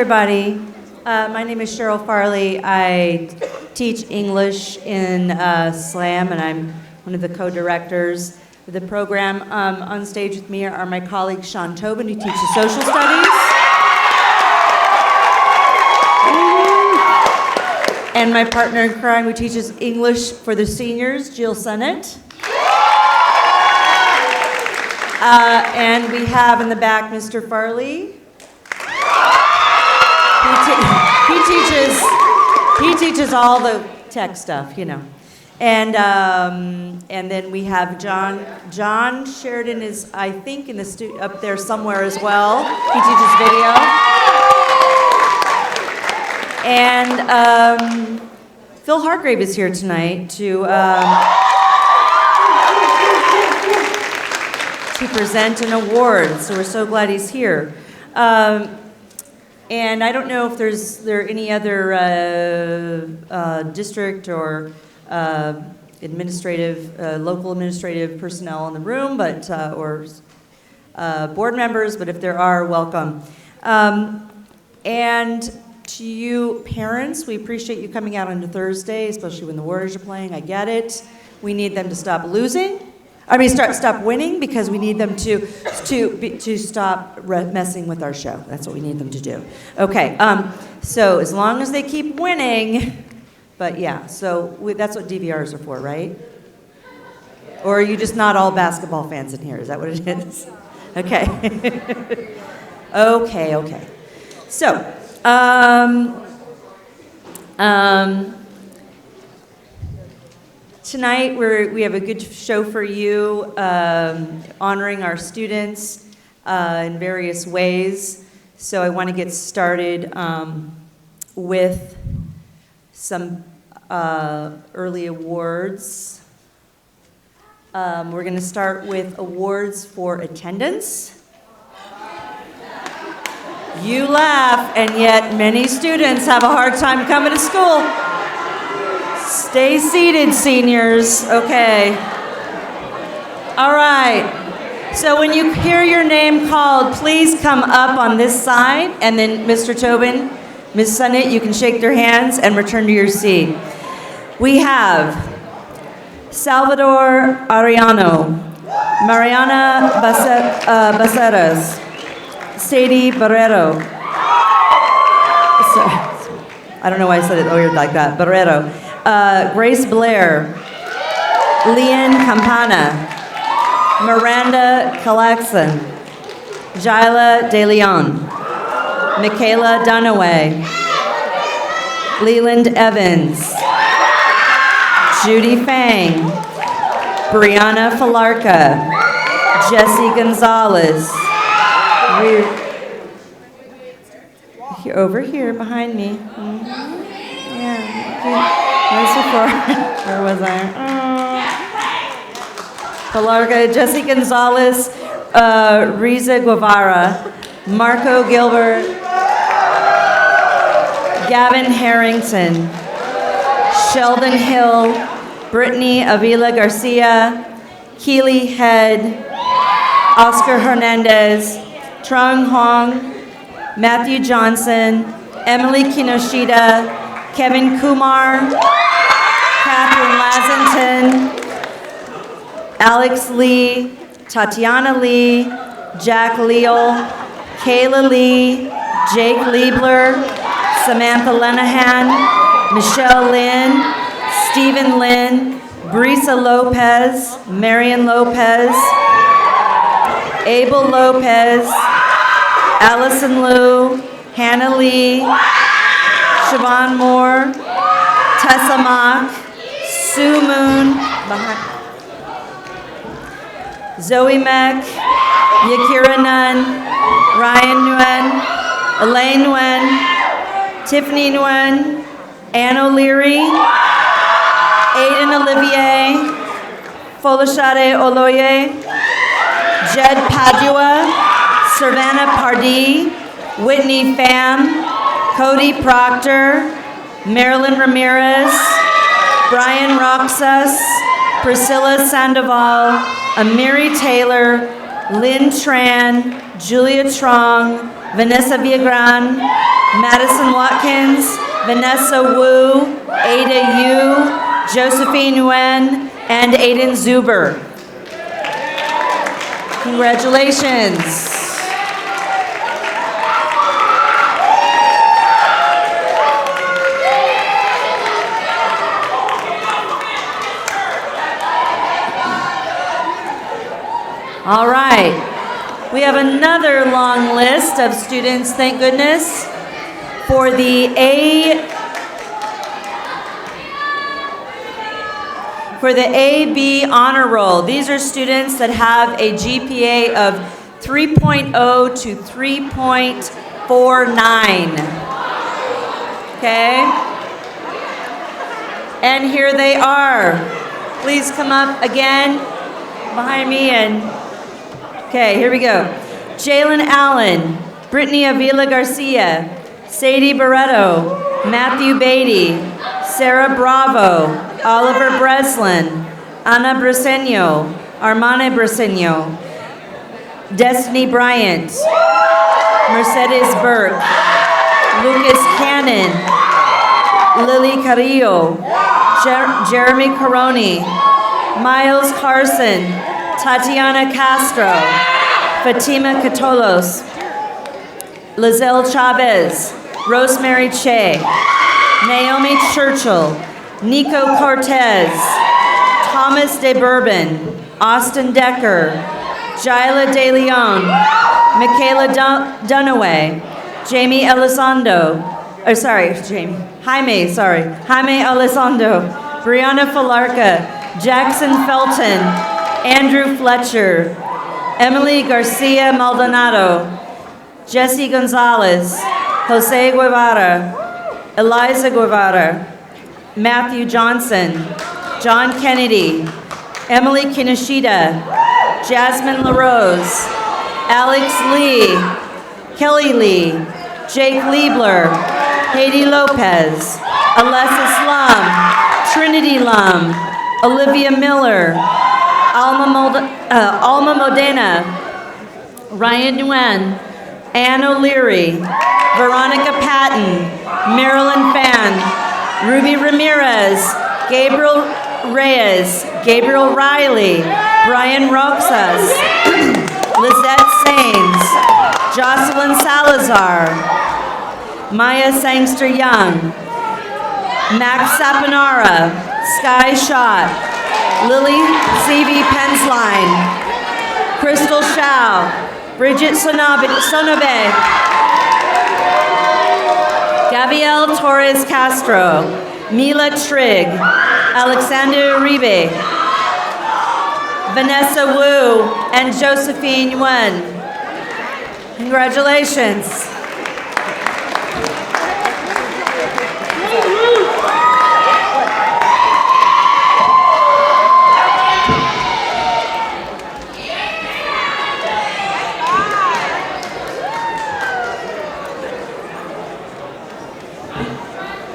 everybody. My name is Cheryl Farley. I teach English in SLAM, and I'm one of the co-directors of the program. On stage with me are my colleague Sean Tobin, who teaches social studies, and my partner in crime, who teaches English for the seniors, Jill Sennett. And we have in the back Mr. Farley. He teaches all the tech stuff, you know. And then we have John. John Sheridan is, I think, in the up there somewhere as well. He teaches video. And Phil Hargrave is here tonight to present an award. So we're so glad he's here. And I don't know if there are any other district or local administrative personnel in the room, but or board members. But if there are, welcome. And to you parents, we appreciate you coming out on a Thursday, especially when the Warriors are playing. I get it. We need them to stop losing. Stop winning, because we need them to stop messing with our show. That's what we need them to do. Okay, so as long as they keep winning, but yeah, so that's what DVRs are for, right? Or are you just not all basketball fans in here? Is that what it is? Okay. Okay. So, tonight we have a good show for you, honoring our students in various ways. So I want to get started with some early awards. We're going to start with awards for attendance. You laugh, and yet many students have a hard time coming to school. Stay seated, seniors. Okay. All right. So when you hear your name called, please come up on this side, and then Mr. Tobin, Ms. Sennett, you can shake their hands and return to your seat. We have Salvador Ariano, Mariana Baceras, Sadie Barrero. I don't know why I said it weird like that. Barrero. Grace Blair, Leanne Campana, Miranda Calaxon, Jila De Leon, Michaela Dunaway, Leland Evans, Judy Fang, Brianna Falarca, Jesse Gonzalez, over here behind me. Mm-hmm. Yeah. Where was I? Falarca, Jesse Gonzalez, Riza Guevara, Marco Gilbert, Gavin Harrington, Sheldon Hill, Brittany Avila Garcia, Keely Head, Oscar Hernandez, Trung Hong, Matthew Johnson, Emily Kinoshita, Kevin Kumar, Catherine Lazenton, Alex Lee, Tatiana Lee, Jack Leal, Kayla Lee, Jake Liebler, Samantha Lenahan, Michelle Lynn, Stephen Lynn, Brisa Lopez, Marion Lopez, Abel Lopez, Allison Liu, Hannah Lee, Siobhan Moore, Tessa Mock, Sue Moon, Zoe Meck, Yakira Nunn, Ryan Nguyen, Elaine Nguyen, Tiffany Nguyen, Anne O'Leary, Aiden Olivier, Folashade Oloye, Jed Padua, Savannah Pardee, Whitney Pham, Cody Proctor, Marilyn Ramirez, Brian Roxas, Priscilla Sandoval, Amiri Taylor, Lynn Tran, Julia Trong, Vanessa Villagran, Madison Watkins, Vanessa Wu, Ada Yu, Josephine Nguyen, and Aiden Zuber. Congratulations. All right, we have another long list of students, thank goodness, for the AB honor roll. These are students that have a GPA of 3.0 to 3.49. Okay? And here they are. Please come up again behind me and okay, here we go. Jalen Allen, Brittany Avila Garcia, Sadie Barreto, Matthew Beatty, Sarah Bravo, Oliver Breslin, Ana Briseño, Armane Briseño, Destiny Bryant, Mercedes Burke, Lucas Cannon, Lily Carrillo, Jeremy Caroni, Miles Carson, Tatiana Castro, Fatima Catolos, Lizelle Chavez, Rosemary Che, Naomi Churchill, Nico Cortez, Thomas De Bourbon, Austin Decker, Jaila De Leon, Michaela Dunaway, Jaime Elizondo, Brianna Falarca, Jackson Felton, Andrew Fletcher, Emily Garcia Maldonado, Jesse Gonzalez, Jose Guevara, Eliza Guevara, Matthew Johnson, John Kennedy, Emily Kinoshita, Jasmine LaRose, Alex Lee, Kelly Lee, Jake Liebler, Haiti Lopez, Alessis Lum, Trinity Lum, Olivia Miller, Alma Modena, Ryan Nguyen, Ann O'Leary, Veronica Patton, Marilyn Fan, Ruby Ramirez, Gabriel Reyes, Gabriel Riley, Brian Roxas, Lizette Sains, Jocelyn Salazar, Maya Sangster Young, Max Saponara, Sky Schott, Lily C.V. Pensline, Crystal Shao, Bridget Sonobe, Gabrielle Torres Castro, Mila Trigg, Alexander Uribe, Vanessa Wu, and Josephine Nguyen. Congratulations.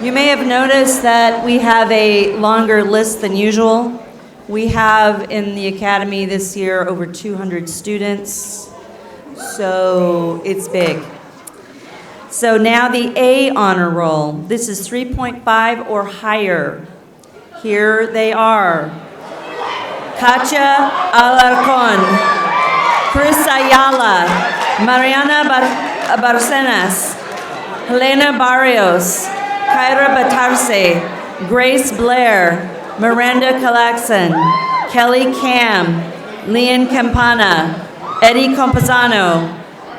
You may have noticed that we have a longer list than usual. We have in the Academy this year over 200 students, so it's big. So now the A honor roll. This is 3.5 or higher. Here they are. Katia Alarcon, Chris Ayala, Mariana Barcenas, Helena Barrios, Kyra Batarse, Grace Blair, Miranda Calaxon, Kelly Cam, Leon Campana, Eddie Compazano,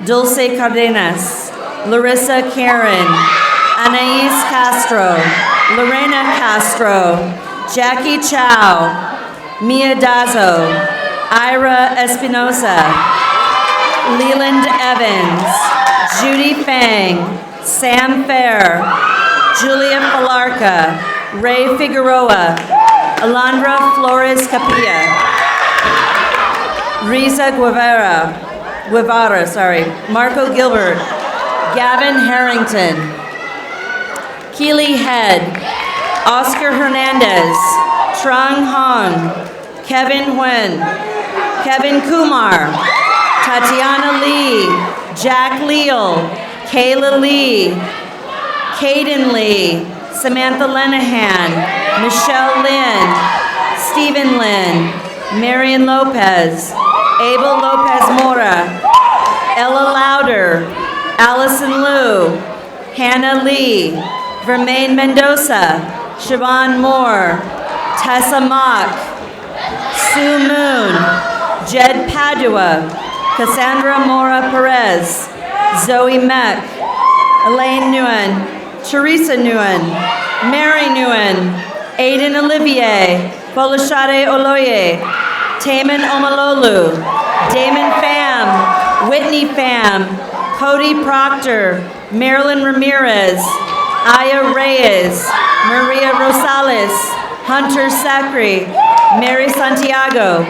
Dulce Cardenas, Larissa Karen, Anais Castro, Lorena Castro, Jackie Chow, Mia Dazo, Ira Espinosa, Leland Evans, Judy Fang, Sam Fair, Julia Falarca, Ray Figueroa, Alondra Flores Capilla, Riza Guevara, Marco Gilbert, Gavin Harrington, Keely Head, Oscar Hernandez, Trung Hong, Kevin Nguyen, Kevin Kumar, Tatiana Lee, Jack Leal, Kayla Lee, Caden Lee, Samantha Lenahan, Michelle Lynn, Stephen Lynn, Marion Lopez, Abel Lopez Mora, Ella Lauder, Allison Liu, Hannah Lee, Vermaine Mendoza, Siobhan Moore, Tessa Mock, Sue Moon, Jed Padua, Cassandra Mora Perez, Zoe Meck, Elaine Nguyen, Teresa Nguyen, Mary Nguyen, Aiden Olivier, Folashade Oloye, Taman Omalolu, Damon Pham, Whitney Pham, Cody Proctor, Marilyn Ramirez, Aya Reyes, Maria Rosales, Hunter Sacre, Mary Santiago,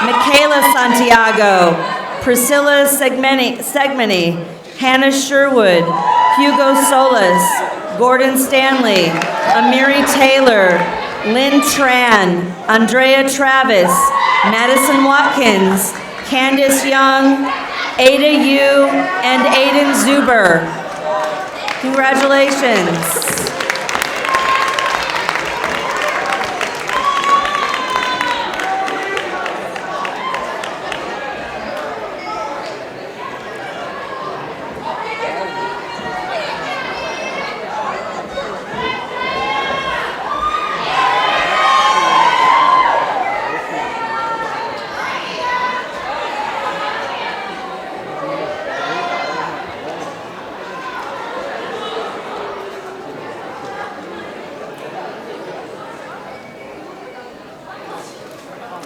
Michaela Santiago, Priscilla Segmeni, Hannah Sherwood, Hugo Solis, Gordon Stanley, Amiri Taylor, Lynn Tran, Andrea Travis, Madison Watkins, Candace Young, Ada Yu, and Aiden Zuber. Congratulations.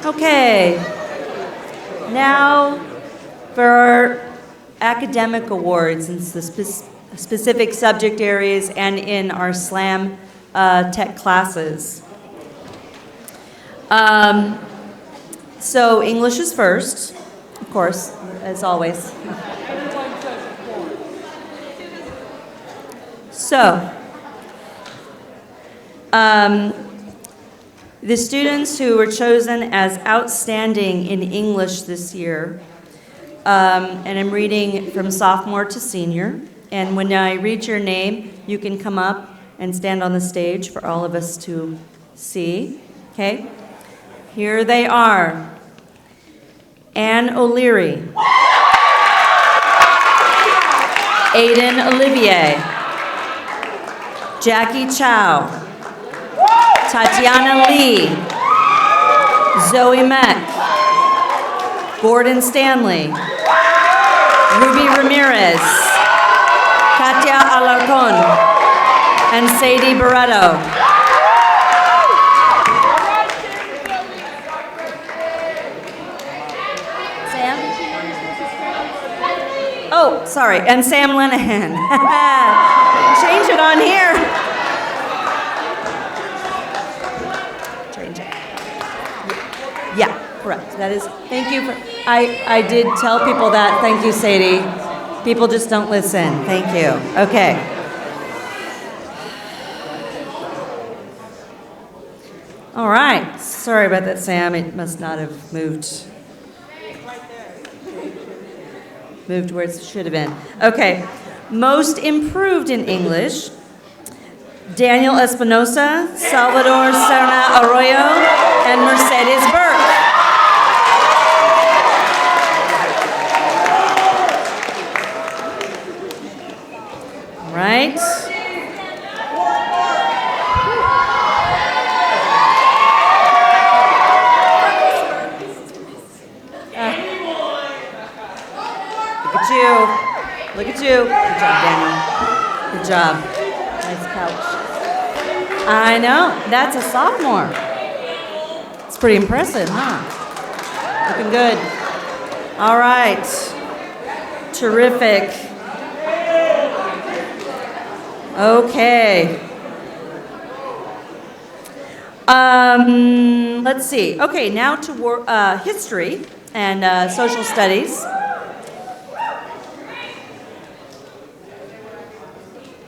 Okay, now for our academic awards in the specific subject areas and in our SLAM tech classes. So English is first, of course, as always. So, the students who were chosen as outstanding in English this year, and I'm reading from sophomore to senior, and when I read your name, you can come up and stand on the stage for all of us to see, okay? Here they are. Anne O'Leary, Aiden Olivier, Jackie Chow, Tatiana Lee, Zoe Meck, Gordon Stanley, Ruby Ramirez, Katia Alarcon, and Sadie Barreto. Sam? Oh, sorry, and Sam Lenahan. Change it on here. Yeah, correct. That is, thank you for, I did tell people that. Thank you, Sadie. People just don't listen. Thank you. Okay. All right. Sorry about that, Sam. It must not have moved. Moved where it should have been. Okay. Most improved in English, Daniel Espinosa, Salvador Serna Arroyo, and Mercedes Burke. Right. Look at you. Look at you. Good job, Daniel. Good job. Nice couch. I know. That's a sophomore. It's pretty impressive, huh? Looking good. All right. Terrific. Okay. Let's see. Okay, now to history and social studies.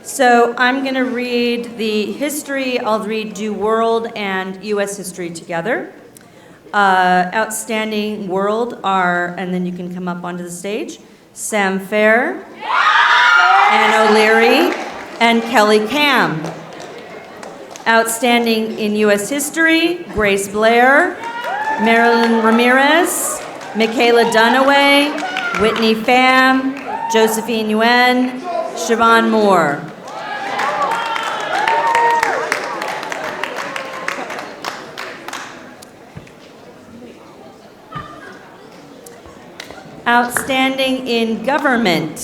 So I'm going to read the history. I'll read Do World and U.S. history together. Outstanding World are, and then you can come up onto the stage. Sam Fair, Ann O'Leary, and Kelly Cam. Outstanding in U.S. History, Grace Blair, Marilyn Ramirez, Michaela Dunaway, Whitney Pham, Josephine Yuen, Siobhan Moore. Outstanding in Government,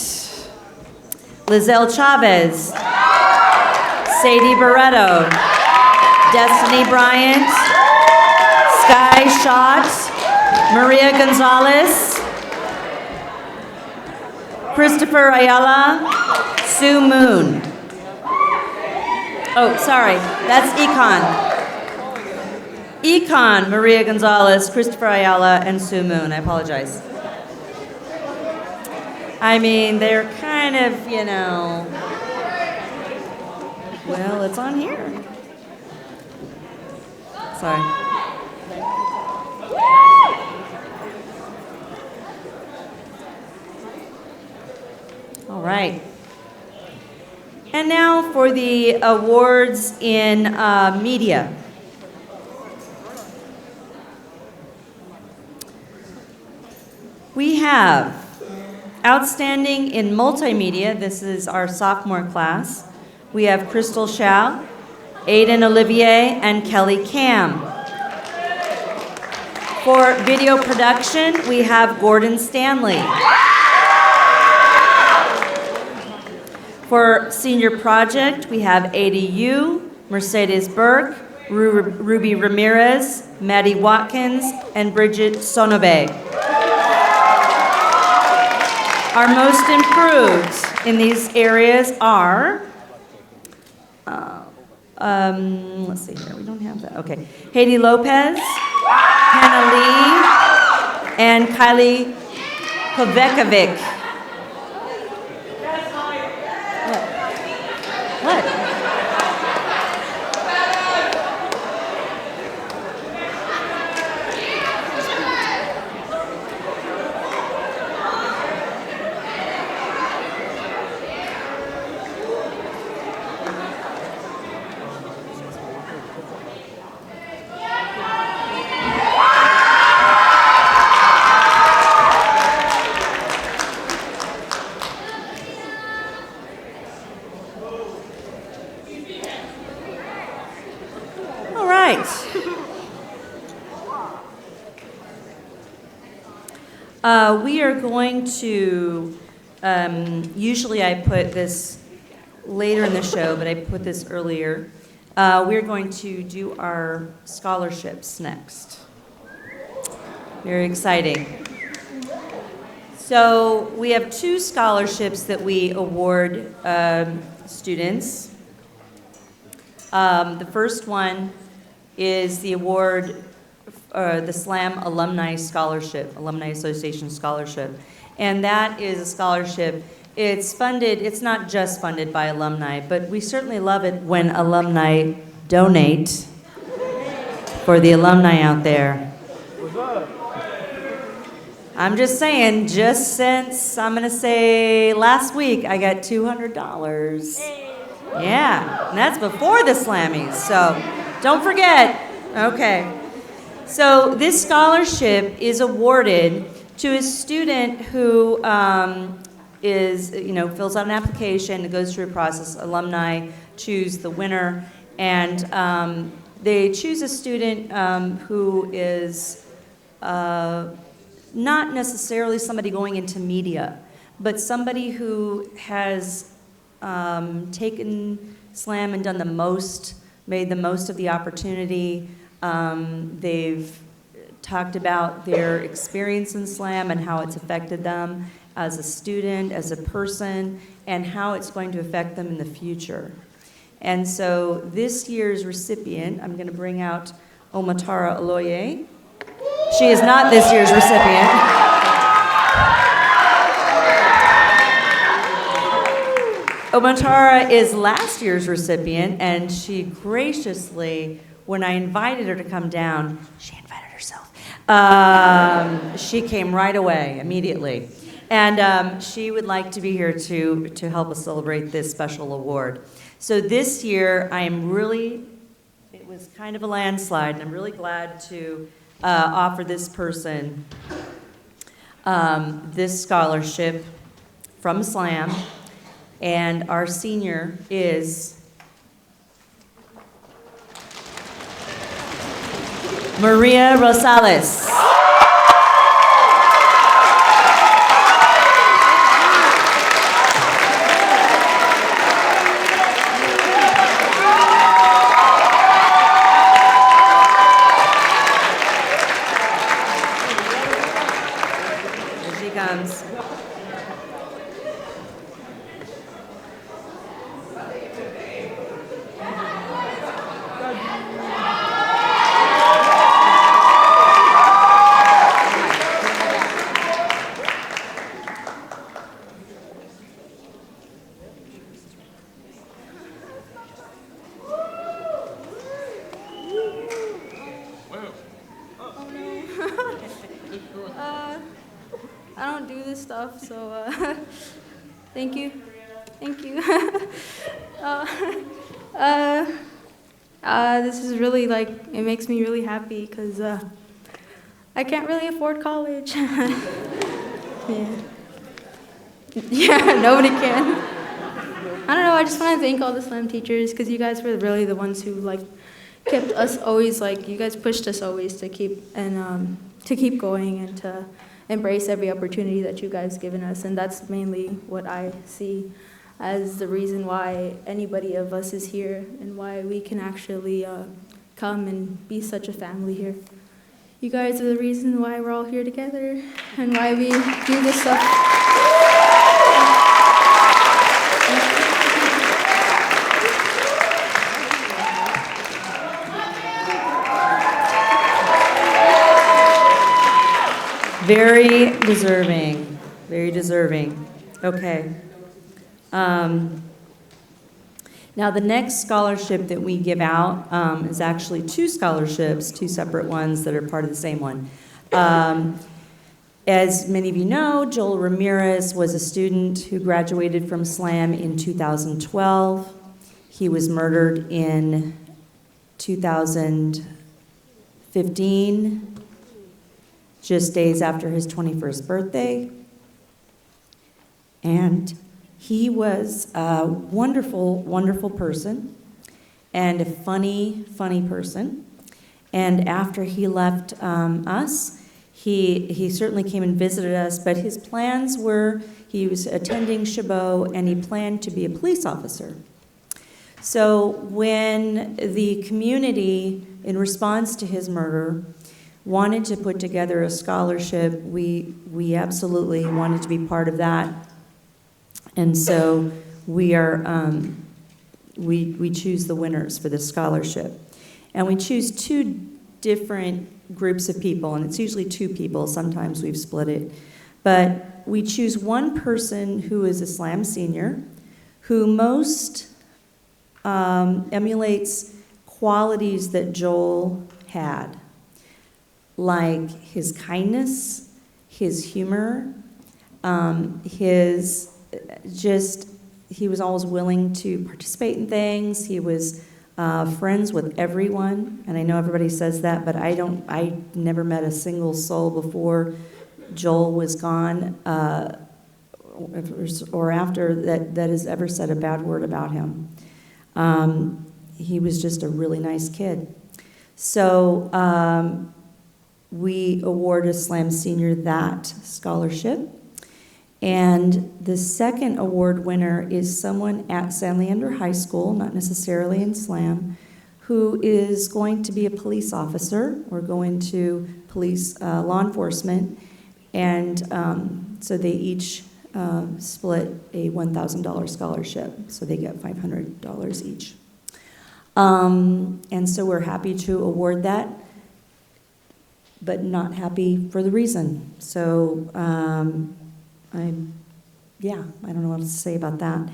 Lizelle Chavez, Sadie Barreto, Destiny Bryant, Sky Schott, Maria Gonzalez, Christopher Ayala, Sue Moon. Oh, sorry, that's Econ. Econ, Maria Gonzalez, Christopher Ayala, and Sue Moon. I apologize. I mean, they're kind of, you know, well, it's on here. Sorry. All right. And now for the awards in media. We have Outstanding in Multimedia. This is our sophomore class. We have Crystal Shao, Aiden Olivier, and Kelly Cam. For video production, we have Gordon Stanley. For senior project, we have Ada Yu, Mercedes Burke, Ruby Ramirez, Maddie Watkins, and Bridget Sonobe. Our most improved in these areas are, let's see here, we don't have that, okay. Haiti Lopez, Hannah Lee, and Kylie Kovekovic. What? We are going to, usually I put this later in the show, but I put this earlier. We're going to do our scholarships next. Very exciting. So we have 2 scholarships that we award students. The first one is the award, the SLAM Alumni Scholarship, Alumni Association Scholarship. And that is a scholarship. It's funded, it's not just funded by alumni, but we certainly love it when alumni donate for the alumni out there. I'm just saying, just since, I'm gonna say last week, I got $200. Yeah, and that's before the Slammys, so don't forget. Okay. So this scholarship is awarded to a student who fills out an application, it goes through a process, alumni choose the winner, and they choose a student who is not necessarily somebody going into media, but somebody who has taken SLAM and done the most, made the most of the opportunity. They've talked about their experience in SLAM and how it's affected them as a student, as a person, and how it's going to affect them in the future. And so this year's recipient, I'm going to bring out Omatara Aloye. She is not this year's recipient. Omatara is last year's recipient, and she graciously, when I invited her to come down, she invited herself. She came right away, immediately. And she would like to be here to help us celebrate this special award. So this year, it was kind of a landslide, and I'm really glad to offer this person this scholarship from SLAM. And our senior is Maria Rosales. Here she comes. I don't do this stuff, so thank you. Thank you. This is really it makes me really happy because I can't really afford college. Yeah, nobody can. I don't know, I just want to thank all the SLAM teachers because you guys were really the ones who kept us always you guys pushed us always to keep going and to embrace every opportunity that you guys given us, and that's mainly what I see as the reason why anybody of us is here and why we can actually come and be such a family here. You guys are the reason why we're all here together and why we do this stuff. Very deserving, very deserving. Okay. Now the next scholarship that we give out is actually two scholarships, two separate ones that are part of the same one. As many of you know, Joel Ramirez was a student who graduated from SLAM in 2012. He was murdered in 2015. Just days after his 21st birthday. And he was a wonderful, wonderful person and a funny, funny person. And after he left us, he certainly came and visited us, but his plans were, he was attending Chabot and he planned to be a police officer. So when the community, in response to his murder, wanted to put together a scholarship, we absolutely wanted to be part of that. And so we choose the winners for this scholarship. And we choose two different groups of people, and it's usually two people, sometimes we've split it. But we choose one person who is a SLAM senior, who most emulates qualities that Joel had, like his kindness, his humor, he was always willing to participate in things. He was friends with everyone, and I know everybody says that, but I never met a single soul before Joel was gone or after that has ever said a bad word about him. He was just a really nice kid. So we award a SLAM senior that scholarship. And the second award winner is someone at San Leandro High School, not necessarily in SLAM, who is going to be a police officer or going to police law enforcement. And so they each split a $1,000 scholarship, so they get $500 each. And so we're happy to award that, but not happy for the reason. So I don't know what to say about that.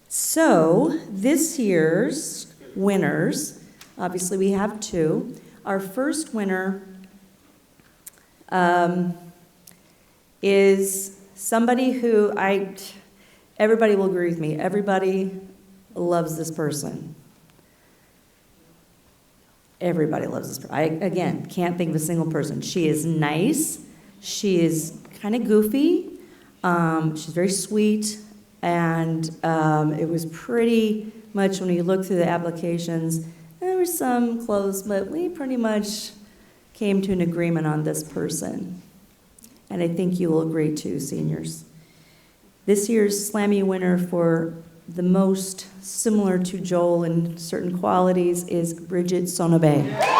So this year's winners, obviously we have two. Our first winner is somebody who everybody will agree with me. Everybody loves this person. Everybody loves this person. I, again, can't think of a single person. She is nice. She is kind of goofy. She's very sweet. And it was pretty much, when you look through the applications, there were some close, but we pretty much came to an agreement on this person. And I think you will agree too, seniors. This year's SLAMMY winner for the most similar to Joel in certain qualities is Bridget Sonobe.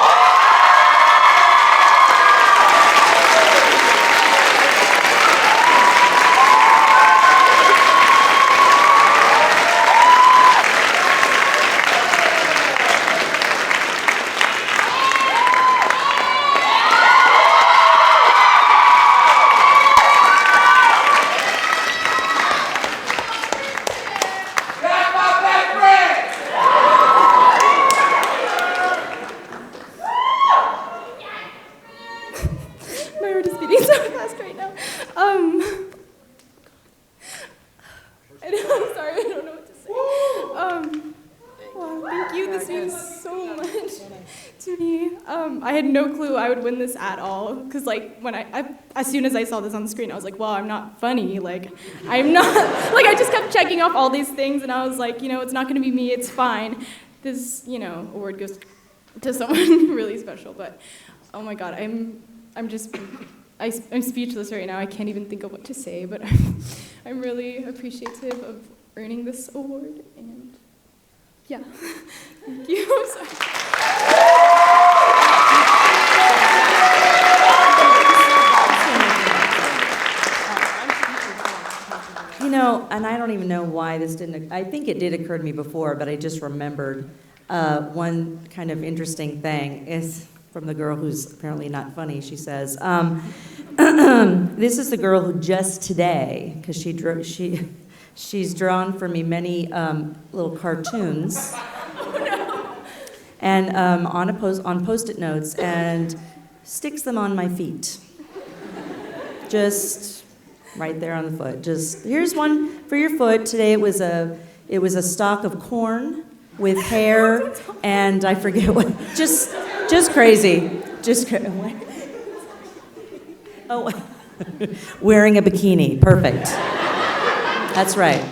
This at all, because like when I as soon as I saw this on the screen, I was like, well, I'm not funny, like I'm not, like I just kept checking off all these things, and I was like, it's not gonna be me, it's fine. This award goes to someone really special, but oh my god, I'm speechless right now. I can't even think of what to say, but I'm really appreciative of earning this award, and yeah. Thank you. I'm sorry. And I don't even know why this didn't, I think it did occur to me before, but I just remembered one kind of interesting thing is from the girl who's apparently not funny. She says, this is the girl who just today, because she's drawn for me many little cartoons and on Post-it notes and sticks them on my feet. Just right there on the foot. Just here's one for your foot. Today it was a stalk of corn with hair and I forget what. Just crazy. Oh, wearing a bikini. Perfect. That's right.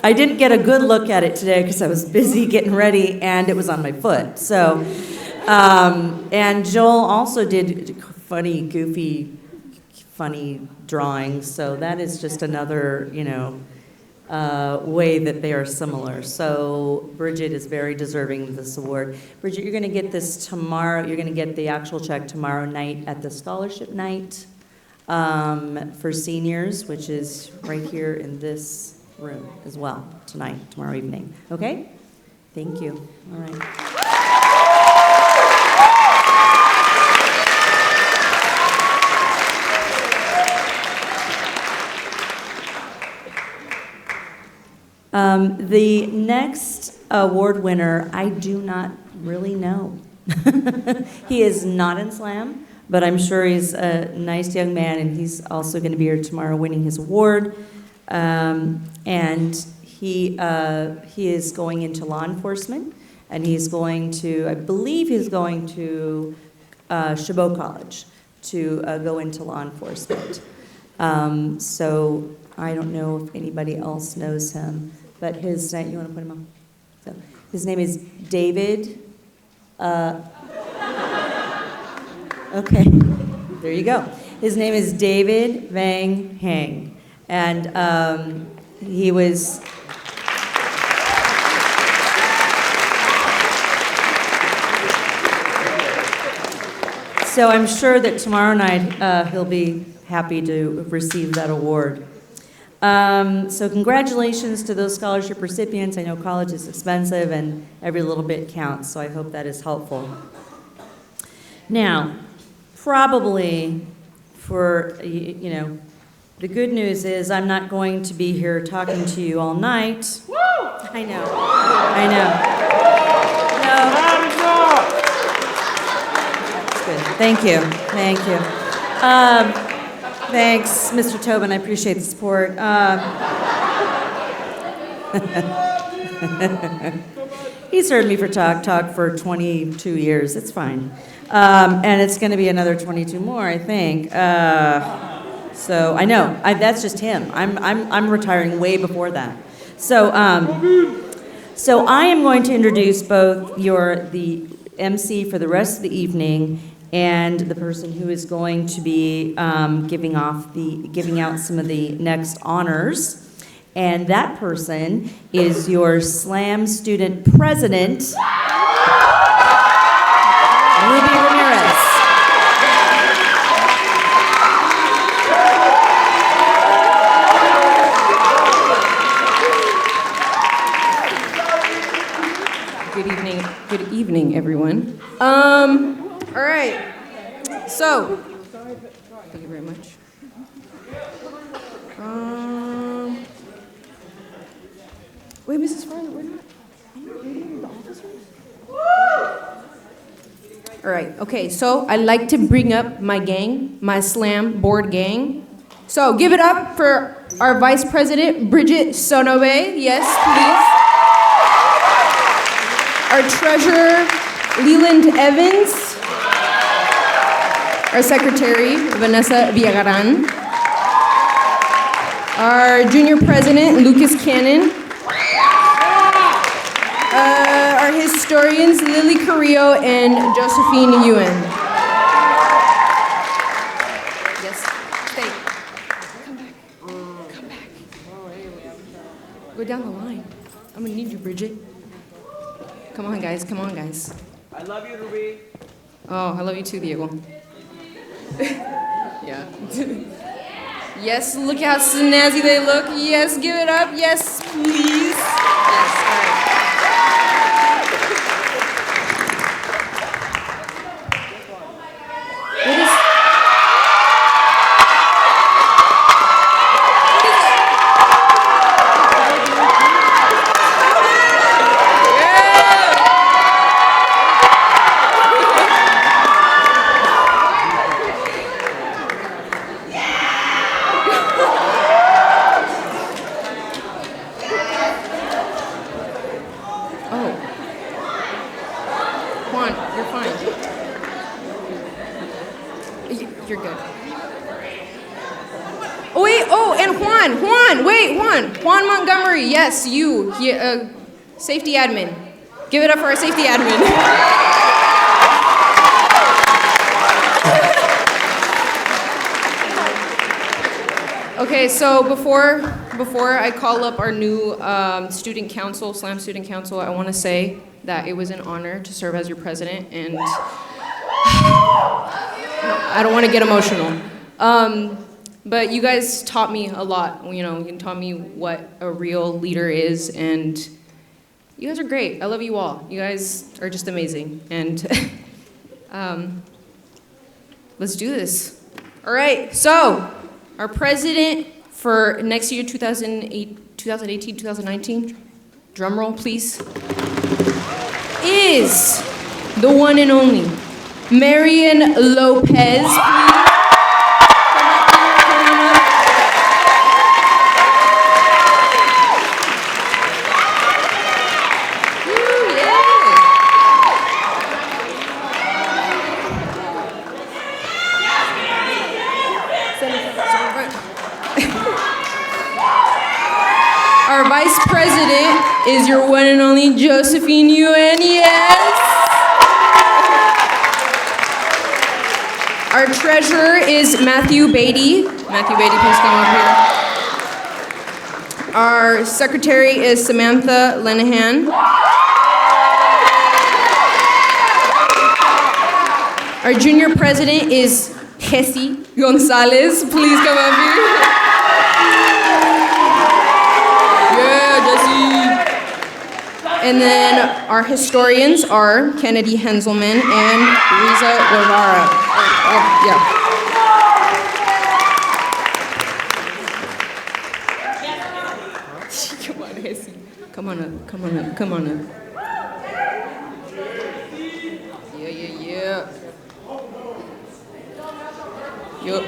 I didn't get a good look at it today because I was busy getting ready and it was on my foot. So, and Joel also did funny, goofy, funny drawings, so that is just another, way that they are similar. So Bridget is very deserving of this award. Bridget, you're going to get this tomorrow. You're going to get the actual check tomorrow night at the scholarship night for seniors, which is right here in this room as well, tomorrow evening. Okay? Thank you. All right. The next award winner, I do not really know. He is not in Slam, but I'm sure he's a nice young man, and he's also going to be here tomorrow winning his award. And he is going into law enforcement, and he's going to, I believe he's going to Chabot College to go into law enforcement. So I don't know if anybody else knows him, but his name, you want to put him on? So, his name is David. Okay, there you go. His name is David Vang Hang, and he was. So I'm sure that tomorrow night he'll be happy to receive that award. So congratulations to those scholarship recipients. I know college is expensive and every little bit counts, so I hope that is helpful. Now, probably for, the good news is I'm not going to be here talking to you all night. Woo! I know. No. That's good. Thank you. Thanks, Mr. Tobin. I appreciate the support. He's heard me for talk for 22 years. It's fine. And it's going to be another 22 more, I think. So I know that's just him. I'm retiring way before that. So so I am going to introduce both the MC for the rest of the evening and the person who is going to be giving out some of the next honors. And that person is your SLAM student president, Ruby Ramirez. Good evening, everyone. All right. So, thank you very much. Wait, Mrs. Farley, we're not in the officers? All right, okay, so I'd like to bring up my gang, my SLAM board gang. So give it up for our Vice President, Bridget Sonobe. Yes, please. Our Treasurer, Leland Evans. Our Secretary, Vanessa Villagaran. Our Junior President, Lucas Cannon. Our historians, Lily Carrillo and Josephine Ewan. Yes, stay. Come back. Come back. Go down the line. I'm gonna need you, Bridget. Come on, guys. Come on, guys. I love you, Ruby. Oh, I love you too, Diego. Yeah. Yes, look how snazzy they look. Yes, give it up. Yes, please. Yes, all right. What is... You're good. Oh, wait, and Juan Montgomery, yes, you, safety admin. Give it up for our safety admin. Okay, so before I call up our new student council, SLAM student council, I want to say that it was an honor to serve as your president, and I don't want to get emotional. But you guys taught me a lot. You taught me what a real leader is, and you guys are great. I love you all. You guys are just amazing. And let's do this. All right, so our president for next year, 2018, 2019, drum roll, please, is the one and only Marian Lopez, please. Our vice president is your one and only Josephine Ewan, yes. Our treasurer is Matthew Beatty. Matthew Beatty, please come up here. Our secretary is Samantha Lenahan. Our junior president is Jesse Gonzalez. Please come up here. Yeah, Jesse. And then our historians are Kennedy Henselman and Riza Guevara. Oh, yeah. Come on, Jesse. Come on up. Yeah. Yup.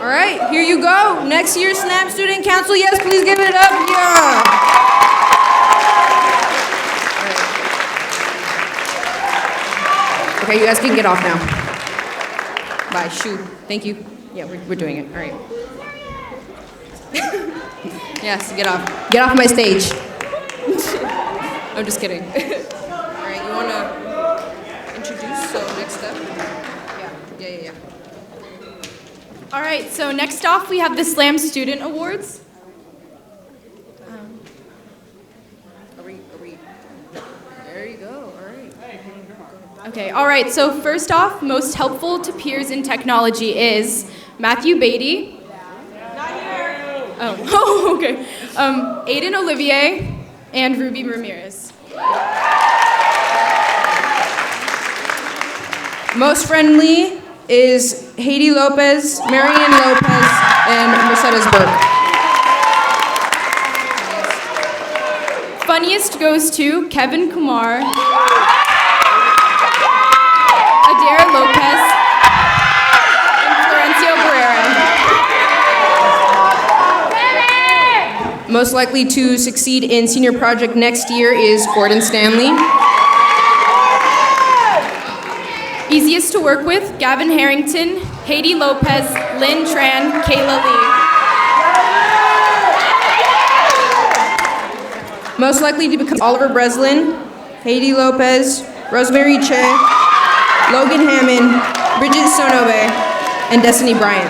All right, here you go. Next year's SLAM Student Council. Yes, please give it up. Yeah. Okay, you guys can get off now. Bye. Shoo. Thank you. Yeah, we're doing it. All right. Yes, get off. Get off my stage. I'm just kidding. All right, you want to introduce? So next up. Yeah. All right, so next off we have the SLAM Student Awards. There you go. All right. Okay, all right, so first off, most helpful to peers in technology is Matthew Beatty. Not here. Oh, okay. Aiden Olivier and Ruby Ramirez. Most friendly is Haiti Lopez, Marian Lopez, and Mercedes Burke. Funniest goes to Kevin Kumar, Adair Lopez, and Florencio Barrera. Most likely to succeed in senior project next year is Gordon Stanley. Easiest to work with, Gavin Harrington, Haiti Lopez, Lynn Tran, Kayla Lee. Most likely to become Oliver Breslin, Haiti Lopez, Rosemary Che, Logan Hammond, Bridget Sonobe, and Destiny Bryant.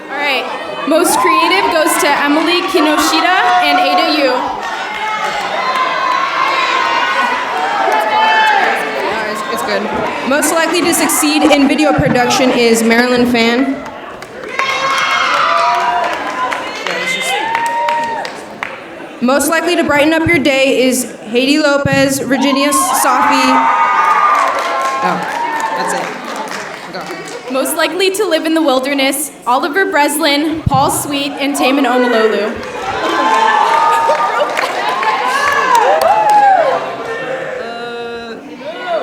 All right, most creative goes to Emily Kinoshita and Ada Yu. It's good. Most likely to succeed in video production is Marilyn Fan. Most likely to brighten up your day is Haiti Lopez, Virginia Safi. Oh, that's it. Go. Most likely to live in the wilderness, Oliver Breslin, Paul Sweet, and Taman Omalolu.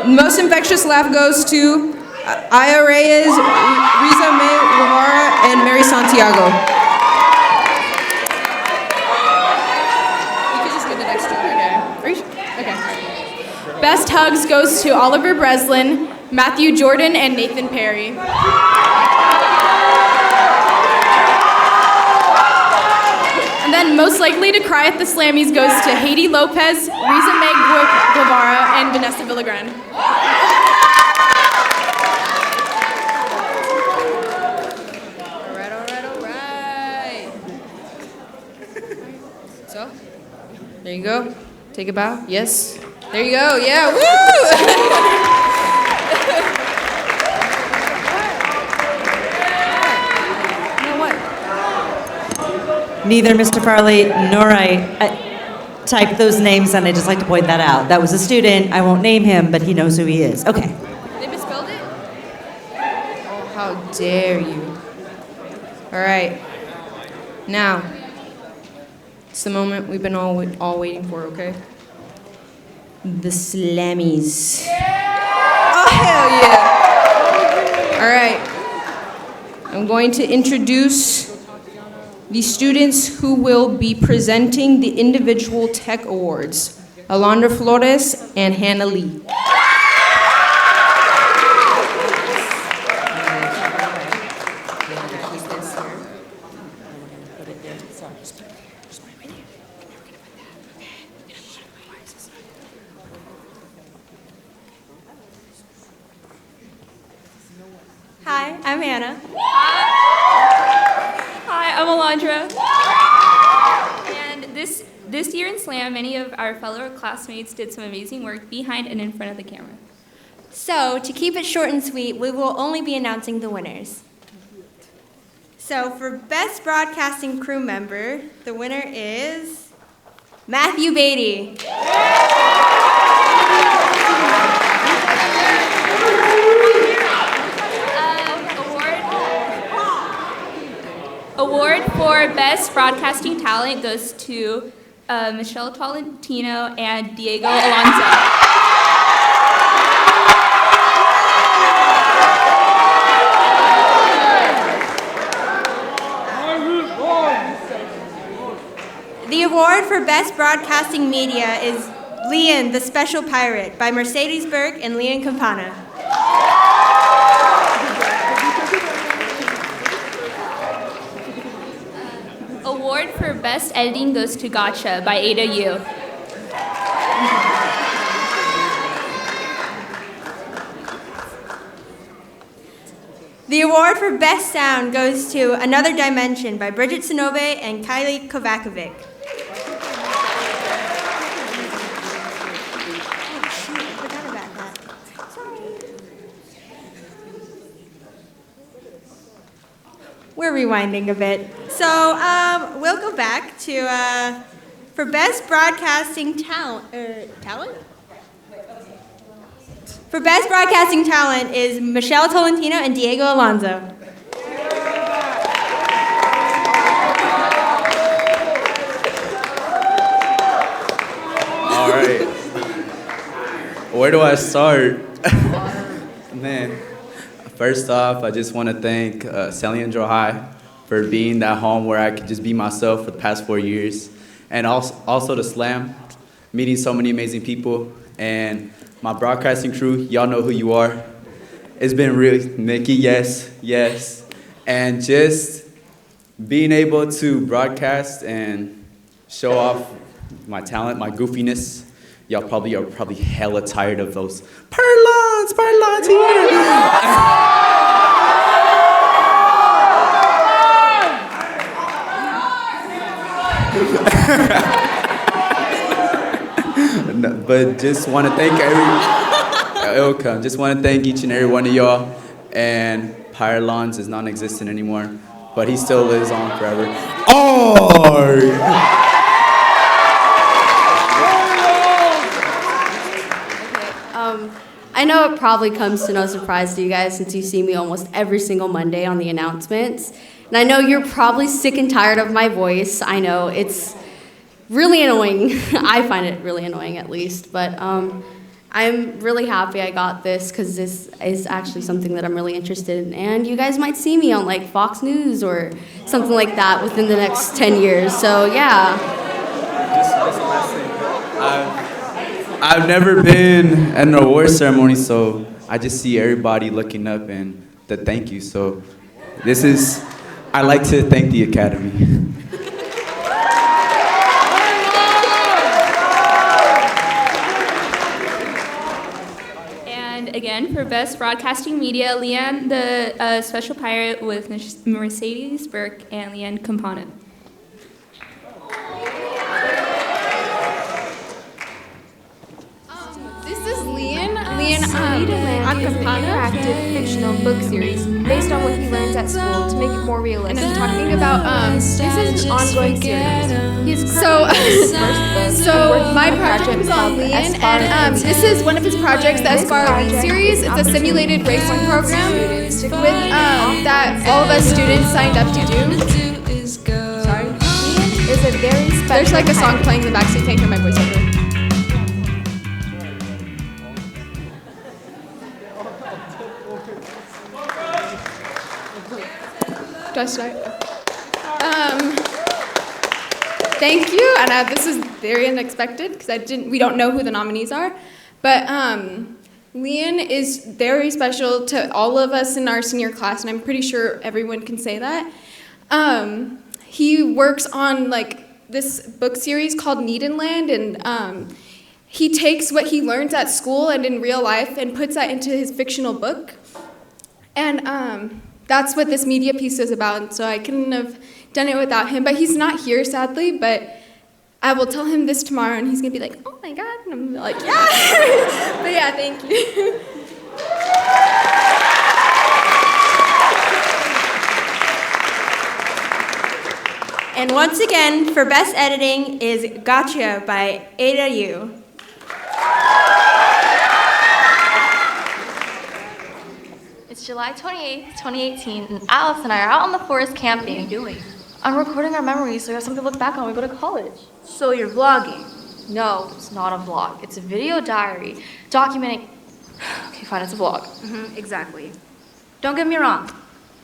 Most infectious laugh goes to Aya Reyes, Riza May Rivara, and Mary Santiago. You can just get the next one, Okay. Best hugs goes to Oliver Breslin, Matthew Jordan, and Nathan Perry. And then most likely to cry at the Slammys goes to Haiti Lopez, Riza Meg Guevara, and Vanessa Villagran. All right. So, there you go. Take a bow. Yes. There you go. Yeah. Woo! Neither Mr. Farley nor I typed those names, and I'd just like to point that out. That was a student. I won't name him, but he knows who he is. Okay. They misspelled it? Oh, how dare you. All right. Now, it's the moment we've been all waiting for, okay? The Slammys. Oh, hell yeah. All right. I'm going to introduce the students who will be presenting the individual tech awards, Alondra Flores and Hannah Lee. Hi, I'm Hannah. Hi, I'm Alondra. And this year in SLAM, many of our fellow classmates did some amazing work behind and in front of the camera. So, to keep it short and sweet, we will only be announcing the winners. So, for Best Broadcasting Crew Member, the winner is Matthew Beatty. Award for Best Broadcasting Talent goes to Michelle Tolentino and Diego Alonso. The award for Best Broadcasting Media is Leon, the Special Pirate by Mercedes Burke and Leon Campana. Award for Best Editing goes to Gotcha by Ada Yu. The award for Best Sound goes to Another Dimension by Bridget Sonobe and Kylie Kovakovic. We're rewinding a bit. So we'll go back to, for Best Broadcasting Talent? For Best Broadcasting Talent is Michelle Tolentino and Diego Alonso. All right. Where do I start? Man, first off, I just want to thank San Leandro High for being that home where I could just be myself for the past 4 years. And also the Slam, meeting so many amazing people. And my broadcasting crew, y'all know who you are. It's been really, Nikki, yes. And just being able to broadcast and show off my talent, my goofiness. Y'all are probably hella tired of those purlons here. No, but just want to thank just want to thank each and every one of y'all. And Pyrelons is non-existent anymore, but he still lives on forever. I know it probably comes to no surprise to you guys since you see me almost every single Monday on the announcements. And I know you're probably sick and tired of my voice. I know it's really annoying. I find it really annoying at least. But I'm really happy I got this because this is actually something that I'm really interested in. And you guys might see me on like Fox News or something like that within the next 10 years. So yeah. Just last thing. I've never been at an award ceremony, so I just see everybody looking up and the thank you. So I like to thank the Academy. And again, for Best Broadcasting Media, Leanne, the Special Pirate with Mercedes Burke and Leanne Campana. I'm interactive fictional book series based on what he learns at school to make it more realistic. And I'm talking about this is an ongoing series. He's So- his first book. So my project was on Leon, and this is one of his projects, the Aspire Lean series. It's a simulated racing program with that all of us students signed up to do. Sorry. Leon is a very special There's like a song pirate. playing in the backseat. Can't hear my voice over. Do I start? Thank you, and this is very unexpected because we don't know who the nominees are, but Leon is very special to all of us in our senior class, and I'm pretty sure everyone can say that. He works on like this book series called Neednland, and he takes what he learns at school and in real life and puts that into his fictional book, and that's what this media piece is about, so I couldn't have done it without him. But he's not here, sadly, but I will tell him this tomorrow, and he's going to be like, oh my God, and I'm like, yeah. But yeah, thank you. And once again, for Best Editing is Gotcha by Ada Yu. It's July 28th, 2018, and Alice and I are out on the forest camping. What are you doing? I'm recording our memories so we have something to look back on when we go to college. So you're vlogging? No, it's not a vlog. It's a video diary documenting. Okay, fine, it's a vlog. Exactly. Don't get me wrong.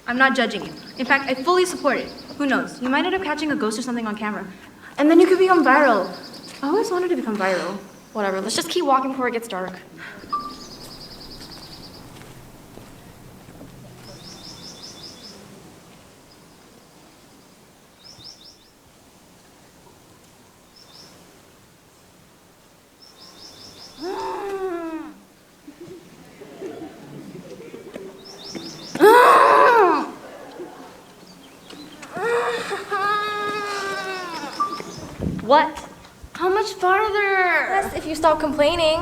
I'm not judging you. In fact, I fully support it. Who knows? You might end up catching a ghost or something on camera. And then you could become viral. I always wanted to become viral. Whatever, let's just keep walking before it gets dark. What? How much farther? Yes, if you stop complaining.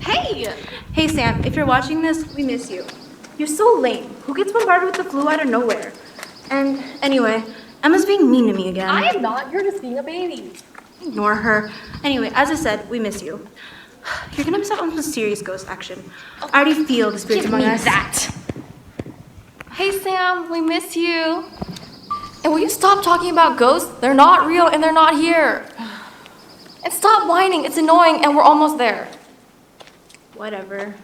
Hey! Hey, Sam, if you're watching this, we miss you. You're so lame. Who gets bombarded with the flu out of nowhere? And anyway, Emma's being mean to me again. I am not. You're just being a baby. Ignore her. Anyway, as I said, we miss you. You're gonna miss out on some serious ghost action. I already feel the spirits among us. That. Hey, Sam, we miss you. And will you stop talking about ghosts? They're not real and they're not here. And stop whining. It's annoying and we're almost there. Whatever.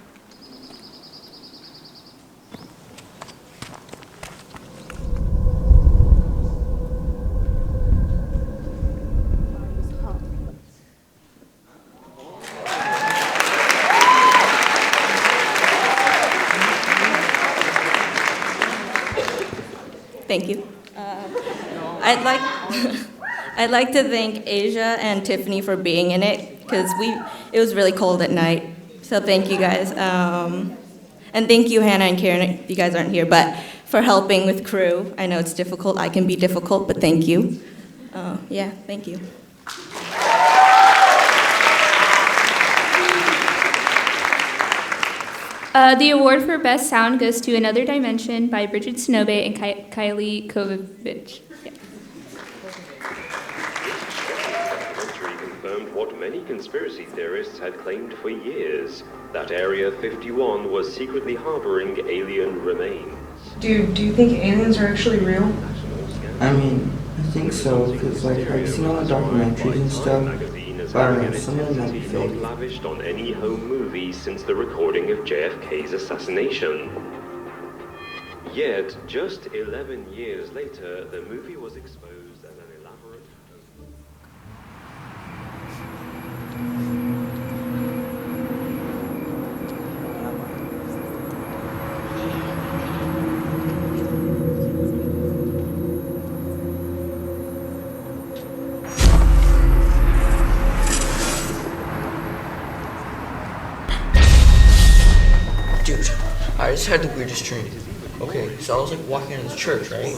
Thank you. I'd like to thank Asia and Tiffany for being in it because it was really cold at night. So thank you guys, and thank you Hannah and Karen if you guys aren't here, but for helping with crew. I know it's difficult. I can be difficult, but thank you. Yeah, thank you. The award for Best Sound goes to Another Dimension by Bridget Snobe and Kylie Kovovich. Yeah. Confirmed what many conspiracy theorists had claimed for years, that Area 51 was secretly harboring alien remains. Dude, do you think aliens are actually real? I mean, I think so, because like I've seen all the documentaries and stuff, but I don't know, some of them might be fake. Lavished on any home movie since the recording of JFK's assassination. Yet, just 11 years later, the movie was exposed as an elaborate... Dude, I just had the weirdest dream. Okay, so I was like walking in this church, right?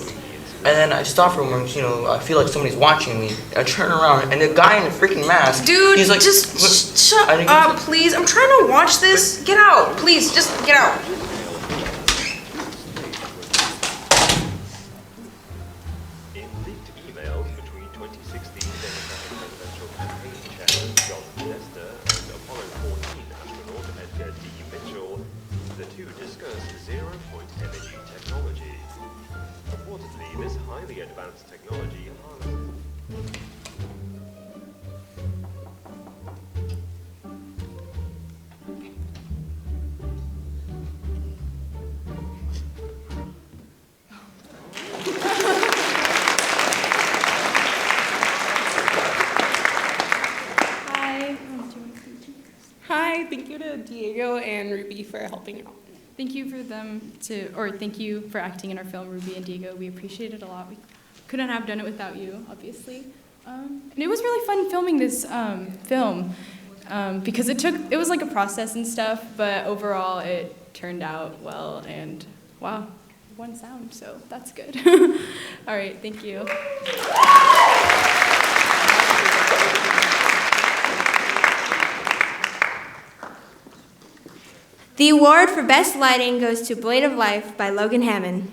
And then I stop for a moment, you know, I feel like somebody's watching me. I turn around, and the guy in the freaking mask, dude, he's like, just shut up, please. I'm trying to watch this. Get out, please, just get out. In leaked emails between 2016 Democratic presidential campaign chairman John Podesta and Apollo 14 astronaut Edgar D. Mitchell, the two discussed zero-point energy technology. Reportedly, this highly advanced technology harnesses... Hi, thank you to Diego and Ruby for helping out. Thank you thank you for acting in our film, Ruby and Diego. We appreciate it a lot. We couldn't have done it without you, obviously. And it was really fun filming this film because it was like a process and stuff, but overall it turned out well and wow, one sound, so that's good. All right, thank you. The award for Best Lighting goes to Blade of Life by Logan Hammond.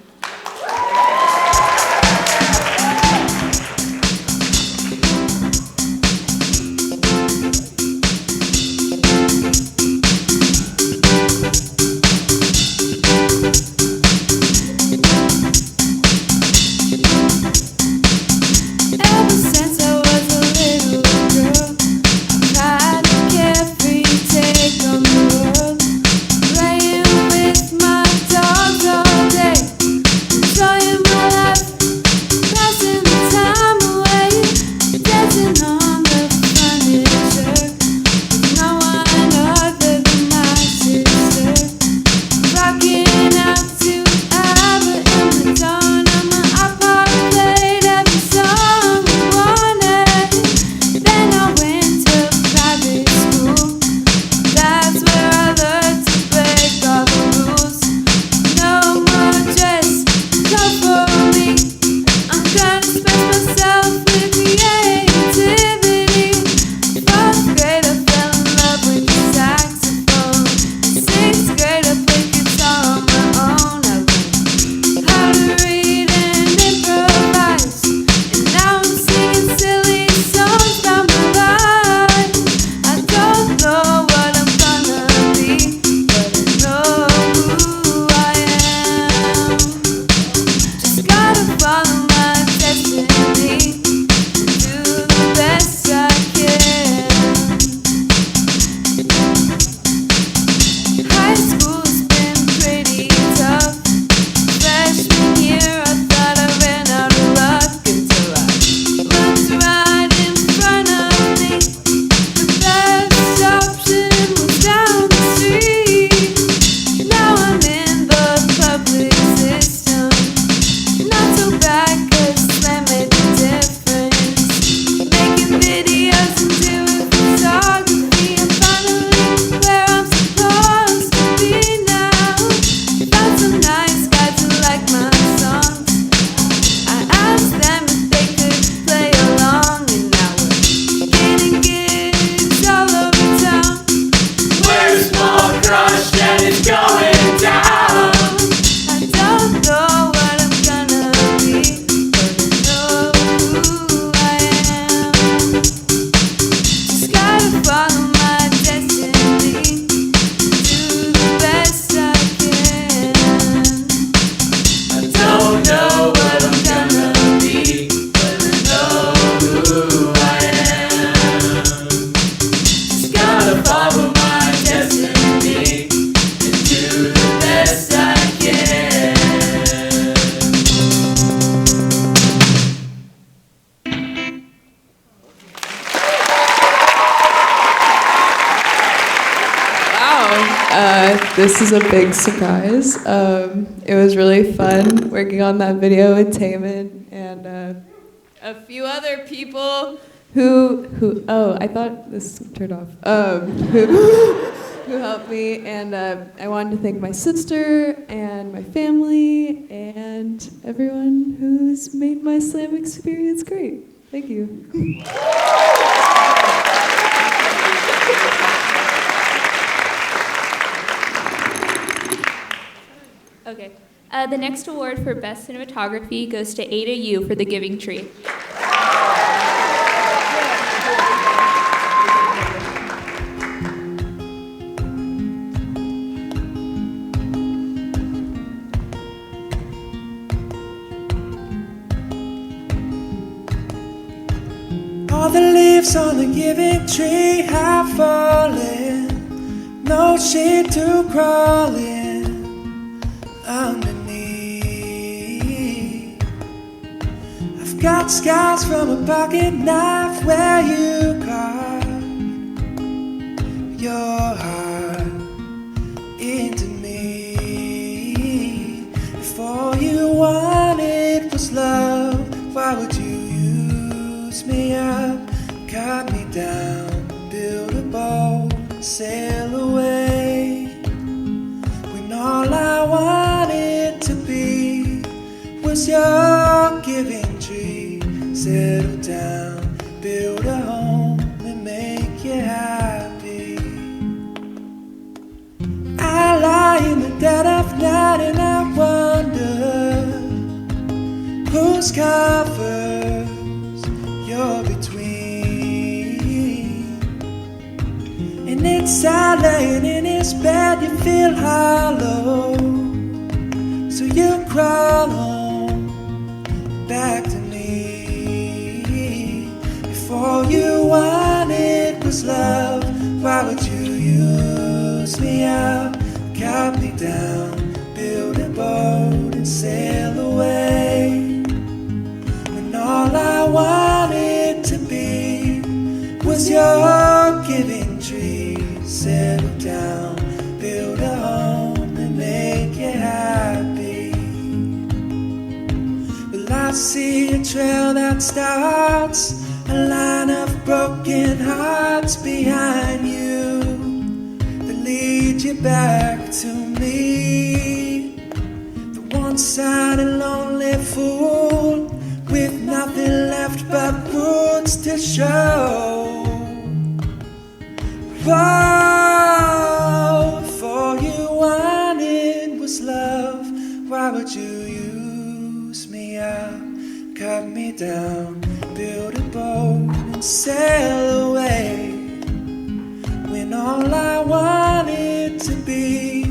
this is a big surprise. It was really fun working on that video with Taman and a few other people who I thought this turned off, who helped me, and I wanted to thank my sister and my family and everyone who's made my slam experience great. Thank you. Okay. The next award for Best Cinematography goes to Ada Yu for The Giving Tree. All the leaves on the giving tree have fallen, no shade to crawl in underneath. I've got scars from a pocket knife where you carved your heart into me. If all you wanted was love, why would you use me up, cut me down, build a boat, sail away? When all I wanted to be was your giving tree. Settle down, build a home and make you happy. I lie in the dead of night and I wonder whose covers you're between. And inside laying in his bed you feel hollow, so you crawl home back to me. If all you wanted was love, why would you use me up, cut me down, build a boat and sail away? When all I wanted to be was your giving tree. Settle down, build a home and make you happy. Well, I see a trail that starts a line of broken hearts behind you that lead you back to me. The one-sided lonely fool with nothing left but wounds to show. Whoa, if all you wanted was love, why would you use me up, cut me down, build a boat and sail away? When all I wanted to be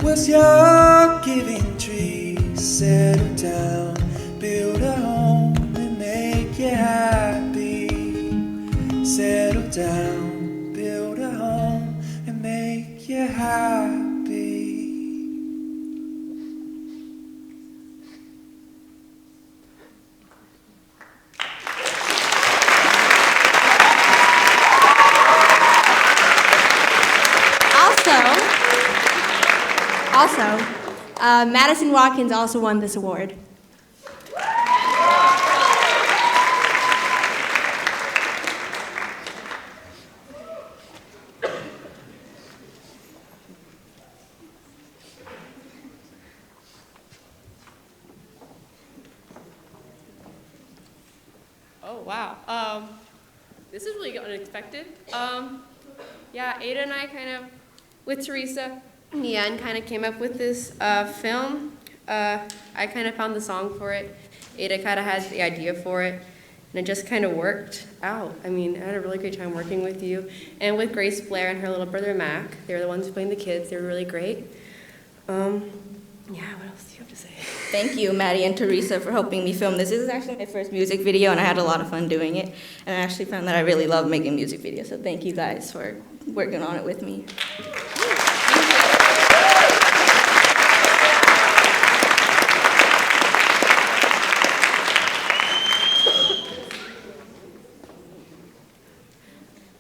was your giving tree. Settle down, build a home and make you happy. Settle down, build a home and make you happy. Also, Madison Watkins also won this award. Oh, wow. This is really unexpected. Yeah, Ada and I with Teresa, and kind of came up with this film. I kind of found the song for it. Ada kind of had the idea for it, and it just kind of worked out. I mean, I had a really great time working with you, and with Grace Blair and her little brother Mac. They were the ones playing the kids. They were really great. Yeah, what else do you have to say? Thank you, Maddie and Teresa, for helping me film this. This is actually my first music video, and I had a lot of fun doing it. And I actually found that I really love making music videos, so thank you guys for working on it with me.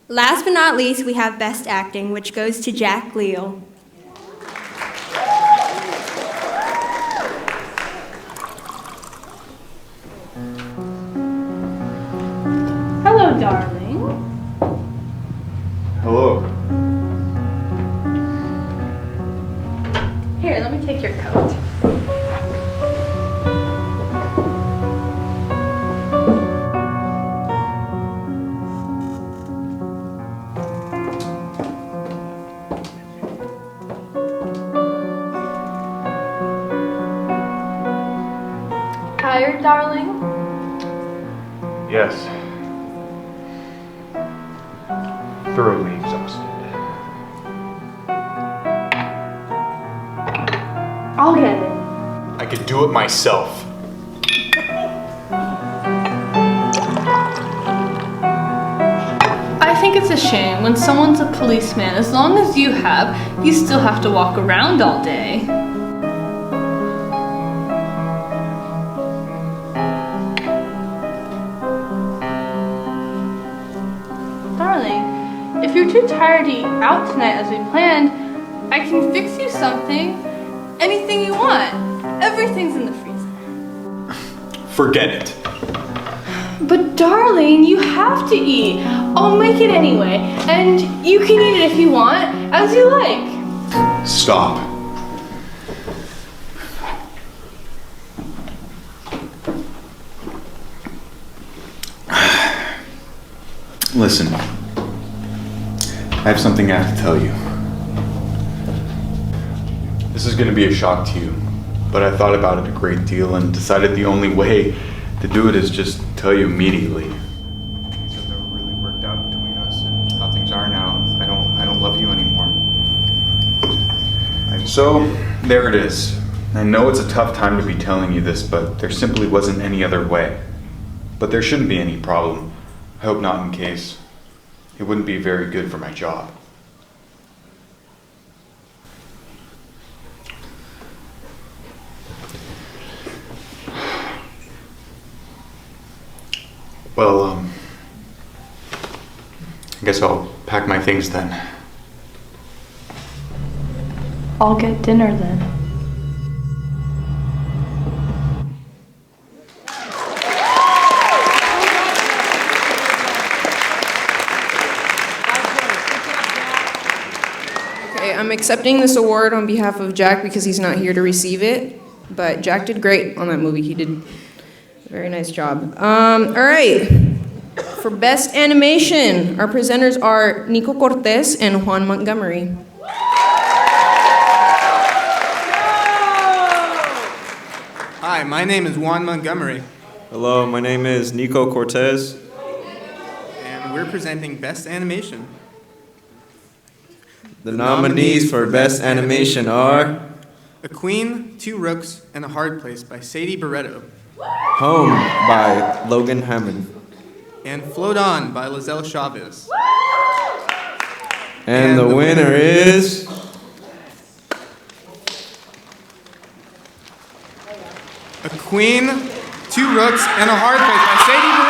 Last but not least, we have Best Acting, which goes to Jack Leal. your coat. Tired, darling? Yes. Thoroughly exhausted. I'll get it. I could do it myself. I think it's a shame when someone's a policeman. As long as you still have to walk around all day. Darling, if you're too tired to eat out tonight as we planned, I can fix you something. Anything you want. Everything's in the freezer. Forget it. But darling, you have to eat. I'll make it anyway, and you can eat it if you want, as you like. Stop. Listen, I have something I have to tell you. This is going to be a shock to you, but I thought about it a great deal and decided the only way to do it is just tell you immediately. So that really worked out between us and how things are now. I don't love you anymore. So there it is. I know it's a tough time to be telling you this, but there simply wasn't any other way. But there shouldn't be any problem. I hope not, in case. It wouldn't be very good for my job. Well, I guess I'll pack my things then. I'll get dinner then. Okay, I'm accepting this award on behalf of Jack because he's not here to receive it. But Jack did great on that movie. He did a very nice job. All right. For Best Animation, our presenters are Nico Cortez and Juan Montgomery. Hi, my name is Juan Montgomery. Hello, my name is Nico Cortez. And we're presenting Best Animation. The nominees for Best Animation are A Queen, Two Rooks, and a Hard Place by Sadie Barretto. Home by Logan Hammond. And Float On by Lizelle Chavez. And the winner is A Queen, Two Rooks, and a Hard Place by Sadie Barretto.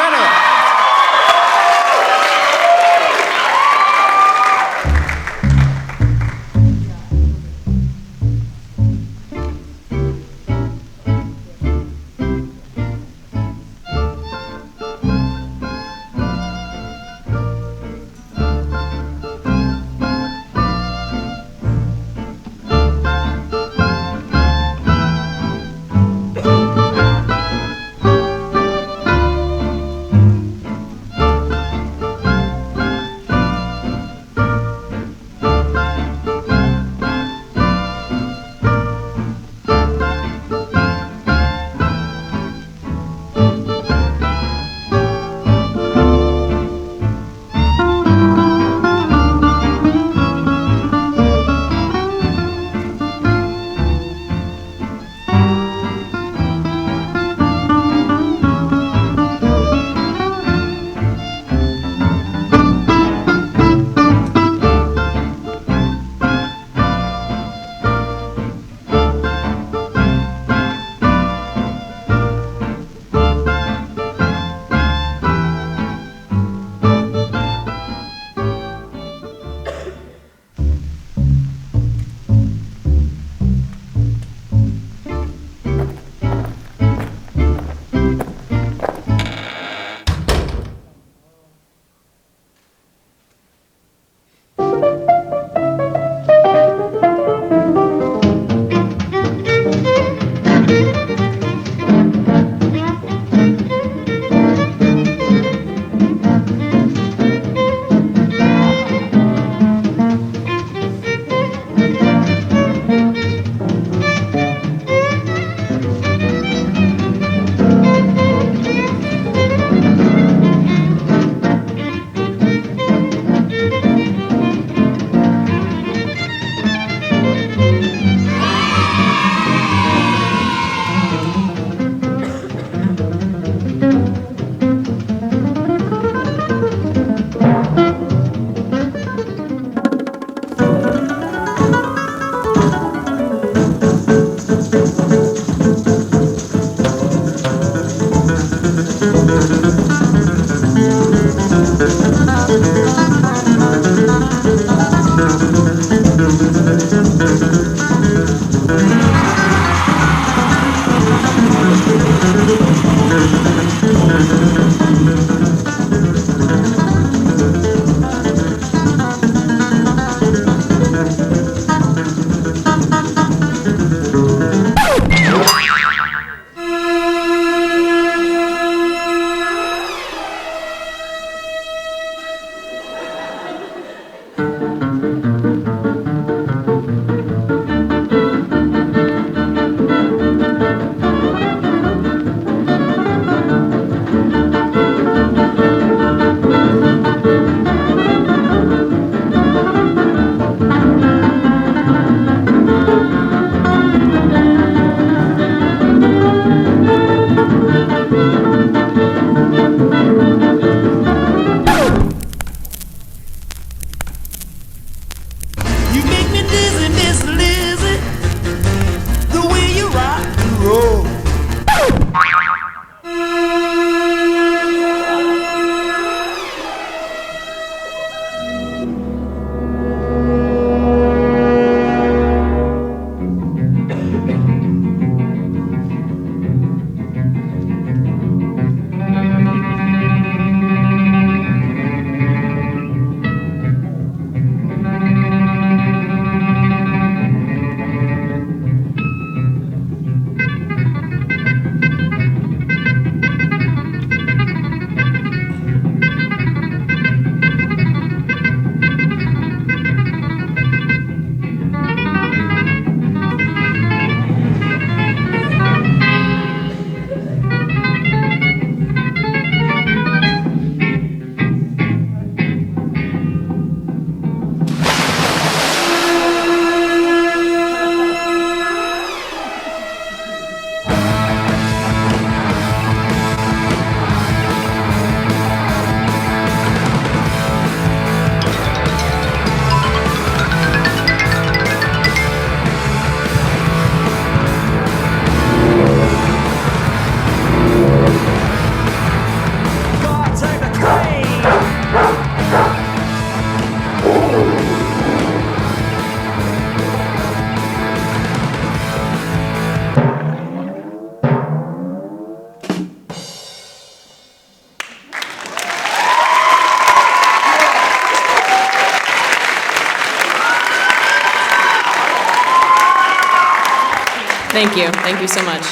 Thank you so much.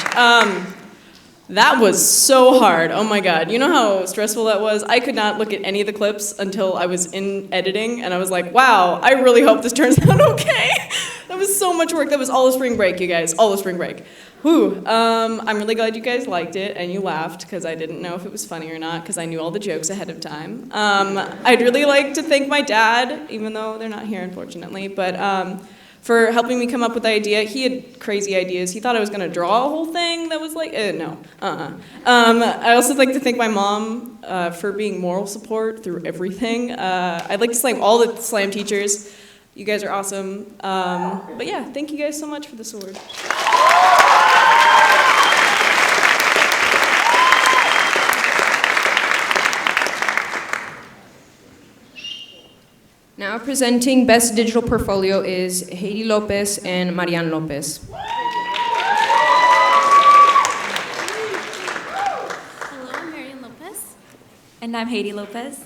That was so hard. Oh my God. You know how stressful that was? I could not look at any of the clips until I was in editing, and I was like, wow, I really hope this turns out okay. That was so much work. That was all of spring break, you guys. All of spring break. Whew. I'm really glad you guys liked it and you laughed, because I didn't know if it was funny or not, because I knew all the jokes ahead of time. I'd really like to thank my dad, even though they're not here, unfortunately, but for helping me come up with the idea. He had crazy ideas. He thought I was going to draw a whole thing that was like, no. I also like to thank my mom for being moral support through everything. I'd like to thank all the SLAM teachers. You guys are awesome. But yeah, thank you guys so much for this award. Now presenting Best Digital Portfolio is Heidi Lopez and Marian Lopez. Hello, I'm Marian Lopez. And I'm Heidi Lopez.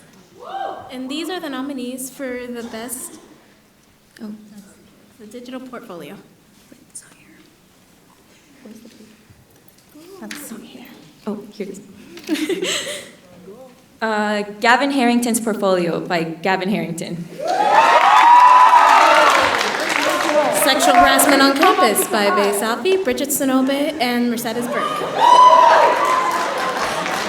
And these are the nominees for the best, the digital portfolio. That's here. Oh, here it is. Gavin Harrington's Portfolio by Gavin Harrington. Sexual Harassment on Campus by Bae Salfi, Bridget Sonobe, and Mercedes Burke.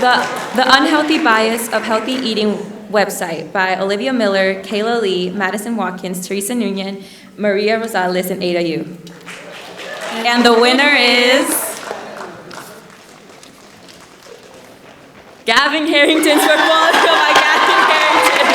The Unhealthy Bias of Healthy Eating website by Olivia Miller, Kayla Lee, Madison Watkins, Teresa Nunez, Maria Rosales, and Ada Yu. And the winner is Gavin Harrington's Portfolio by Gavin Harrington.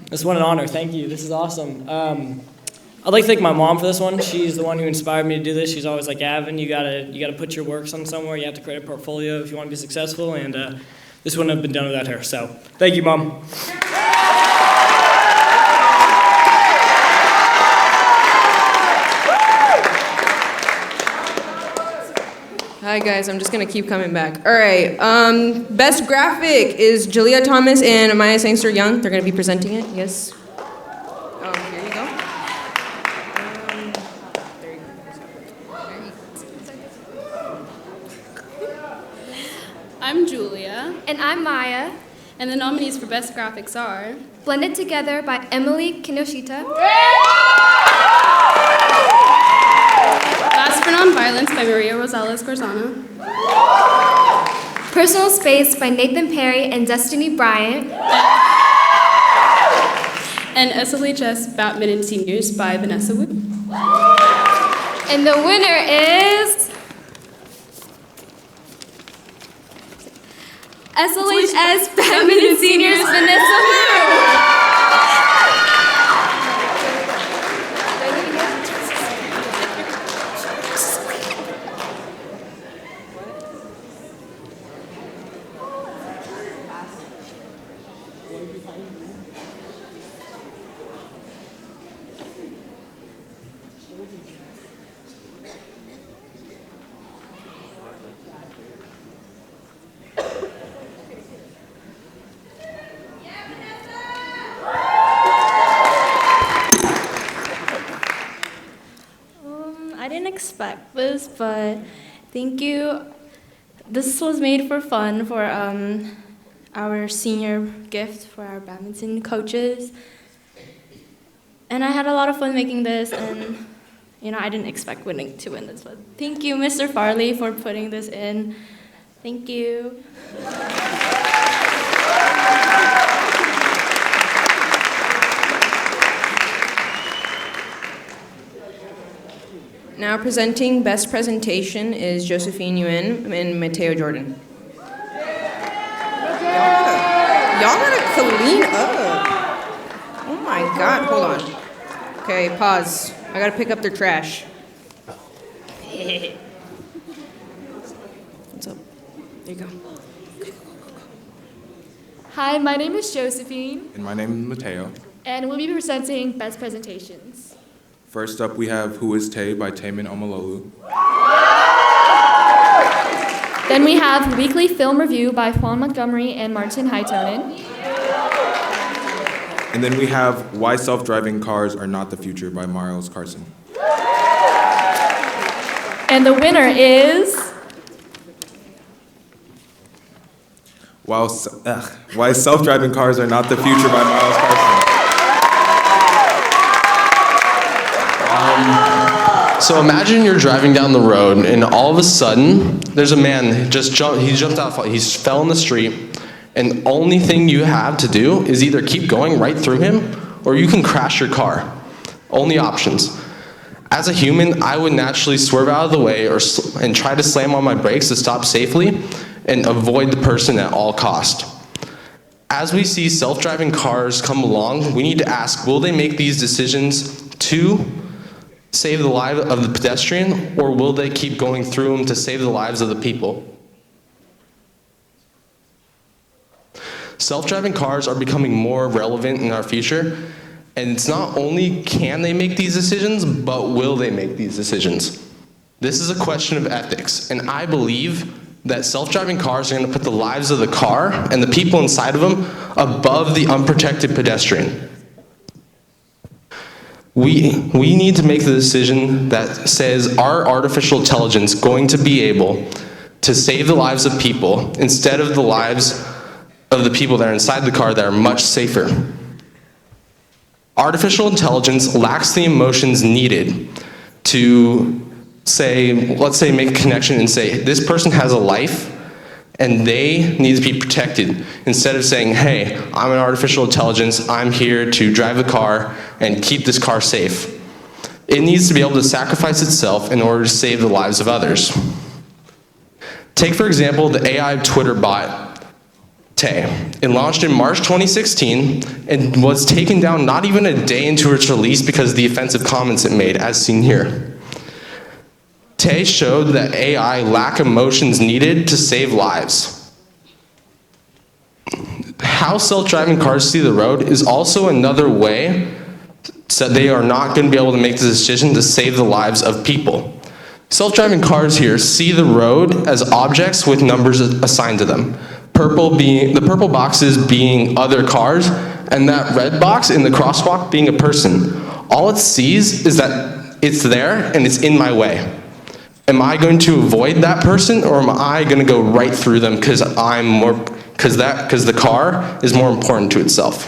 This is what an honor. Thank you. This is awesome. I'd like to thank my mom for this one. She's the one who inspired me to do this. She's always like, Gavin, you gotta put your works on somewhere. You have to create a portfolio if you want to be successful. And this wouldn't have been done without her. So thank you, Mom. Hi guys, I'm just gonna keep coming back. All right, best graphic is Jalea Thomas and Amaya Sangster Young. They're gonna be presenting it, yes. Oh, here you go. I'm Julia. And I'm Maya. And the nominees for Best Graphics are Blended Together by Emily Kinoshita. Last for Nonviolence by Maria Rosales Garzana. Personal Space by Nathan Perry and Destiny Bryant. And SLHS Batman and Seniors by Vanessa Wu. And the winner is SLHS Batman and Seniors Vanessa Wu. I didn't expect this, but thank you. This was made for fun for our senior gift for our badminton coaches. And I had a lot of fun making this, and I didn't expect to win this, but thank you, Mr. Farley, for putting this in. Thank you. Now presenting Best Presentation is Josephine Yuen and Mateo Jordan. Y'all gotta clean up. Oh my God, hold on. Okay, pause. I gotta pick up their trash. What's up? There you go. Hi, my name is Josephine, And my name is Mateo. and we'll be presenting Best Presentations. First up, we have Who is Tay by Taman Omalolu. Then we have Weekly Film Review by Juan Montgomery and Martin Hightonen. And then we have Why Self-Driving Cars Are Not the Future by Miles Carson. And the winner is... Why Self-Driving Cars Are Not the Future by Miles Carson. So imagine you're driving down the road and all of a sudden there's a man he jumped out, he fell in the street, and only thing you have to do is either keep going right through him or you can crash your car. Only options. As a human, I would naturally swerve out of the way and try to slam on my brakes to stop safely and avoid the person at all cost. As we see self-driving cars come along, we need to ask, will they make these decisions to save the life of the pedestrian, or will they keep going through them to save the lives of the people? Self-driving cars are becoming more relevant in our future, and it's not only can they make these decisions, but will they make these decisions? This is a question of ethics, and I believe that self-driving cars are going to put the lives of the car and the people inside of them above the unprotected pedestrian. We need to make the decision that says, are artificial intelligence going to be able to save the lives of people instead of the lives of the people that are inside the car that are much safer? Artificial intelligence lacks the emotions needed to say, let's say make a connection and say, this person has a life and they need to be protected, instead of saying, hey, I'm an artificial intelligence, I'm here to drive the car and keep this car safe. It needs to be able to sacrifice itself in order to save the lives of others. Take, for example, the AI Twitter bot, Tay. It launched in March 2016 and was taken down not even a day into its release because of the offensive comments it made, as seen here. Tay showed that AI lack emotions needed to save lives. How self-driving cars see the road is also another way so they are not going to be able to make the decision to save the lives of people. Self-driving cars here see the road as objects with numbers assigned to them. The purple boxes being other cars, and that red box in the crosswalk being a person. All it sees is that it's there and it's in my way. Am I going to avoid that person, or am I going to go right through them because the car is more important to itself?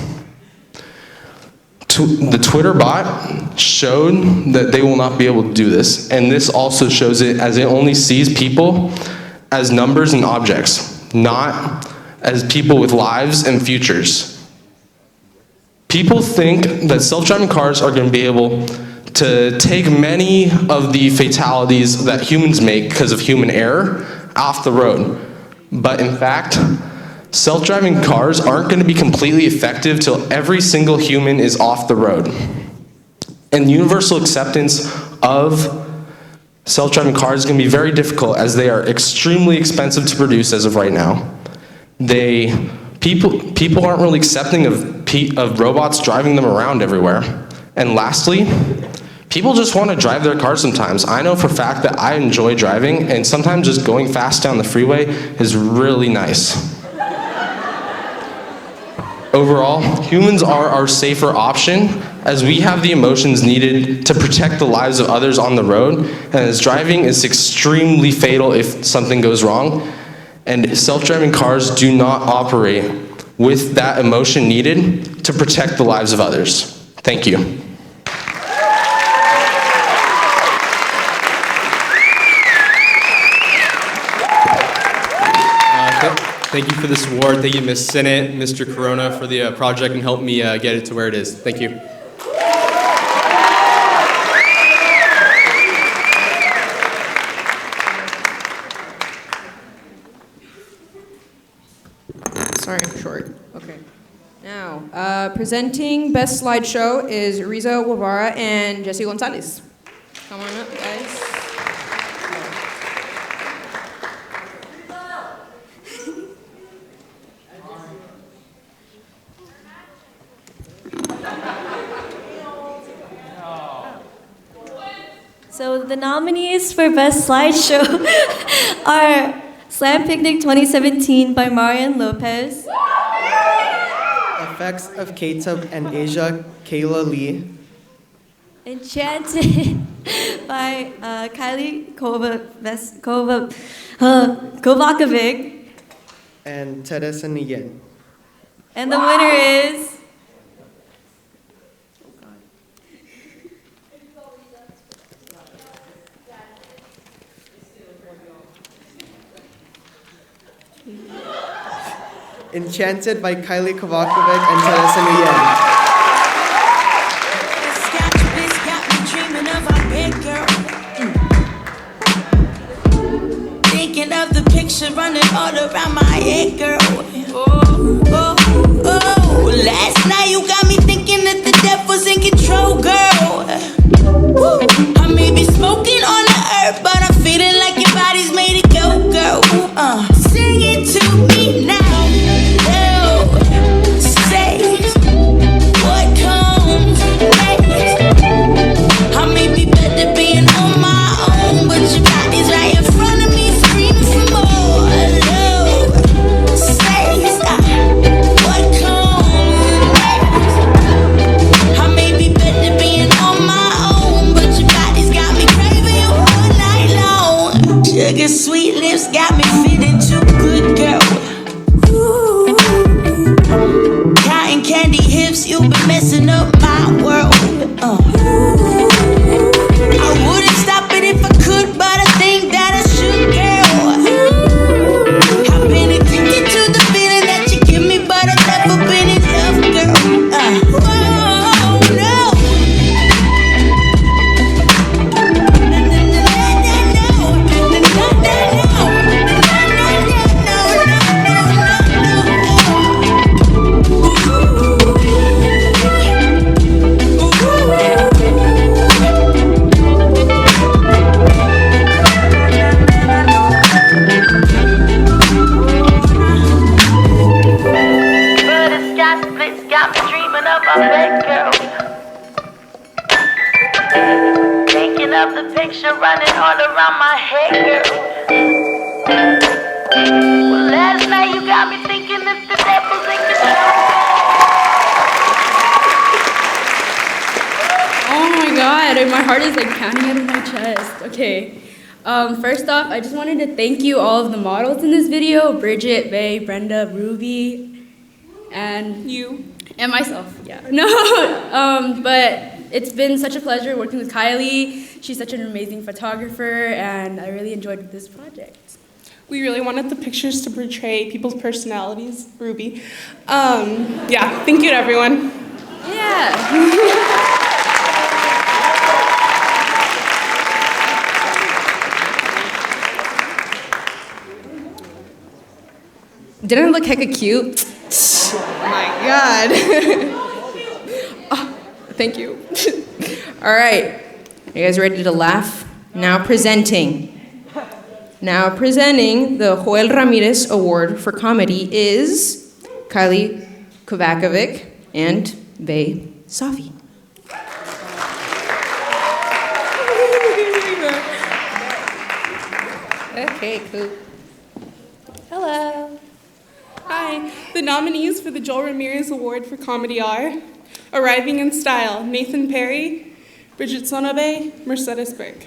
The Twitter bot showed that they will not be able to do this, and this also shows it as it only sees people as numbers and objects, not as people with lives and futures. People think that self-driving cars are going to be able to take many of the fatalities that humans make because of human error off the road. But in fact, self-driving cars aren't going to be completely effective till every single human is off the road. And universal acceptance of self-driving cars is going to be very difficult, as they are extremely expensive to produce as of right now. People aren't really accepting of robots driving them around everywhere. And lastly, people just want to drive their car sometimes. I know for a fact that I enjoy driving, and sometimes just going fast down the freeway is really nice. Overall, humans are our safer option, as we have the emotions needed to protect the lives of others on the road, and as driving is extremely fatal if something goes wrong, and self-driving cars do not operate with that emotion needed to protect the lives of others. Thank you. Thank you for this award. Thank you, Ms. Sinnott, Mr. Corona, for the project and helping me get it to where it is. Thank you. Sorry, I'm short. Okay. Now, presenting Best Slideshow is Riza Wavara and Jesse Gonzalez. Come on up, guys. So the nominees for Best Slideshow are Slam Picnic 2017 by Marian Lopez. Effects of K-Tub and Asia, Kayla Lee. Enchanted by Kylie Kovakovic. And Teresa Nguyen. And the winner is... Enchanted by Kylie Kovakovic and Teresa Nguyen. Thinking of the picture running all around my head, girl. Oh, oh, oh. Last night you got me thinking that the devil's in control, girl. Woo. I may be smoking on the earth, but I'm feeling like your body's made to go, girl. Sing it to me now. Say what comes next. I may be better being on my own, but your body's right in front of me, screaming for more love. Say what comes next. I may be better being on my own, but your body's got me craving you all night long. Sugar sweet lips got me feeling too good, girl. Cotton candy hips, you've been messing up my world. I wouldn't stop it if I could, but I think that I should, girl. I've been addicted to the feeling that you give me, but I've never been in love, girl. Oh, no. Thinking of the picture running all around my head, girl. Well, last night you got me thinking that the devil's in control. Oh my god, my heart is like pounding out of my chest. Okay. First off, I just wanted to thank you all of the models in this video, Bridget, Faye, Brenda, Ruby, and you. And myself, yeah. No, but it's been such a pleasure working with Kylie. She's such an amazing photographer, and I really enjoyed this project. We really wanted the pictures to portray people's personalities, Ruby. Yeah, thank you to everyone. Yeah. Didn't I look hecka cute? Oh my god. Oh, thank you. All right. Are you guys ready to laugh? Now presenting the Joel Ramirez Award for Comedy is Kylie Kovakovic and Vey Safi. Okay, cool. Hello. Hi. The nominees for the Joel Ramirez Award for Comedy are Arriving in Style, Nathan Perry, Bridget Sonobe, Mercedes Burke.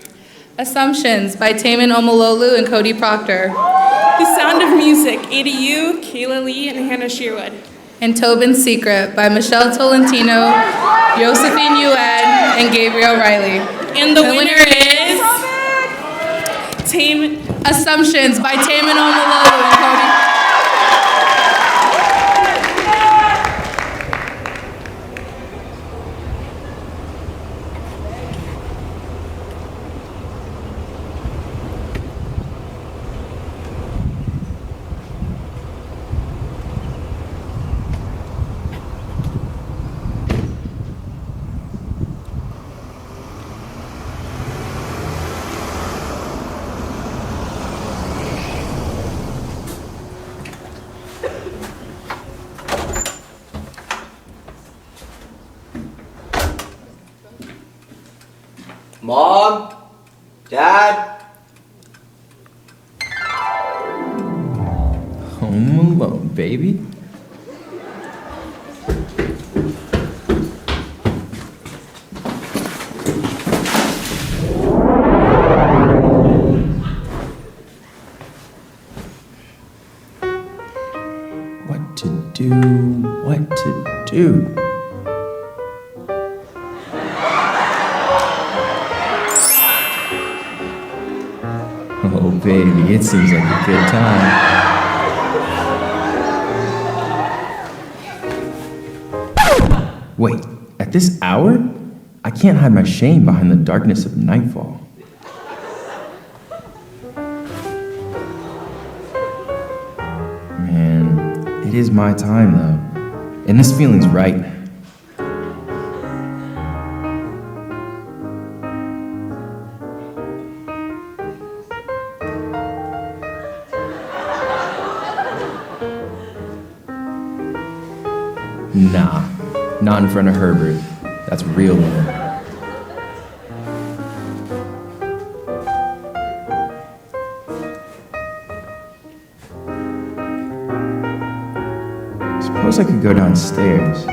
Assumptions by Taman Omololu and Cody Proctor. The Sound of Music, Ada Yu, Kayla Lee, and Hannah Shearwood. And Tobin's Secret by Michelle Tolentino, Josephine Yuan, and Gabriel Riley. And the winner is Assumptions by Taman Omololu and Cody. Mom? Dad? Home alone, baby. What to do, what to do. Oh, baby, it seems like a good time. Wait, at this hour? I can't hide my shame behind the darkness of nightfall. Man, it is my time, though. And this feeling's right. Nah, not in front of Herbert. That's real love. Suppose I could go downstairs.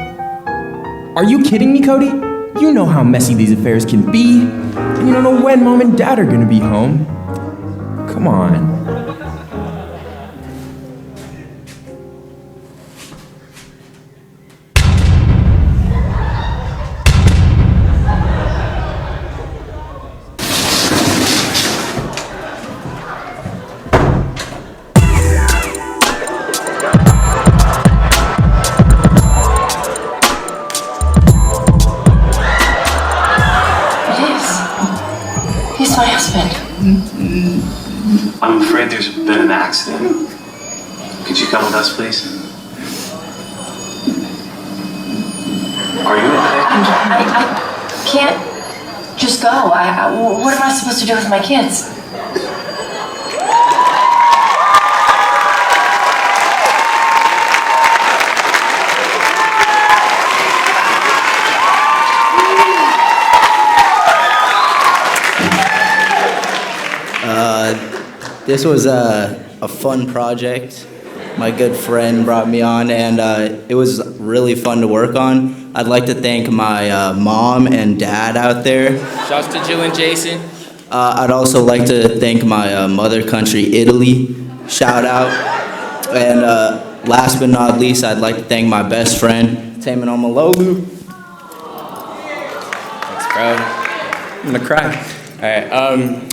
Are you kidding me, Cody? You know how messy these affairs can be. And you don't know when Mom and Dad are gonna be home. Come on. I'm afraid there's been an accident. Could you come with us, please? Are you okay? I can't just go. What am I supposed to do with my kids? This was a fun project. My good friend brought me on, and it was really fun to work on. I'd like to thank my mom and dad out there. Shouts to Jill and Jason. I'd also like to thank my mother country, Italy. Shout out. And last but not least, I'd like to thank my best friend, Taman Omololu. Thanks, bro. I'm gonna cry. All right,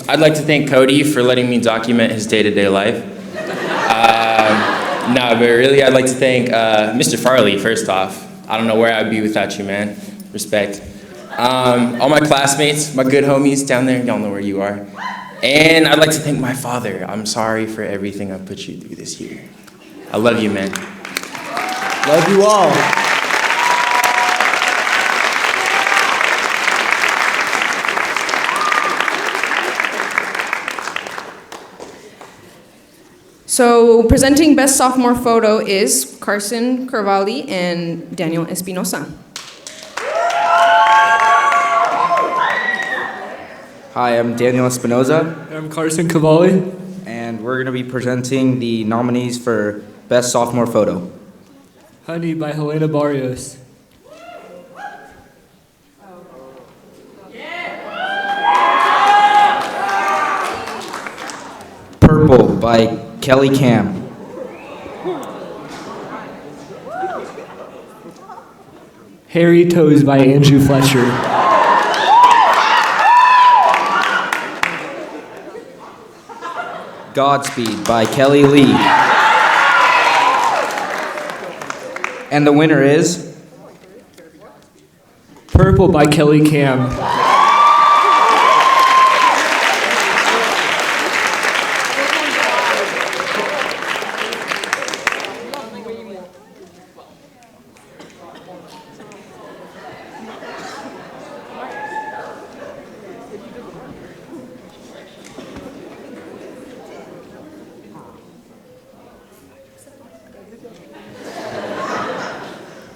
I'd like to thank Cody for letting me document his day-to-day life. But really, I'd like to thank Mr. Farley, first off. I don't know where I'd be without you, man. Respect. All my classmates, my good homies down there, y'all know where you are. And I'd like to thank my father. I'm sorry for everything I put you through this year. I love you, man. Love you all. So presenting Best Sophomore Photo is Carson Carvalli and Daniel Espinosa. Hi, I'm Daniel Espinosa. I'm Carson Cavalli. And we're going to be presenting the nominees for Best Sophomore Photo. Honey by Helena Barrios. Purple by Kelly Cam. Hairy Toes by Andrew Fletcher. Godspeed by Kelly Lee. And the winner is Purple by Kelly Cam.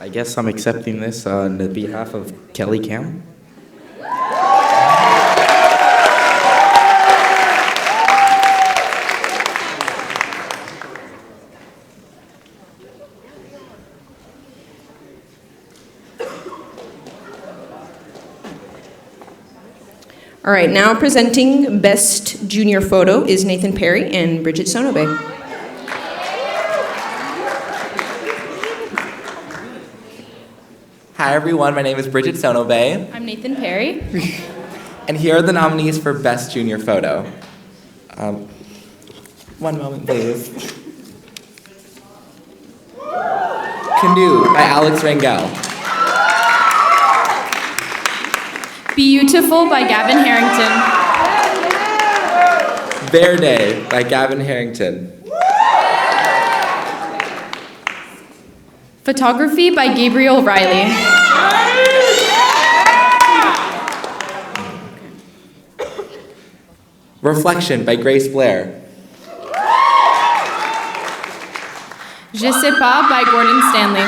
I guess I'm accepting this on the behalf of Kelly Cam. All right, now presenting Best Junior Photo is Nathan Perry and Bridget Sonobe. Hi everyone, my name is Bridget Sonobe, I'm Nathan Perry. and here are the nominees for Best Junior Photo. One moment, please. Canoe by Alex Rangel. Beautiful by Gavin Harrington. Verde by Gavin Harrington. Photography by Gabriel Riley. Reflection by Grace Blair. Je sais pas by Gordon Stanley.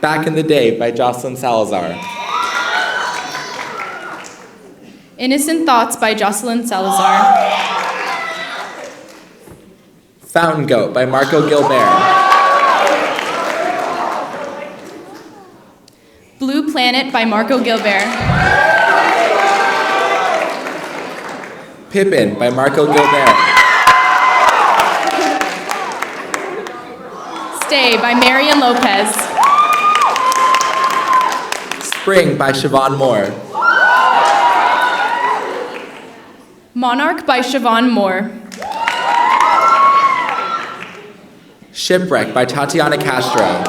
Back in the Day by Jocelyn Salazar. Innocent Thoughts by Jocelyn Salazar. Fountain Goat by Marco Gilbert. Blue Planet by Marco Gilbert. Pippin by Marco Gilbert. Stay by Marian Lopez. Spring by Siobhan Moore. Monarch by Siobhan Moore. Shipwreck by Tatiana Castro.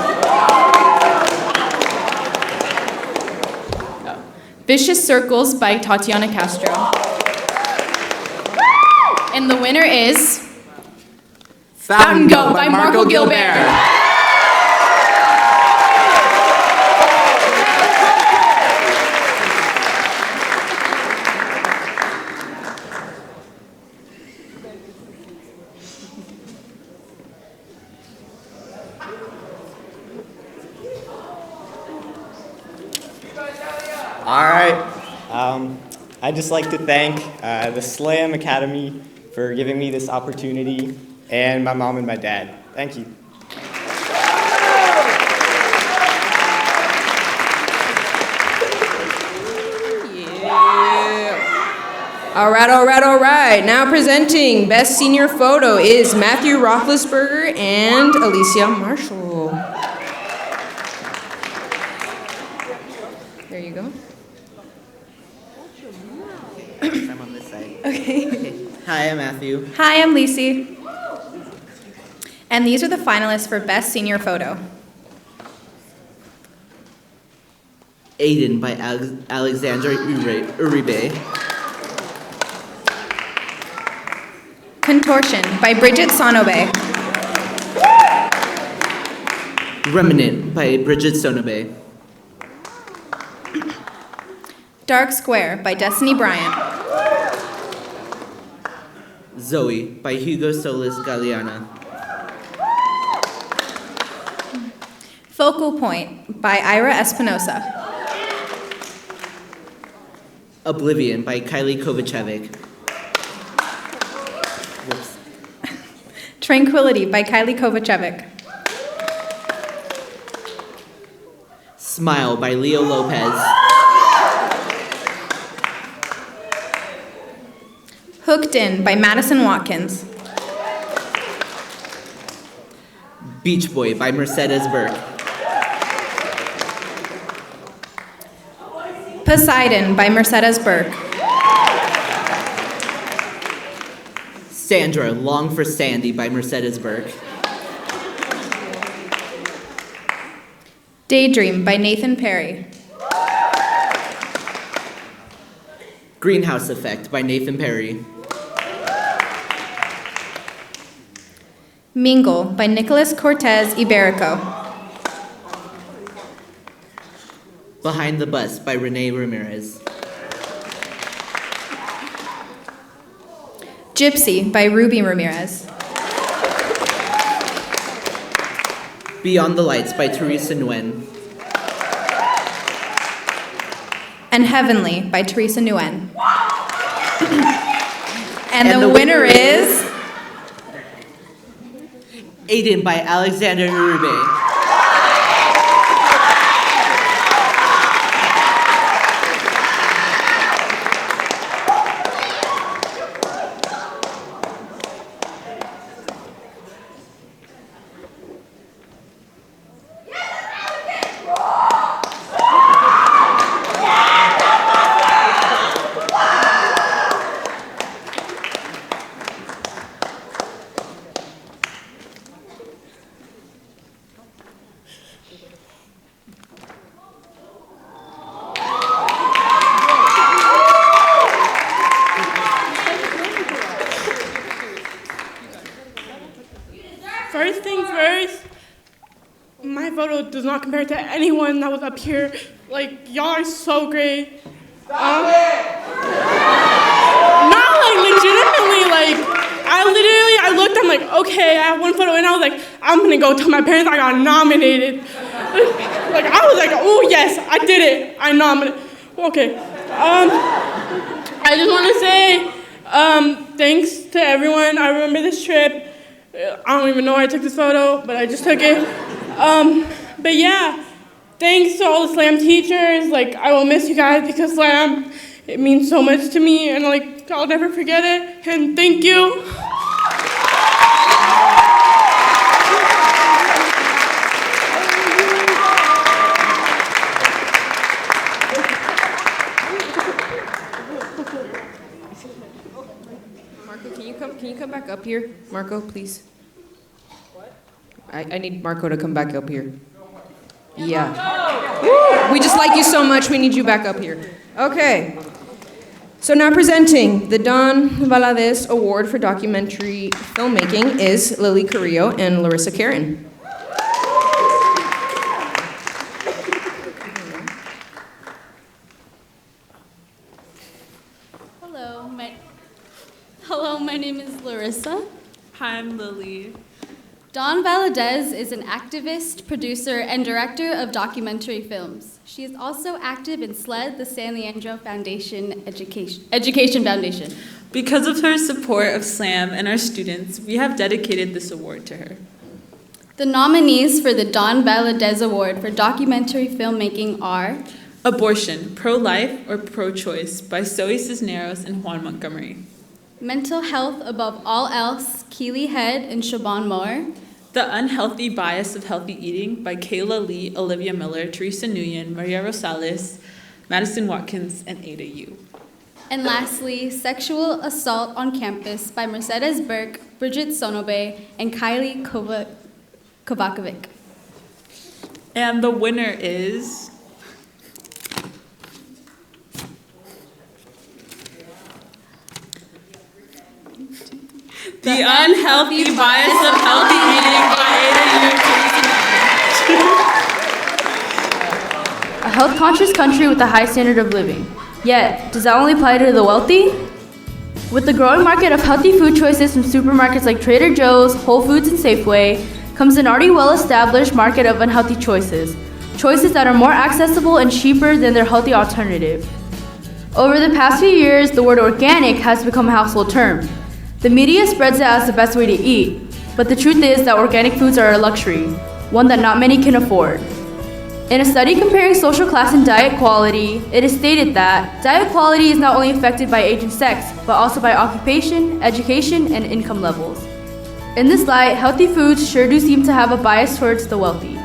Vicious Circles by Tatiana Castro. And the winner is Fountain Goat by Marco Gilbert. All right. I'd just like to thank the SLAM Academy for giving me this opportunity and my mom and my dad. Thank you. All right. Now presenting Best Senior Photo is Matthew Roethlisberger and Alicia Marshall. There you go. I'm on this side. Okay. Hi, I'm Matthew. Hi, I'm Lacey. And these are the finalists for Best Senior Photo. Aiden by Alexandra Uribe. Contortion by Bridget Sonobe. Remnant by Bridget Sonobe. Dark Square by Destiny Bryant. Zoe by Hugo Solis Galeana. Focal Point by Ira Espinosa. Oblivion by Kylie Kovacevic. Tranquility by Kylie Kovacevic. Smile by Leo Lopez. Hooked In by Madison Watkins. Beach Boy by Mercedes Burke. Poseidon by Mercedes Burke. Sandra, Long for Sandy by Mercedes Burke. Daydream by Nathan Perry. Greenhouse Effect by Nathan Perry. Mingle by Nicholas Cortez Iberico. Behind the Bus by Renee Ramirez. Gypsy by Ruby Ramirez. Beyond the Lights by Teresa Nguyen. And Heavenly by Teresa Nguyen. and the winner is... Aiden by Alexander Urube. First things first, my photo does not compare to anyone that was up here. Like, y'all are so great. Not like legitimately, like, I looked, I'm like, okay, I have one photo, and I was like, I'm gonna go tell my parents I got nominated. Like, I was like, oh yes, I did it, I nominated. Okay, I just wanna say, thanks to everyone. I remember this trip. I don't even know why I took this photo, but I just took it. But yeah, thanks to all the SLAM teachers. Like, I will miss you guys because SLAM, it means so much to me, and like, I'll never forget it, and thank you. Can you come back up here? Marco, please. What? I need Marco to come back up here. Yeah. Woo! We just like you so much, we need you back up here. Okay. So now presenting the Don Valadez Award for Documentary Filmmaking is Lily Carrillo and Larissa Karen. Hello, my name is Larissa. Hi, I'm Lily. Dawn Valadez is an activist, producer, and director of documentary films. She is also active in SLED, the San Leandro Foundation Education Foundation. Because of her support of SLAM and our students, we have dedicated this award to her. The nominees for the Dawn Valadez Award for Documentary Filmmaking are Abortion, Pro-Life or Pro-Choice by Zoe Cisneros and Juan Montgomery. Mental Health Above All Else, Keely Head and Siobhan Moore. The Unhealthy Bias of Healthy Eating by Kayla Lee, Olivia Miller, Teresa Nguyen, Maria Rosales, Madison Watkins, and Ada Yu. And lastly, Sexual Assault on Campus by Mercedes Burke, Bridget Sonobe, and Kylie Kovakovic. And the winner is... The Unhealthy Bias of Healthy Eating by Ada Yu. A health-conscious country with a high standard of living. Yet, does that only apply to the wealthy? With the growing market of healthy food choices from supermarkets like Trader Joe's, Whole Foods, and Safeway, comes an already well-established market of unhealthy choices. Choices that are more accessible and cheaper than their healthy alternative. Over the past few years, the word organic has become a household term. The media spreads it as the best way to eat, but the truth is that organic foods are a luxury, one that not many can afford. In a study comparing social class and diet quality, it is stated that diet quality is not only affected by age and sex, but also by occupation, education, and income levels. In this light, healthy foods sure do seem to have a bias towards the wealthy.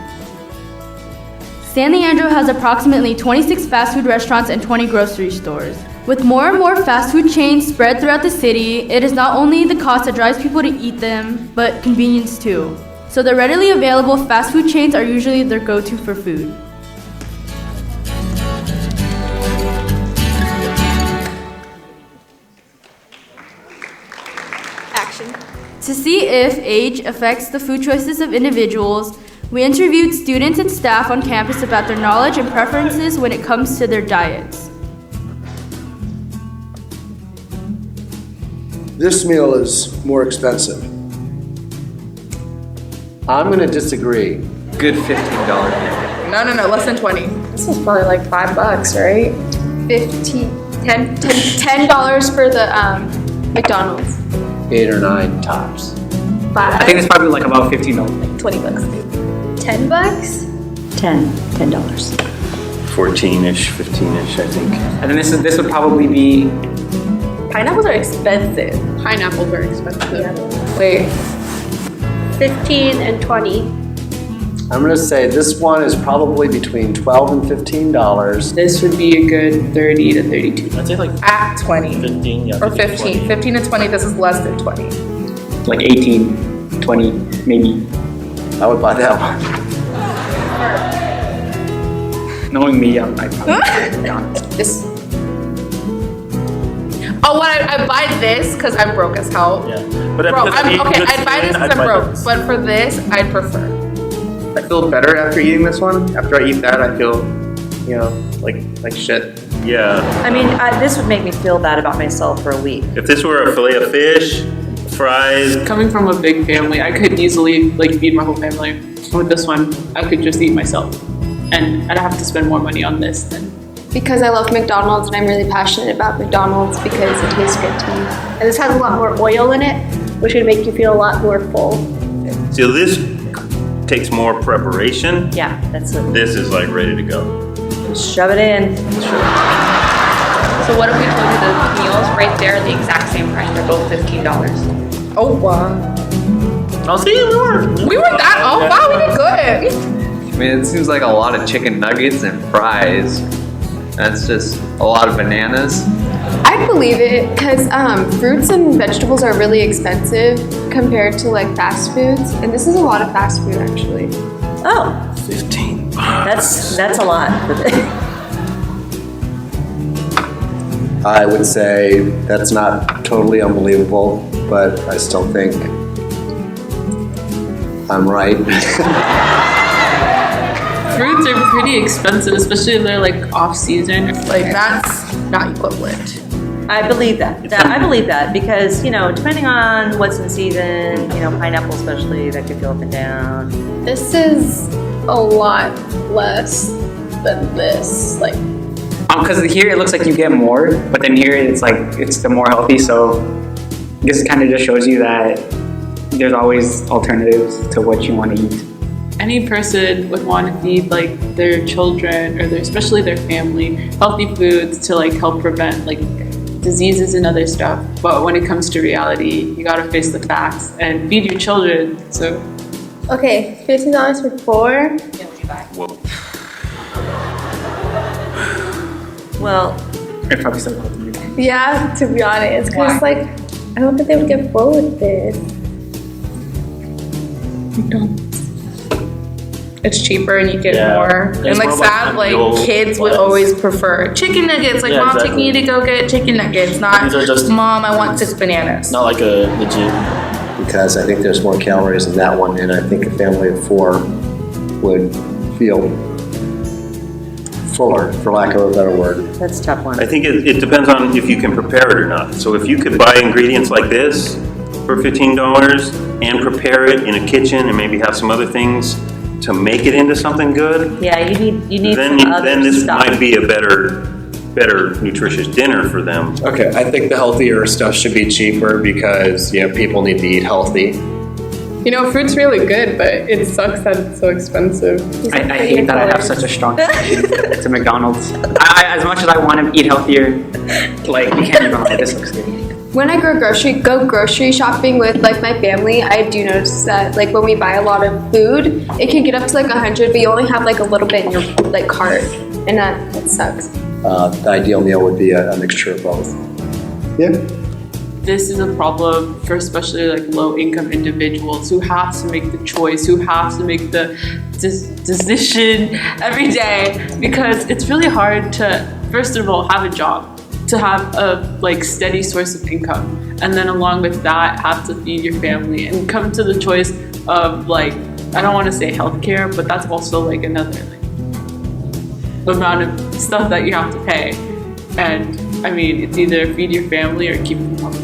San Leandro has approximately 26 fast food restaurants and 20 grocery stores. With more and more fast food chains spread throughout the city, it is not only the cost that drives people to eat them, but convenience too. So the readily available fast food chains are usually their go-to for food. Action. To see if age affects the food choices of individuals, we interviewed students and staff on campus about their knowledge and preferences when it comes to their diets. This meal is more expensive. I'm going to disagree. Good $15. No, less than 20. This was probably like $5, right? $10 for the McDonald's. 8 or 9 tops. 5. I think it's probably like about $15. $20. $10? $10. 14-ish, 15-ish, I think. And then this would probably be. Pineapples are expensive. Pineapples are expensive. Yeah. Wait. 15 and 20. I'm going to say this one is probably between $12 and $15. This would be a good 30 to 32. I'd say like At 20. 15, yeah. Or 15. 20. 15 and 20, this is less than 20. Like 18, 20, maybe. I would buy that one. Knowing me, I'd probably. This. Oh, what? I buy this because I'm broke as hell. Yeah. But Bro, because I'd buy this I'd because I'm buy broke. this. But for this, I'd prefer. I feel better after eating this one. After I eat that, I feel, like shit. Yeah. I mean, this would make me feel bad about myself for a week. If this were a fillet of fish, fries. Coming from a big family, I could easily feed my whole family. With this one, I could just eat myself. And I'd have to spend more money on this than. Because I love McDonald's and I'm really passionate about McDonald's because it tastes good to me. And this has a lot more oil in it, which would make you feel a lot more full. So this takes more preparation. Yeah, that's it. This is like ready to go. Shove it in. So what if we told you the meals right there are the exact same price? They're both $15. Oh, wow. I'll see you. We were that. Oh, wow, we did good. I mean, it seems like a lot of chicken nuggets and fries. That's just a lot of bananas. I believe it because fruits and vegetables are really expensive compared to like fast foods, and this is a lot of fast food actually. Oh, 15. that's a lot. I would say that's not totally unbelievable, but I still think I'm right. Fruits are pretty expensive, especially if they're like off season. Like that's not equivalent. I believe that. I believe that because, depending on what's in season, pineapple especially, that could go up and down. This is a lot less than this. Like, Because here it looks like you get more, but then here it's the more healthy. So this kind of just shows you that there's always alternatives to what you want to eat. Any person would want to feed their children or especially their family healthy foods to help prevent diseases and other stuff. But when it comes to reality, you gotta face the facts and feed your children. So okay, $15 for 4. Whoa. Well, It's probably still healthy. Yeah, to be honest, because I don't think they would get full with this. It's cheaper and you get Yeah. more. It's And more sad, about kids would less. always prefer chicken nuggets. Yeah, Mom, exactly. taking you to go get chicken nuggets. Not, These are just- Mom, I want 6 bananas. Not like a legit. Because I think there's more calories in that one, and I think a family of 4 would feel fuller, for lack of a better word. that's a tough one. I think it depends on if you can prepare it or not. So if you could buy ingredients like this for $15 and prepare it in a kitchen and maybe have some other things to make it into something good, Yeah, you need then some other this stuff. might be a better nutritious dinner for them. Okay, I think the healthier stuff should be cheaper because people need to eat healthy. You know, fruit's really good, but it sucks that it's so expensive. I hate that I have such a strong connection to McDonald's. As much as I want to eat healthier, like, you can't even lie, this looks good. When I go grocery shopping with like my family, I do notice that like when we buy a lot of food, it can get up to like 100, but you only have like a little bit in your like cart, and that sucks. The ideal meal would be a mixture of both. Yeah. This is a problem for especially like low-income individuals who have to make the choice, who have to make the decision every day, because it's really hard to, first of all, have a job, to have a like steady source of income, and then along with that have to feed your family and come to the choice of like, I don't want to say healthcare, but that's also like another like amount of stuff that you have to pay. And I mean, it's either feed your family or keep them healthy.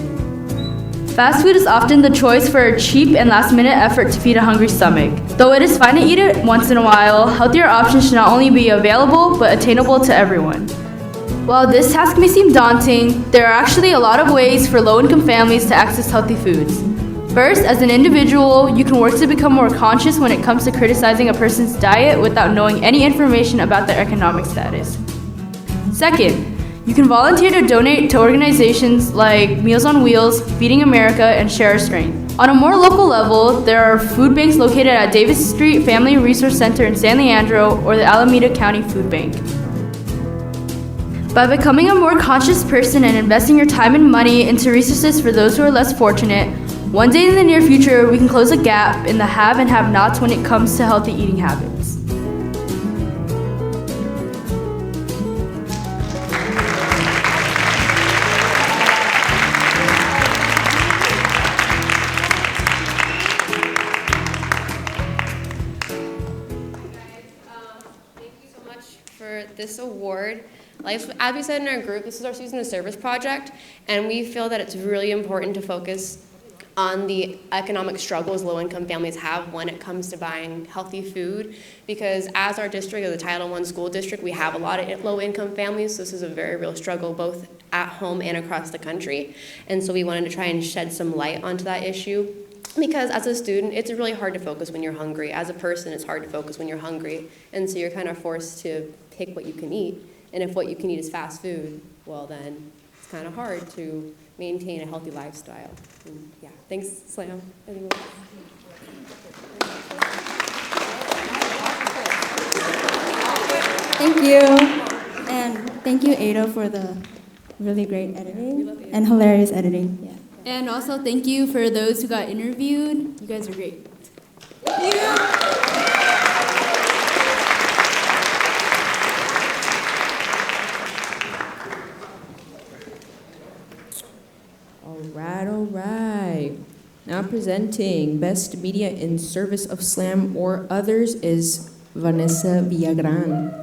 Fast food is often the choice for a cheap and last-minute effort to feed a hungry stomach. Though it is fine to eat it once in a while, healthier options should not only be available, but attainable to everyone. While this task may seem daunting, there are actually a lot of ways for low-income families to access healthy foods. First, as an individual, you can work to become more conscious when it comes to criticizing a person's diet without knowing any information about their economic status. Second, you can volunteer to donate to organizations like Meals on Wheels, Feeding America, and Share Our Strength. On a more local level, there are food banks located at Davis Street Family Resource Center in San Leandro or the Alameda County Food Bank. By becoming a more conscious person and investing your time and money into resources for those who are less fortunate, one day in the near future, we can close a gap in the have and have-nots when it comes to healthy eating habits. This award. Like, as we said in our group, this is our season of service project, and we feel that it's really important to focus on the economic struggles low-income families have when it comes to buying healthy food, because as our district, as a Title I school district, we have a lot of low-income families, so this is a very real struggle both at home and across the country, and so we wanted to try and shed some light onto that issue. Because as a student, it's really hard to focus when you're hungry. As a person, it's hard to focus when you're hungry. And so you're kind of forced to pick what you can eat. And if what you can eat is fast food, well then it's kind of hard to maintain a healthy lifestyle. And yeah, thanks, Slam. Anyone? Thank you. And thank you, Ada, for the really great editing and hilarious editing. Yeah. And also thank you for those who got interviewed. You guys are great. All right. Now presenting Best Media in Service of SLAM or Others is Vanessa Villagran.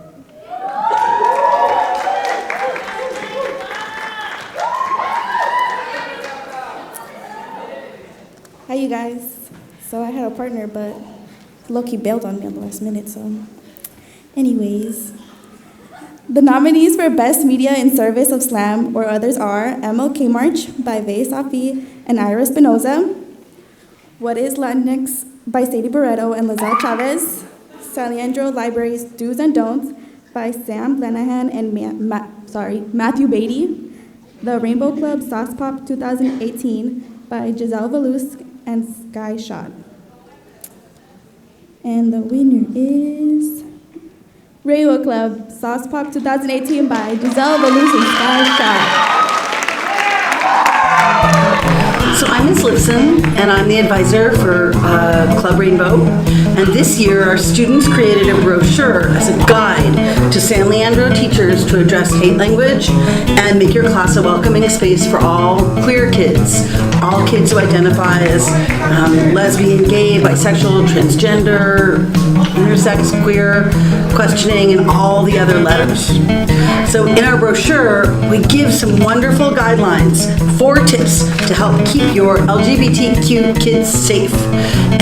Hi, you guys. So I had a partner, but Loki bailed on me at the last minute, so. Anyways, the nominees for Best Media in Service of SLAM or Others are MLK March by Vey Safi and Ira Espinoza, What is Latinx by Sadie Barreto and Lizelle Chavez, San Leandro Library's Do's and Don'ts by Sam Lenahan and Matthew Beatty, The Rainbow Club Sauce Pop 2018 by Giselle Velusk and Sky Shot. And the winner is Rainbow Club Sauce Pop 2018 by Giselle Velusk and Sky Shot. So I'm Ms. Lipson, and I'm the advisor for Club Rainbow. And this year, our students created a brochure as a guide to San Leandro teachers to address hate language and make your class a welcoming space for all queer kids, all kids who identify as lesbian, gay, bisexual, transgender, intersex, queer, questioning, and all the other letters. So in our brochure, we give some wonderful guidelines, 4 tips to help keep your LGBTQ kids safe.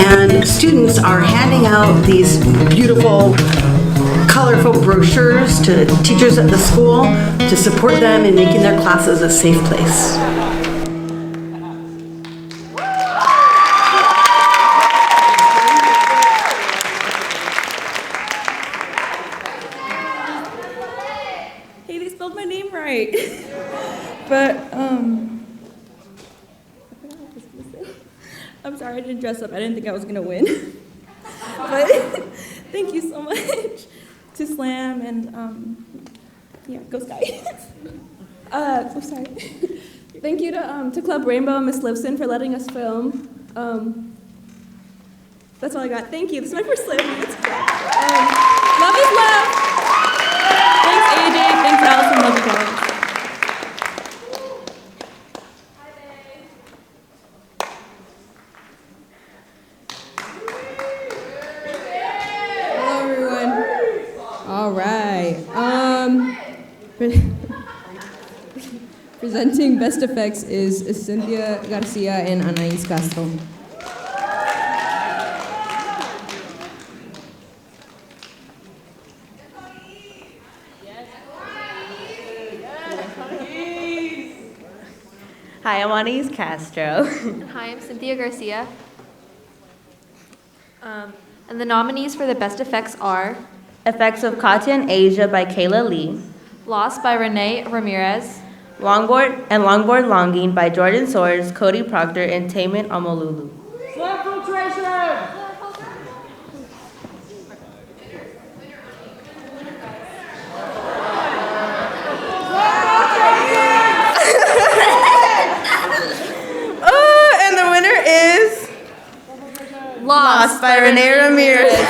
And students are handing out these beautiful, colorful brochures to teachers at the school to support them in making their classes a safe place. But I'm sorry I didn't dress up. I didn't think I was gonna win. But thank you so much to Slam and yeah, go Sky. I'm sorry. Thank you to Club Rainbow and Miss Lipson for letting us film. That's all I got. Thank you. This is my first Slam. It's great. Love is love. Thanks AJ. Thanks Allison. Love you guys. Hello, everyone. All right. Presenting Best Effects is Cynthia Garcia and Anais Castro. Hi, I'm Anais Castro. Hi, I'm Cynthia Garcia. And the nominees for the best effects are Effects of Katya and Asia by Kayla Lee. Lost by Renee Ramirez. Longboard Longing by Jordan Swords, Cody Proctor, and Taman Omolulu. Slam filtration! And the winner is Lost by Renee Ramirez.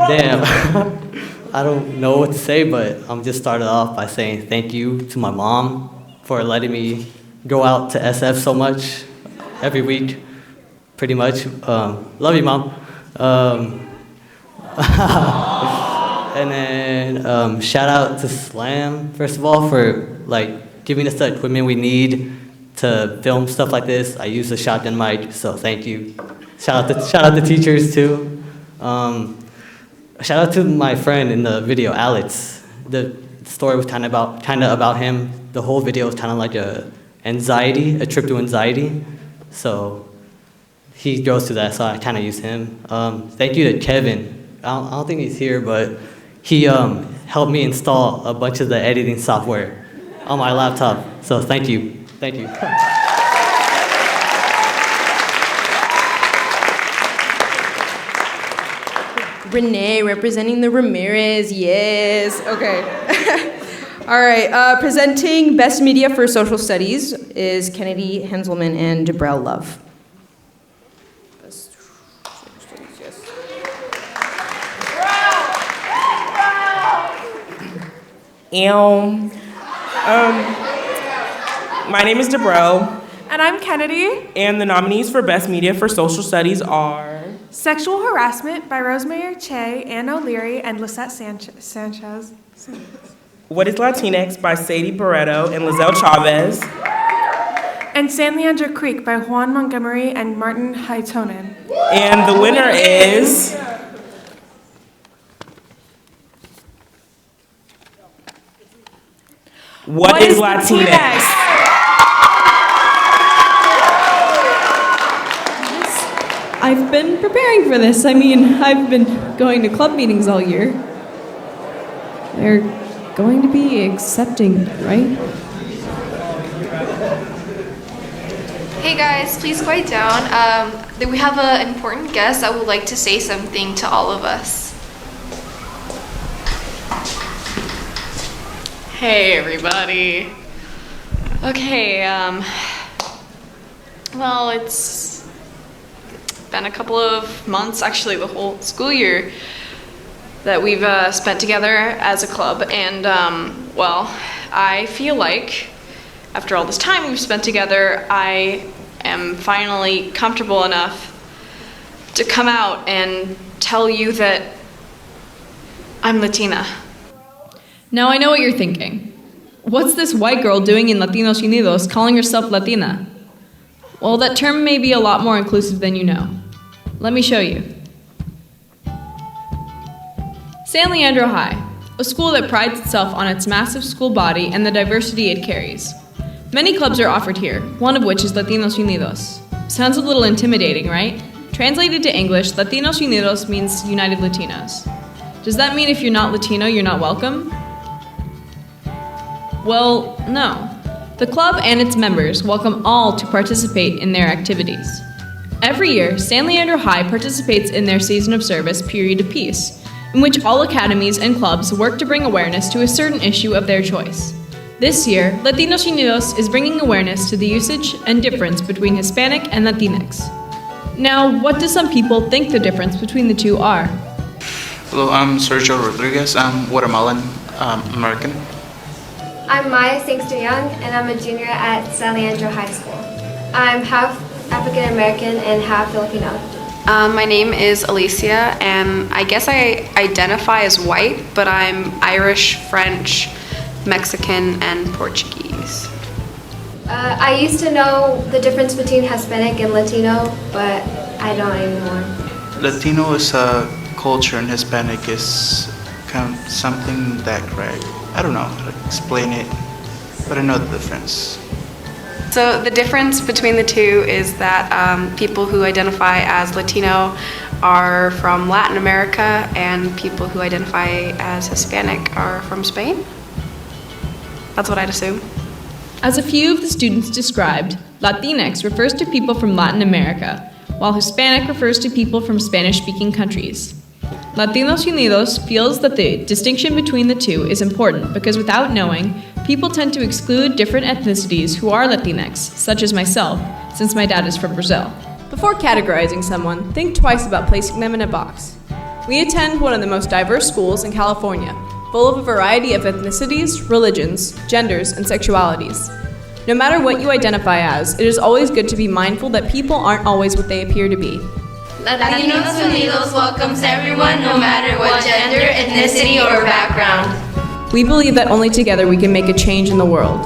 Damn. I don't know what to say, but I'm just started off by saying thank you to my mom for letting me go out to SF so much every week, pretty much. Love you, Mom. And then shout out to Slam, first of all, for like giving us the equipment we need to film stuff like this. I use a shotgun mic, so thank you. Shout out to teachers too. Shout out to my friend in the video, Alex. The story was kind of about him. The whole video was kind of like a trip to anxiety. So he goes through that, so I kind of use him. Thank you to Kevin I don't think he's here, but he helped me install a bunch of the editing software on my laptop. So thank you. Thank you. Renee representing the Ramirez, yes. Okay. All right, presenting Best Media for Social Studies is Kennedy Henselman and Debrell Love. My name is Debrell. And I'm Kennedy. And the nominees for Best Media for Social Studies are Sexual Harassment by Rosemary Che, Ann O'Leary, and Lisette Sanchez. What is Latinx by Sadie Barreto and Lizelle Chavez. And San Leandro Creek by Juan Montgomery and Martin Haitonen. And the winner is... What is Latinx? I've been preparing for this. I mean, I've been going to club meetings all year. They're going to be accepting, right? Hey guys, please quiet down. We have an important guest that would like to say something to all of us. Hey everybody. Okay, well, it's been a couple of months, actually the whole school year, that we've spent together as a club, and well, I feel like after all this time we've spent together, I am finally comfortable enough to come out and tell you that I'm Latina. Now I know what you're thinking. What's this white girl doing in Latinos Unidos calling herself Latina? Well, that term may be a lot more inclusive than you know. Let me show you. San Leandro High, a school that prides itself on its massive school body and the diversity it carries. Many clubs are offered here, one of which is Latinos Unidos. Sounds a little intimidating, right? Translated to English, Latinos Unidos means United Latinos. Does that mean if you're not Latino, you're not welcome? Well, no. The club and its members welcome all to participate in their activities. Every year, San Leandro High participates in their season of service, Period of Peace, in which all academies and clubs work to bring awareness to a certain issue of their choice. This year, Latinos Unidos is bringing awareness to the usage and difference between Hispanic and Latinx. Now, what do some people think the difference between the two are? Hello, I'm Sergio Rodriguez. I'm Guatemalan American. I'm Maya Sangster Young, and I'm a junior at San Leandro High School. I'm half African American and half Filipino. My name is Alicia, and I guess I identify as white, but I'm Irish, French, Mexican, and Portuguese. I used to know the difference between Hispanic and Latino, but I don't anymore. Latino is a culture, and Hispanic is kind of something that, right? I don't know how to explain it, but I know the difference. So the difference between the two is that people who identify as Latino are from Latin America, and people who identify as Hispanic are from Spain. That's what I'd assume. As a few of the students described, Latinx refers to people from Latin America, while Hispanic refers to people from Spanish-speaking countries. Latinos Unidos feels that the distinction between the two is important because without knowing, people tend to exclude different ethnicities who are Latinx, such as myself, since my dad is from Brazil. Before categorizing someone, think twice about placing them in a box. We attend one of the most diverse schools in California, full of a variety of ethnicities, religions, genders, and sexualities. No matter what you identify as, it is always good to be mindful that people aren't always what they appear to be. Latinos Unidos welcomes everyone, no matter what gender, ethnicity, or background. We believe that only together we can make a change in the world.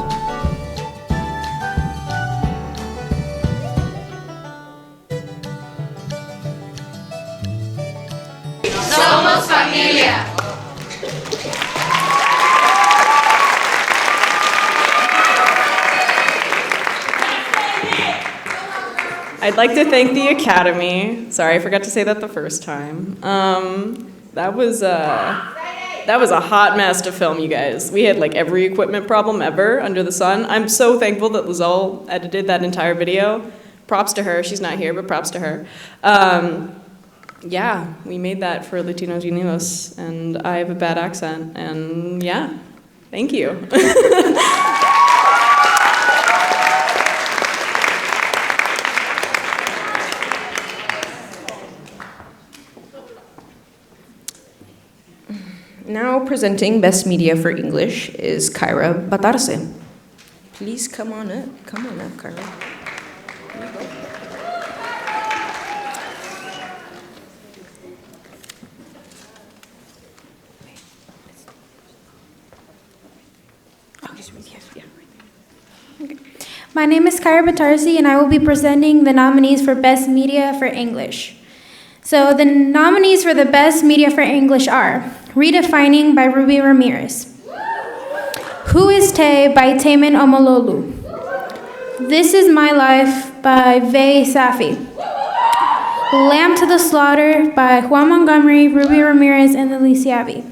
Somos familia. I'd like to thank the Academy. Sorry, I forgot to say that the first time. That was a hot mess to film, you guys. We had like every equipment problem ever under the sun. I'm so thankful that Lizelle edited that entire video. Props to her. She's not here, but props to her. Yeah, we made that for Latinos Unidos, and I have a bad accent, and yeah, thank you. Now presenting Best Media for English is Kyra Batarse. Please come on up. Come on up, Kyra. My name is Kyra Batarsi, and I will be presenting the nominees for Best Media for English. So the nominees for the Best Media for English are Redefining by Ruby Ramirez, Who is Tay by Taman Omololu, This Is My Life by Vay Safi, Lamb to the Slaughter by Juan Montgomery, Ruby Ramirez, and Lily Siavi.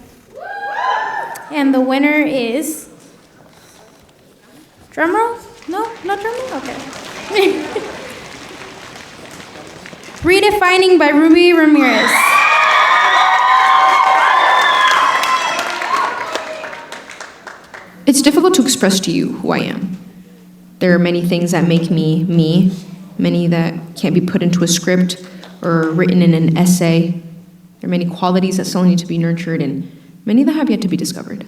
And the winner is... Drumroll? No? Not drumroll? Okay. Redefining by Ruby Ramirez. It's difficult to express to you who I am. There are many things that make me me, many that can't be put into a script or written in an essay. There are many qualities that still need to be nurtured and many that have yet to be discovered.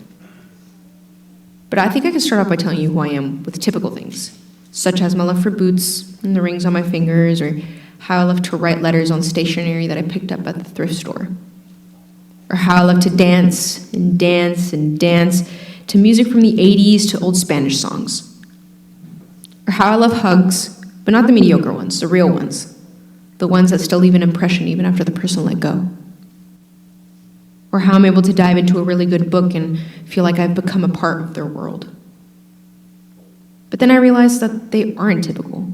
But I think I can start off by telling you who I am with typical things, such as my love for boots and the rings on my fingers, or how I love to write letters on stationery that I picked up at the thrift store, or how I love to dance and dance and dance to music from the 80s to old Spanish songs, or how I love hugs, but not the mediocre ones, the real ones, the ones that still leave an impression even after the person let go. Or how I'm able to dive into a really good book and feel like I've become a part of their world. But then I realized that they aren't typical.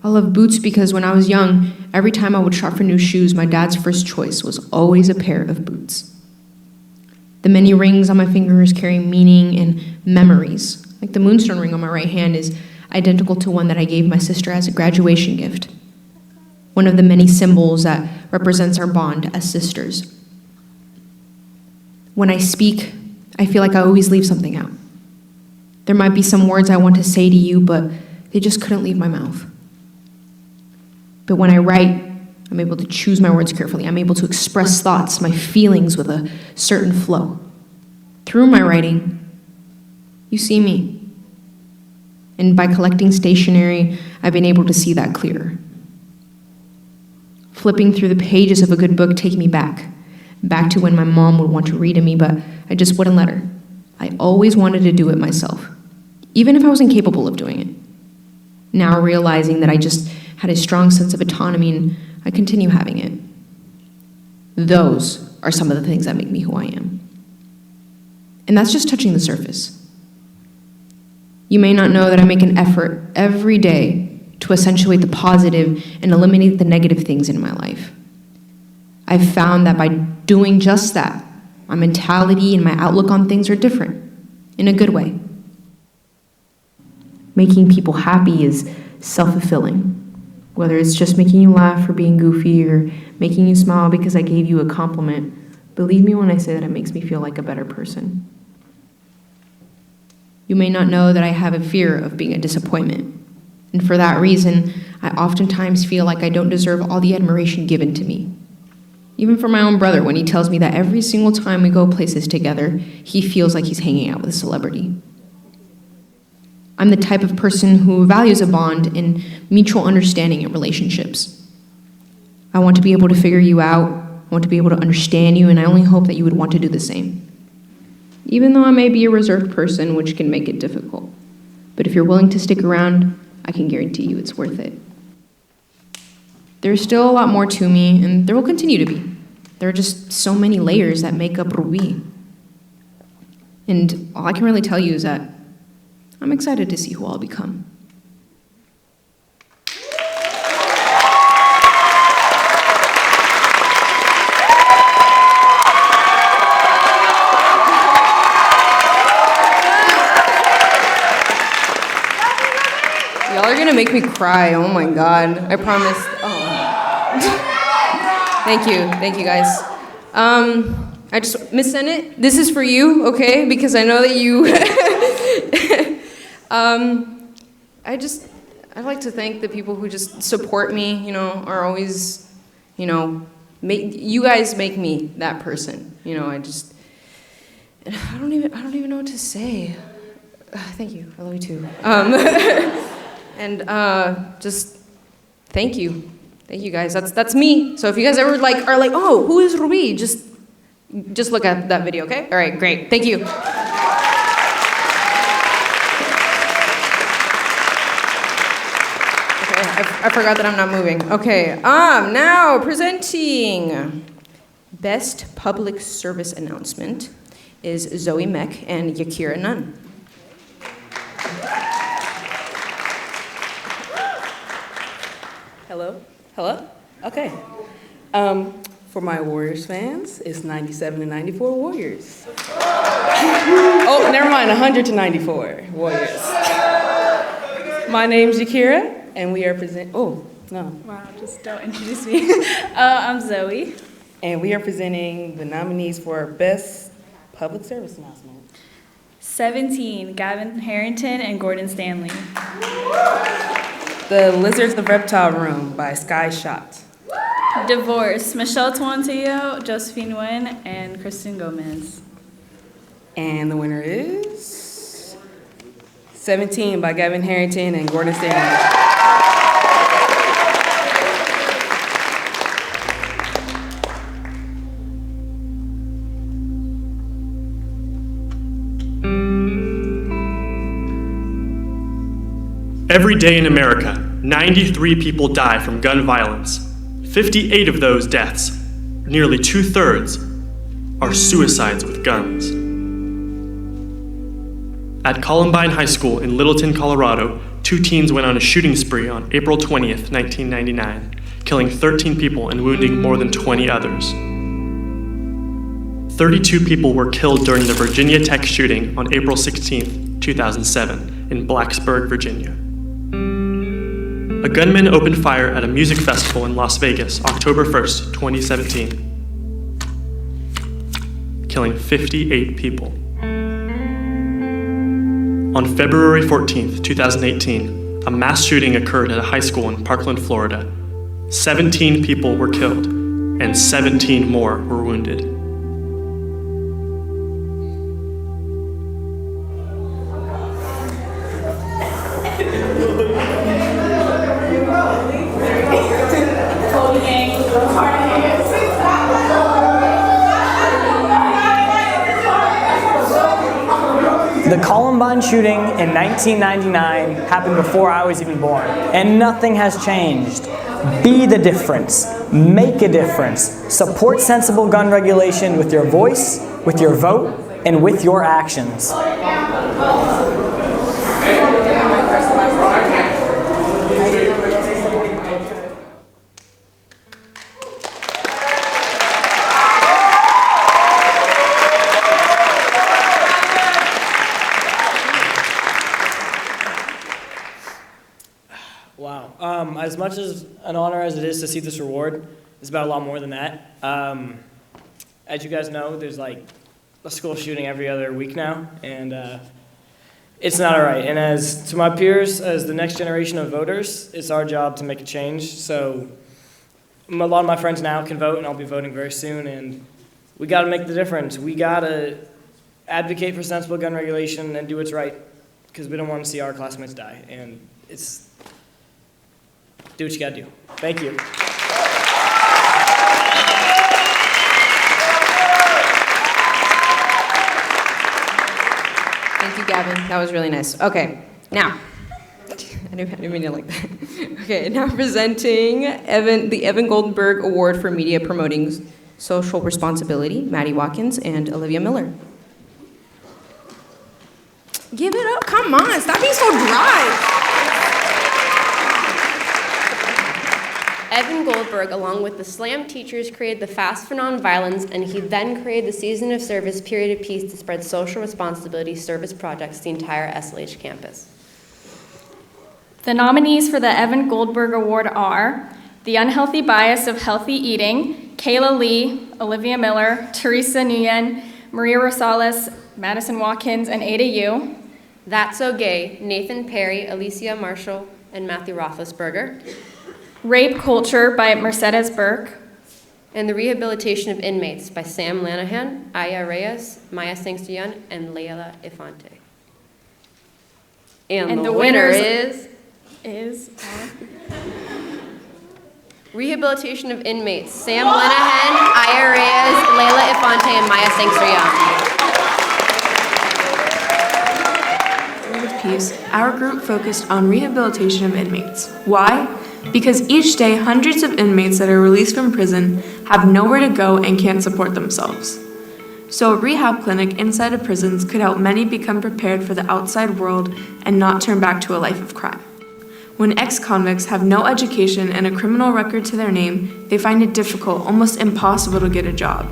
I love boots because when I was young, every time I would shop for new shoes, my dad's first choice was always a pair of boots. The many rings on my fingers carry meaning and memories. Like the moonstone ring on my right hand is identical to one that I gave my sister as a graduation gift. One of the many symbols that represents our bond as sisters. When I speak, I feel like I always leave something out. There might be some words I want to say to you, but they just couldn't leave my mouth. But when I write, I'm able to choose my words carefully. I'm able to express thoughts, my feelings with a certain flow. Through my writing, you see me. And by collecting stationery, I've been able to see that clearer. Flipping through the pages of a good book take me back to when my mom would want to read to me, but I just wouldn't let her. I always wanted to do it myself, even if I was incapable of doing it. Now realizing that I just had a strong sense of autonomy and I continue having it. Those are some of the things that make me who I am. And that's just touching the surface. You may not know that I make an effort every day to accentuate the positive and eliminate the negative things in my life. I've found that by doing just that, my mentality and my outlook on things are different, in a good way. Making people happy is self-fulfilling. Whether it's just making you laugh for being goofy or making you smile because I gave you a compliment, believe me when I say that it makes me feel like a better person. You may not know that I have a fear of being a disappointment. And for that reason, I oftentimes feel like I don't deserve all the admiration given to me. Even from my own brother, when he tells me that every single time we go places together, he feels like he's hanging out with a celebrity. I'm the type of person who values a bond and mutual understanding in relationships. I want to be able to figure you out, I want to be able to understand you, and I only hope that you would want to do the same. Even though I may be a reserved person, which can make it difficult. But if you're willing to stick around, I can guarantee you it's worth it. There's still a lot more to me, and there will continue to be. There are just so many layers that make up Ruby. And all I can really tell you is that I'm excited to see who I'll become. make me cry. Oh my God. I promise. Oh. Thank you guys. I just, Miss Sennett, this is for you, okay? Because I know that you, I'd like to thank the people who just support me, you know, are always, you know, you guys make me that person, you know. I don't even know what to say. Thank you. I love you too. And just thank you guys. That's me. So if you guys ever are like, oh, who is Ruby? Just look at that video, okay? All right, great. Thank you. I forgot that I'm not moving. Okay, now presenting Best Public Service Announcement is Zoe Meck and Yakira Nunn. Hello? Okay. For my Warriors fans, it's 97 to 94 Warriors. Oh, never mind, 100 to 94 Warriors. My name's Yakira. And we are oh, no. Wow, just don't introduce me. I'm Zoe. And we are presenting the nominees for Best Public Service Announcement. 17, Gavin Harrington and Gordon Stanley. The Lizards of Reptile Room by Sky Shot. Divorce, Michelle Tuantillo, Josephine Nguyen, and Kristen Gomez. And the winner is 17 by Gavin Harrington and Gordon Stanley. Every day in America, 93 people die from gun violence. 58 of those deaths, nearly 2/3, are suicides with guns. At Columbine High School in Littleton, Colorado, 2 teens went on a shooting spree on April 20th, 1999, killing 13 people and wounding more than 20 others. 32 people were killed during the Virginia Tech shooting on April 16th, 2007, in Blacksburg, Virginia. A gunman opened fire at a music festival in Las Vegas, October 1st, 2017, killing 58 people. On February 14th, 2018, a mass shooting occurred at a high school in Parkland, Florida. 17 people were killed, and 17 more were wounded. The Columbine shooting in 1999 happened before I was even born, and nothing has changed. Be the difference. Make a difference. Support sensible gun regulation with your voice, with your vote, and with your actions. Wow. As much as an honor as it is to see this award, it's about a lot more than that. As you guys know, there's like a school shooting every other week now, and it's not all right. And as to my peers, as the next generation of voters, it's our job to make a change. So a lot of my friends now can vote, and I'll be voting very soon, and we got to make the difference. We got to advocate for sensible gun regulation and do what's right, because we don't want to see our classmates die. And it's do what you gotta do. Thank you. Thank you, Gavin. That was really nice. Okay, now, I didn't mean it like that. Okay, now presenting the Evan Goldberg Award for Media Promoting Social Responsibility, Maddie Watkins and Olivia Miller. Give it up, come on, stop being so dry. Evan Goldberg, along with the SLAM teachers, created the Fast for Nonviolence, and he then created the Season of Service Period of Peace to spread social responsibility service projects to the entire SLH campus. The nominees for the Evan Goldberg Award are The Unhealthy Bias of Healthy Eating, Kayla Lee, Olivia Miller, Teresa Nguyen, Maria Rosales, Madison Watkins, and Ada Yu. That's So Gay, Nathan Perry, Alicia Marshall, and Matthew Roethlisberger. Rape Culture by Mercedes Burke. And The Rehabilitation of Inmates by Sam Lanahan, Aya Reyes, Maya Sangstian, and Leila Ifante. And the winner is Rehabilitation of Inmates, Sam Lanahan, Aya Reyes, Leila Ifante, and Maya Sangstian. With Peace, our group focused on rehabilitation of inmates. Why? Because each day, hundreds of inmates that are released from prison have nowhere to go and can't support themselves. So a rehab clinic inside of prisons could help many become prepared for the outside world and not turn back to a life of crime. When ex-convicts have no education and a criminal record to their name, they find it difficult, almost impossible to get a job.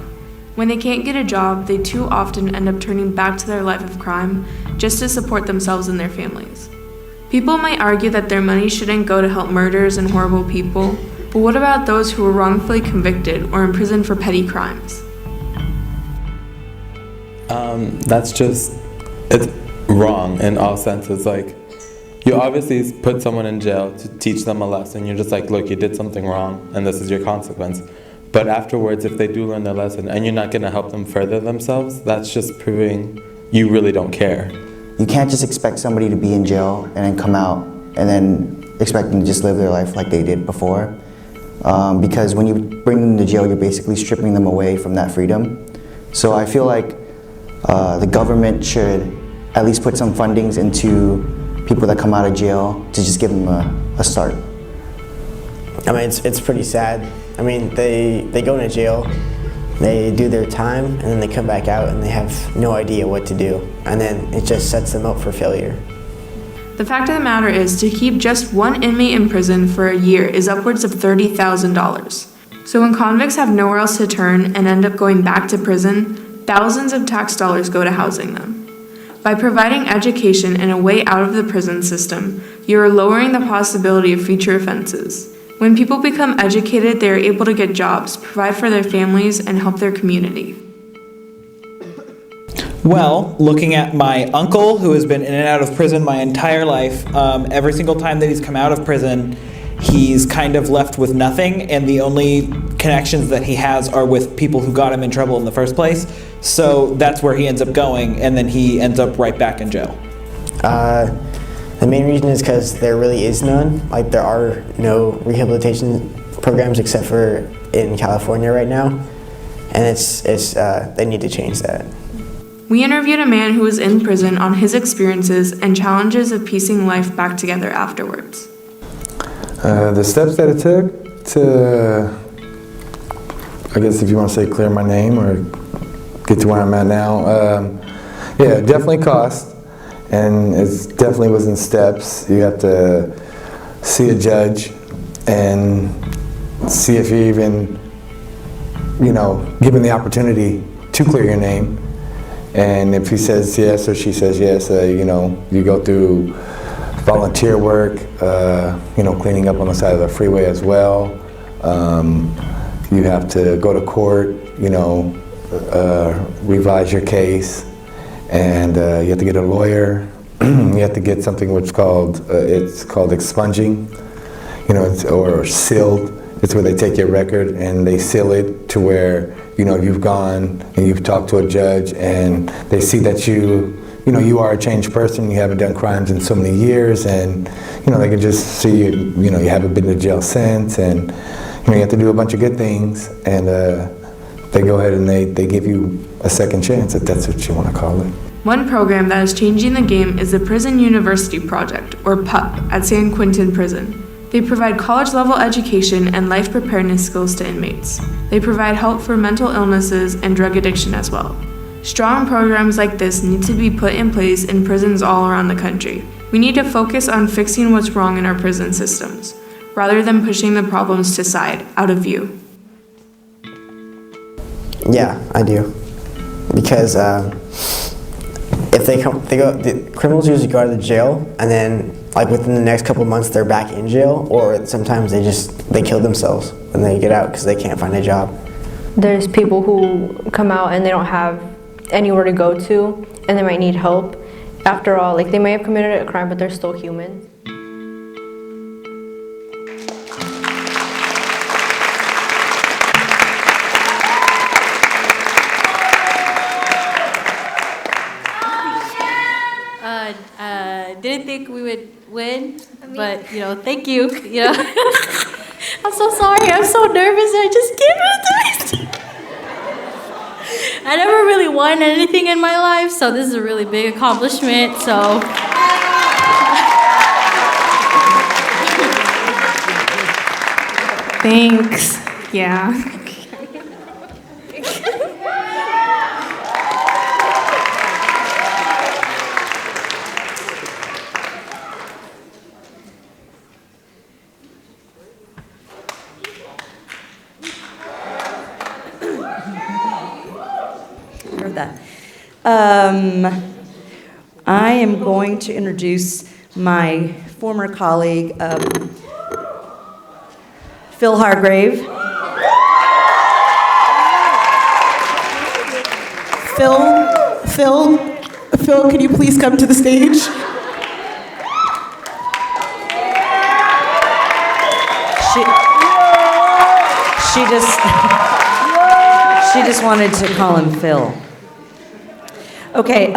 When they can't get a job, they too often end up turning back to their life of crime just to support themselves and their families. People might argue that their money shouldn't go to help murderers and horrible people, but what about those who were wrongfully convicted or imprisoned for petty crimes? It's wrong in all senses. Like, you obviously put someone in jail to teach them a lesson. You're just like, look, you did something wrong, and this is your consequence. But afterwards, if they do learn their lesson and you're not going to help them further themselves, that's just proving you really don't care. You can't just expect somebody to be in jail and then come out and then expect them to just live their life like they did before. Because when you bring them to jail, you're basically stripping them away from that freedom. So I feel like the government should at least put some fundings into people that come out of jail to just give them a start. I mean, it's pretty sad. I mean, they go into jail, they do their time, and then they come back out and they have no idea what to do. And then it just sets them up for failure. The fact of the matter is, to keep just one inmate in prison for a year is upwards of $30,000. So when convicts have nowhere else to turn and end up going back to prison, thousands of tax dollars go to housing them. By providing education and a way out of the prison system, you are lowering the possibility of future offenses. When people become educated, they are able to get jobs, provide for their families, and help their community. Well, looking at my uncle, who has been in and out of prison my entire life, every single time that he's come out of prison, he's kind of left with nothing, and the only connections that he has are with people who got him in trouble in the first place. So that's where he ends up going, and then he ends up right back in jail. The main reason is because there really is none. Like, there are no rehabilitation programs except for in California right now, and they need to change that. We interviewed a man who was in prison on his experiences and challenges of piecing life back together afterwards. The steps that it took to, I guess if you want to say clear my name or get to where I'm at now, yeah, definitely cost. And it definitely was in steps. You have to see a judge and see if you're even, given the opportunity to clear your name. And if he says yes or she says yes, you go through volunteer work, cleaning up on the side of the freeway as well. You have to go to court, revise your case. And you have to get a lawyer. You have to get something which it's called expunging, or sealed. It's where they take your record and they seal it to where you've gone and you've talked to a judge and they see that you are a changed person. You haven't done crimes in so many years, and they can just see you haven't been to jail since, and you have to do a bunch of good things, and they go ahead and they give you a second chance, if that's what you want to call it. One program that is changing the game is the Prison University Project, or PUP, at San Quentin Prison. They provide college-level education and life preparedness skills to inmates. They provide help for mental illnesses and drug addiction as well. Strong programs like this need to be put in place in prisons all around the country. We need to focus on fixing what's wrong in our prison systems, rather than pushing the problems to side, out of view. Yeah, I do. Because if the criminals usually go to the jail, and then like within the next couple of months they're back in jail, or sometimes they kill themselves when they get out because they can't find a job. There's people who come out and they don't have anywhere to go to, and they might need help. After all, like they may have committed a crime, but they're still human. Didn't think we would win, but you know, thank you. You know, I'm so sorry. I'm so nervous. I just gave it a I never really won anything in my life, so this is a really big accomplishment. So. Thanks. Yeah. That. I am going to introduce my former colleague, Phil Hargrave. Phil, can you please come to the stage? She just wanted to call him Phil. Okay,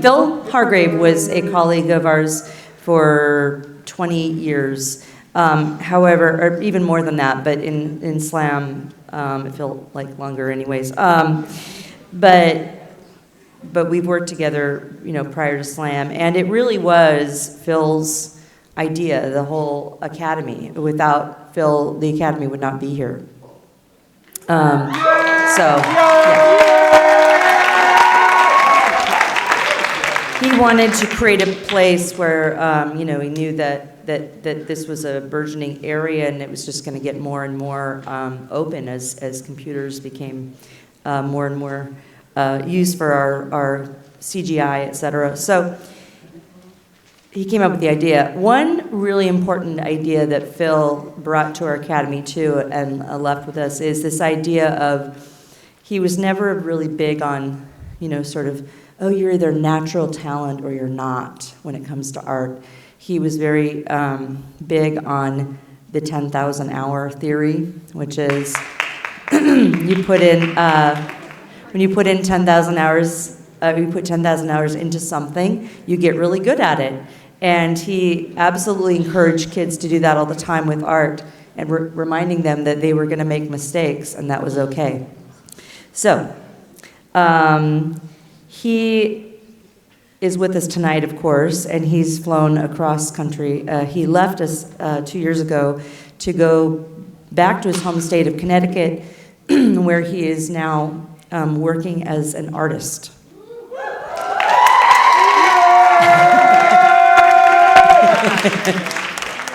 Phil Hargrave was a colleague of ours for 20 years. However, or even more than that, but in SLAM, it felt like longer anyways. But we've worked together, you know, prior to SLAM, and it really was Phil's idea, the whole academy. Without Phil, the academy would not be here. Yeah. He wanted to create a place where, you know, he knew that this was a burgeoning area, and it was just going to get more and more open as computers became more and more used for our CGI, et cetera. So he came up with the idea. One really important idea that Phil brought to our academy too, and left with us, is this idea of, he was never really big on, you know, sort of, oh, you're either natural talent or you're not when it comes to art. He was very big on the 10,000 hour theory, which is you put in, when you put in 10,000 hours, you put 10,000 hours into something, you get really good at it. And he absolutely encouraged kids to do that all the time with art, and reminding them that they were going to make mistakes and that was okay. So, he is with us tonight, of course, and he's flown across country. He left us 2 years ago to go back to his home state of Connecticut, where he is now working as an artist.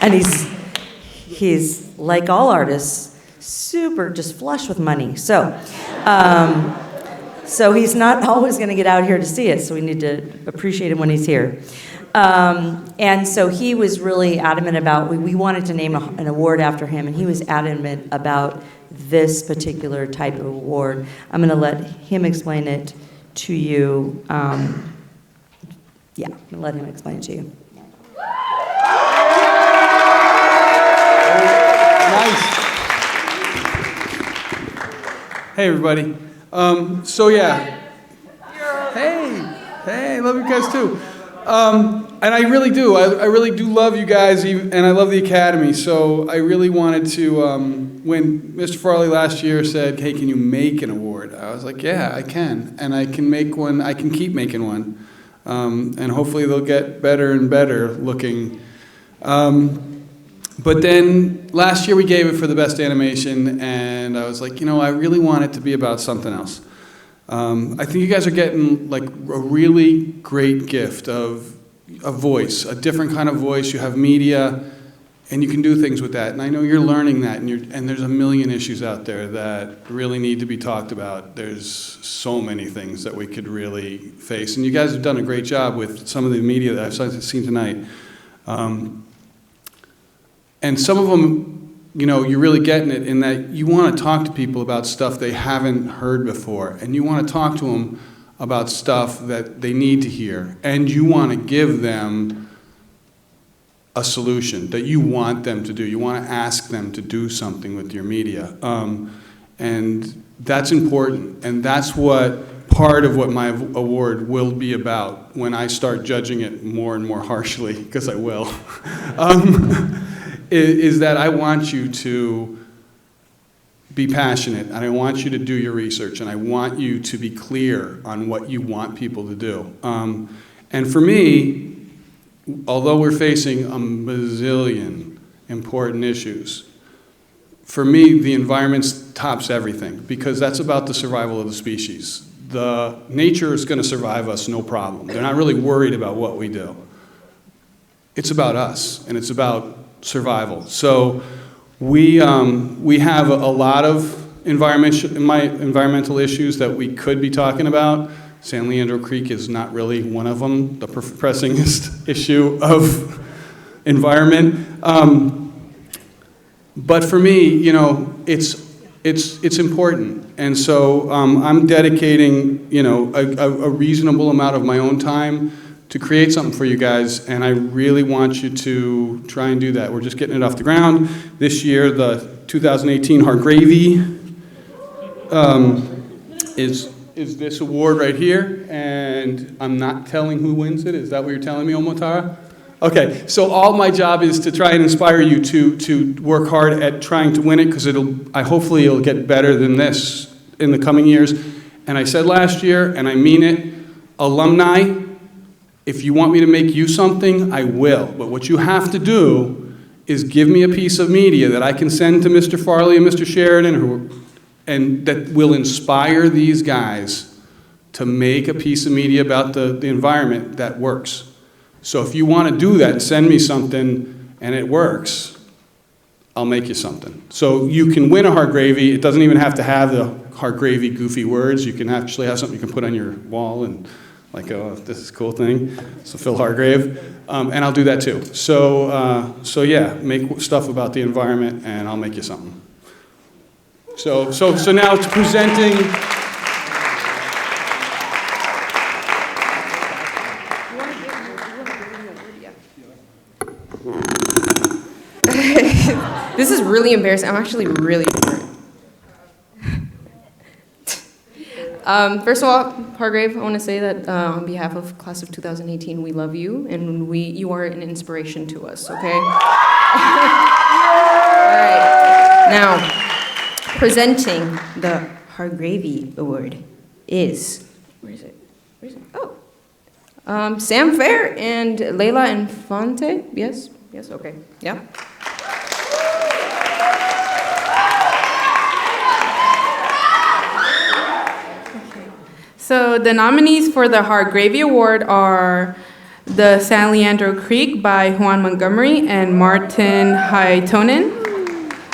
And he's like all artists, super just flush with money. So he's not always going to get out here to see it, so we need to appreciate him when he's here. And so he was really adamant about, we wanted to name an award after him, and he was adamant about this particular type of award. I'm going to let him explain it to you. I'm going to let him explain it to you. Nice. Hey, everybody. Hey, love you guys too. And I really do. I really do love you guys, and I love the Academy. So I really wanted to, when Mr. Farley last year said, hey, can you make an award? I was like, yeah, I can. And I can make one. I can keep making one. And hopefully they'll get better and better looking. But then last year we gave it for the best animation, and I was like, I really want it to be about something else. I think you guys are getting like a really great gift of a voice, a different kind of voice. You have media And you can do things with that. And I know you're learning that, and there's a million issues out there that really need to be talked about. There's so many things that we could really face. And you guys have done a great job with some of the media that I've seen tonight. And some of them, you're really getting it in that you want to talk to people about stuff they haven't heard before. And you want to talk to them about stuff that they need to hear. And you want to give them a solution that you want them to do. You want to ask them to do something with your media. And that's important. And that's what part of what my award will be about when I start judging it more and more harshly, because I will, is that I want you to be passionate, and I want you to do your research, and I want you to be clear on what you want people to do. And for me, although we're facing a bazillion important issues, for me, the environment tops everything, because that's about the survival of the species. The nature is going to survive us, no problem. They're not really worried about what we do. It's about us, and it's about survival. So we have a lot of environmental issues that we could be talking about. San Leandro Creek is not really one of them, the pressingest issue of environment. But for me, it's important. And so I'm dedicating, a reasonable amount of my own time to create something for you guys, and I really want you to try and do that. We're just getting it off the ground. This year, the 2018 Hargravy is this award right here, and I'm not telling who wins it. Is that what you're telling me, Omotara? Okay, so all my job is to try and inspire you to work hard at trying to win it, because hopefully it'll get better than this in the coming years. And I said last year, and I mean it, alumni, if you want me to make you something, I will. But what you have to do is give me a piece of media that I can send to Mr. Farley and Mr. Sheridan, and that will inspire these guys to make a piece of media about the environment that works. So if you want to do that, send me something and it works, I'll make you something. So you can win a Hargravy. It doesn't even have to have the Hargravy goofy words. You can actually have something you can put on your wall and like, oh, this is a cool thing. So Phil Hargrave. And I'll do that too. So yeah, make stuff about the environment and I'll make you something. So now it's presenting. This is really embarrassing. I'm actually really bored. First of all, Hargrave, I want to say that on behalf of class of 2018, we love you, and you are an inspiration to us, okay? All right. Now, presenting the Hargravy Award is, where is it? Oh. Sam Fair and Leila Infante. Yes, okay, yeah. So the nominees for the Hargravy Award are The San Leandro Creek by Juan Montgomery and Martin Haitonen.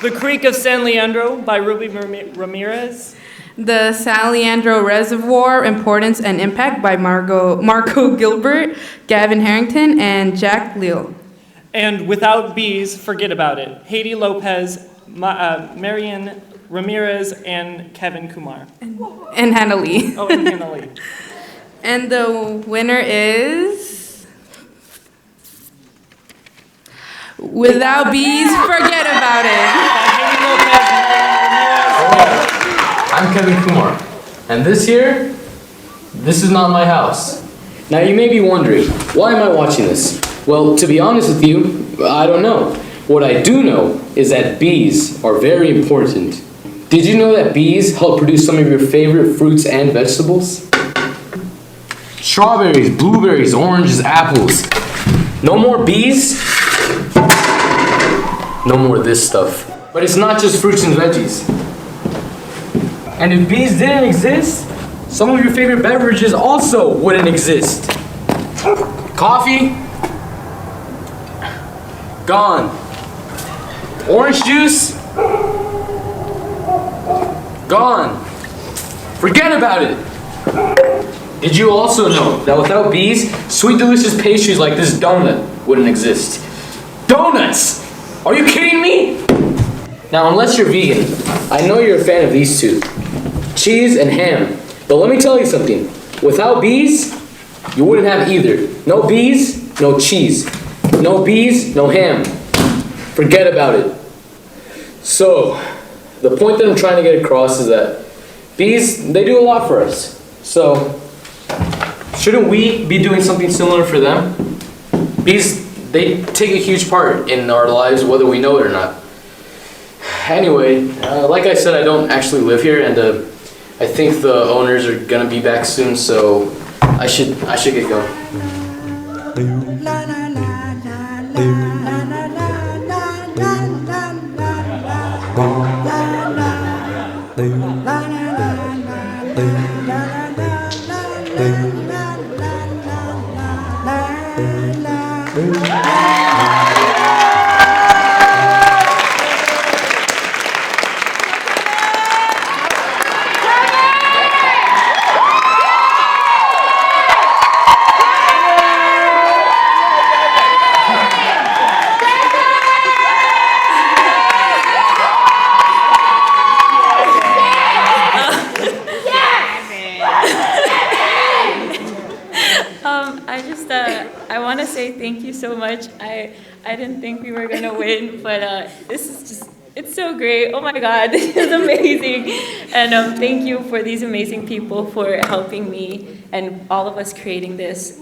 The Creek of San Leandro by Ruby Ramirez. The San Leandro Reservoir, Importance and Impact by Marco Gilbert, Gavin Harrington, and Jack Leal. And Without Bees, Forget About It. Haiti Lopez, Marian Ramirez, and Kevin Kumar. And Hannah Lee. Oh, and Hannah Lee. And the winner is... Without Bees, Forget About It. I'm Kevin Kumar, and this year, this is not my house. Now you may be wondering, why am I watching this? Well, to be honest with you, I don't know. What I do know is that bees are very important. Did you know that bees help produce some of your favorite fruits and vegetables? Strawberries, blueberries, oranges, apples. No more bees? No more this stuff. But it's not just fruits and veggies. And if bees didn't exist, some of your favorite beverages also wouldn't exist. Coffee? Gone. Orange juice? Gone. Forget about it. Did you also know that without bees, sweet delicious pastries like this donut wouldn't exist? Donuts! Are you kidding me? Now, unless you're vegan, I know you're a fan of these two, cheese and ham. But let me tell you something. Without bees, you wouldn't have either. No bees, no cheese. No bees, no ham. Forget about it. So, the point that I'm trying to get across is that bees, they do a lot for us. So, shouldn't we be doing something similar for them? Bees, they take a huge part in our lives, whether we know it or not. Anyway, like I said, I don't actually live here, and I think the owners are gonna be back soon, so I should get going. I want to say thank you so much. I didn't think we were gonna win, but this is just, it's so great. Oh my God, this is amazing. And thank you for these amazing people for helping me and all of us creating this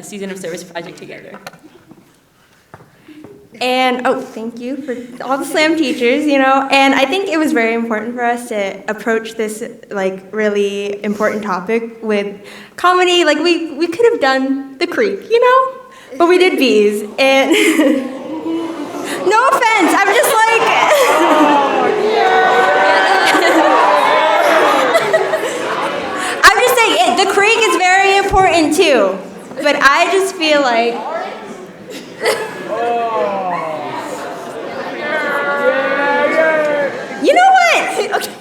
season of service project together. And thank you for all the SLAM teachers, and I think it was very important for us to approach this really important topic with comedy. Like we could have done the creek, but we did bees. And no offense, I'm just I'm just saying the creek is very important too, but I just feel like. You know what? Okay.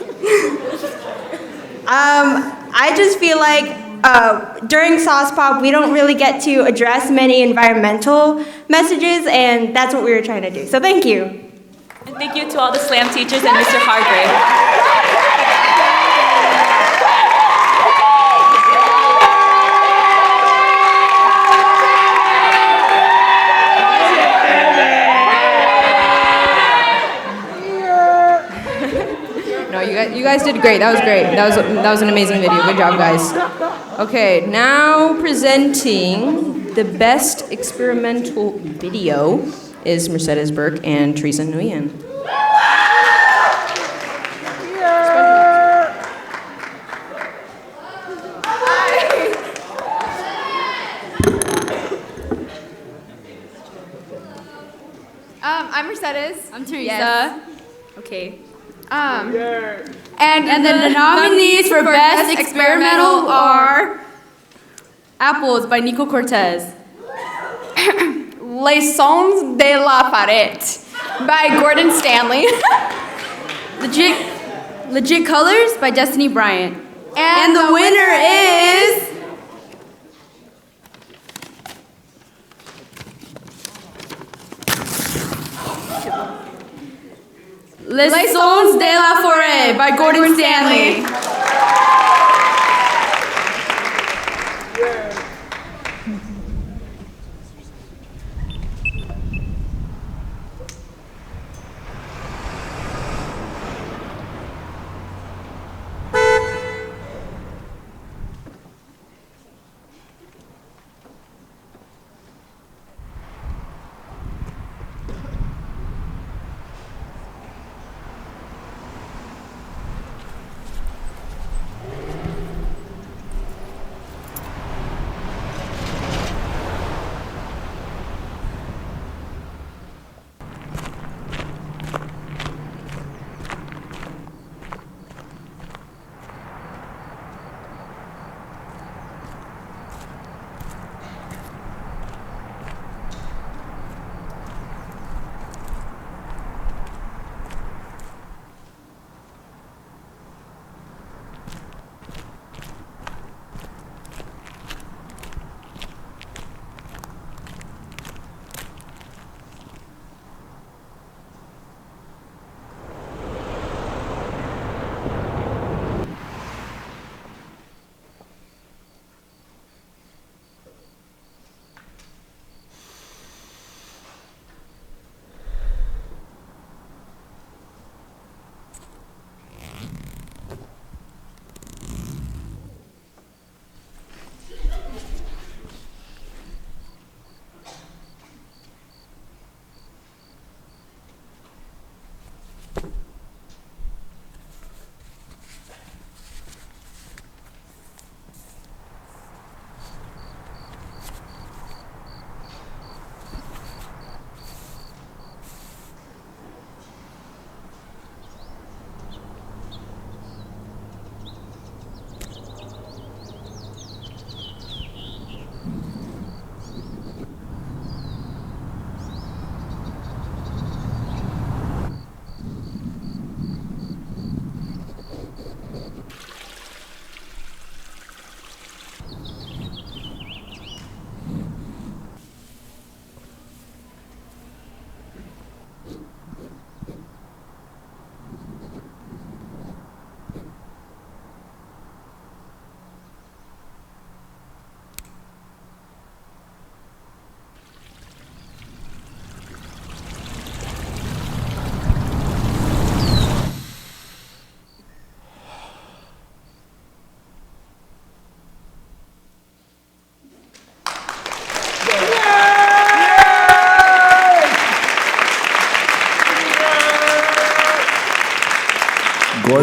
I just feel like during Sauce Pop, we don't really get to address many environmental messages, and that's what we were trying to do. So thank you. And thank you to all the SLAM teachers and Mr. Hargrave. You guys did great. That was great. That was an amazing video. Good job, guys. Okay, now presenting the best experimental video is Mercedes Burke and Teresa Nguyen. I'm Mercedes. I'm Teresa. Yes. Okay. And the nominees for Best Experimental are Apples by Nico Cortez. Les Sons de la Pared by Gordon Stanley. Legit Colors by Destiny Bryant. And the winner is... Les Sons de la Forêt by Gordon Stanley.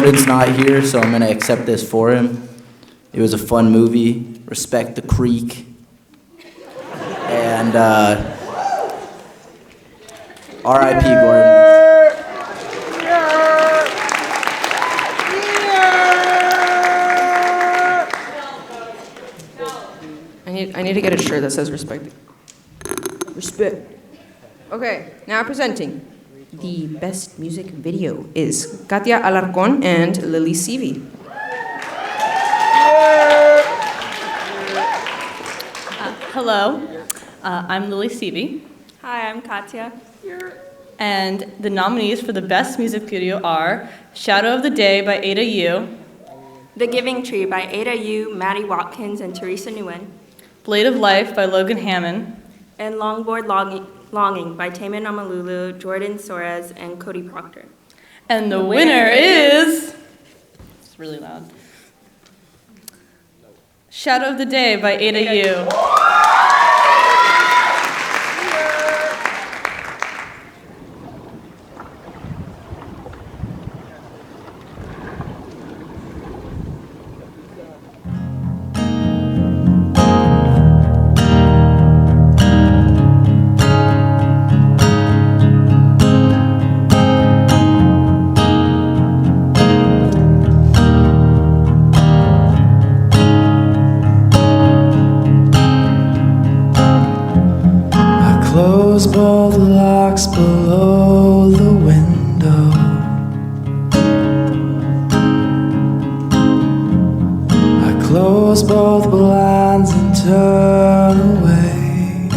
Jordan's not here, so I'm gonna accept this for him. It was a fun movie. Respect the Creek. And R.I.P. Gordon. I need to get a shirt that says respect. Respect. Okay, now presenting. The best music video is Katia Alarcon and Lily Seavey. Hello, I'm Lily Seavey. Hi, I'm Katya. And the nominees for the best music video are Shadow of the Day by Ada Yu, The Giving Tree by Ada Yu, Maddie Watkins, and Teresa Nguyen. Blade of Life by Logan Hammond, And Longboard Longing by Taman Amalulu, Jordan Soares, and Cody Proctor. and the winner is, it's really loud, Shadow of the Day by Ada Yu. Close both locks below the window. I close both blinds and turn away.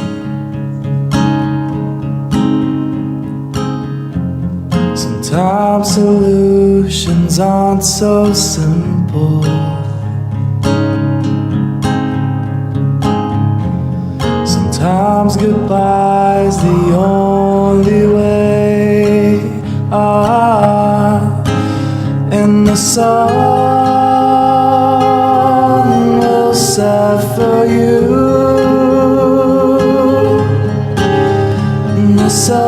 Sometimes solutions aren't so simple. Sometimes goodbye's the only way. And the sun will set for you. And the sun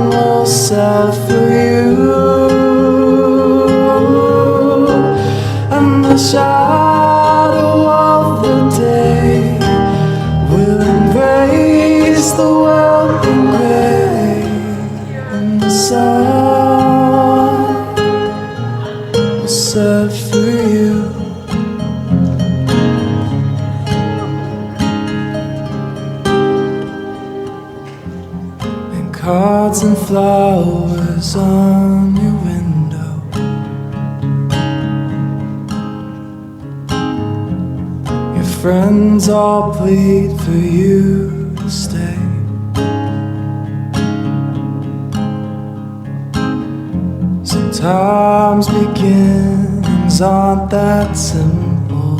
will set for you. And the shadow of the day will embrace the world in gray, and the sun will set for you. And cards and flowers on your window. Friends all plead for you to stay. Sometimes beginnings aren't that simple.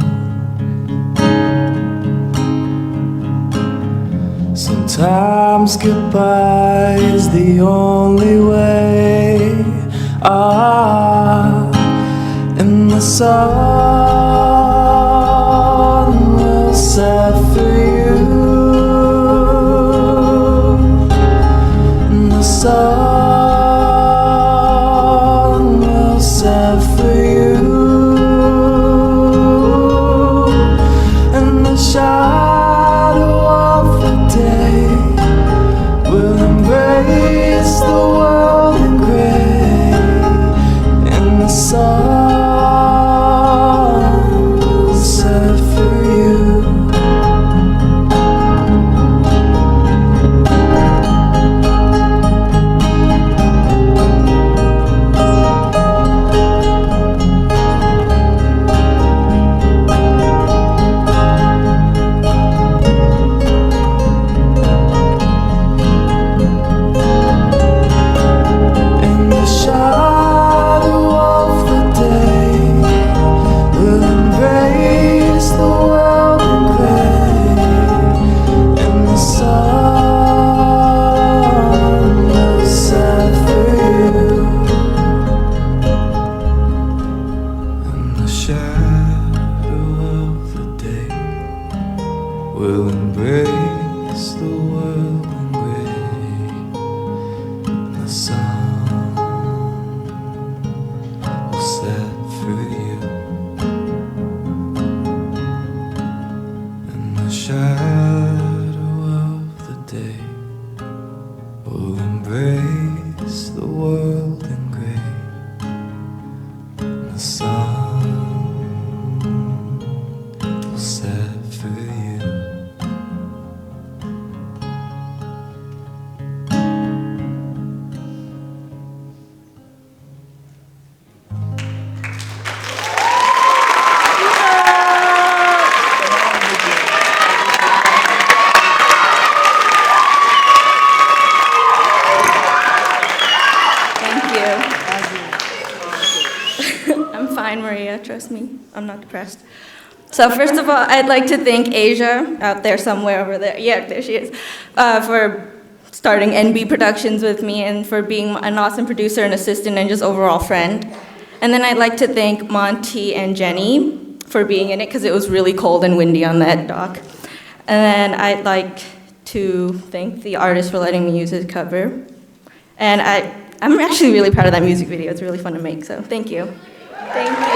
Sometimes goodbye is the only way. In the sun will set for you. In the sun will set for you. And the shadow of the day will embrace the world in gray. And the sun will set for you. And the shadow of the day will embrace the world in gray. And the sun will set for you. And the shadow of the day will embrace the world in gray. And the sun trust me, I'm not depressed. So first of all, I'd like to thank Asia, out there somewhere over there, yeah, there she is, for starting NB Productions with me and for being an awesome producer and assistant and just overall friend. And then I'd like to thank Monty and Jenny for being in it because it was really cold and windy on that dock. And then I'd like to thank the artist for letting me use his cover. And I'm actually really proud of that music video. It's really fun to make, so thank you. Thank you.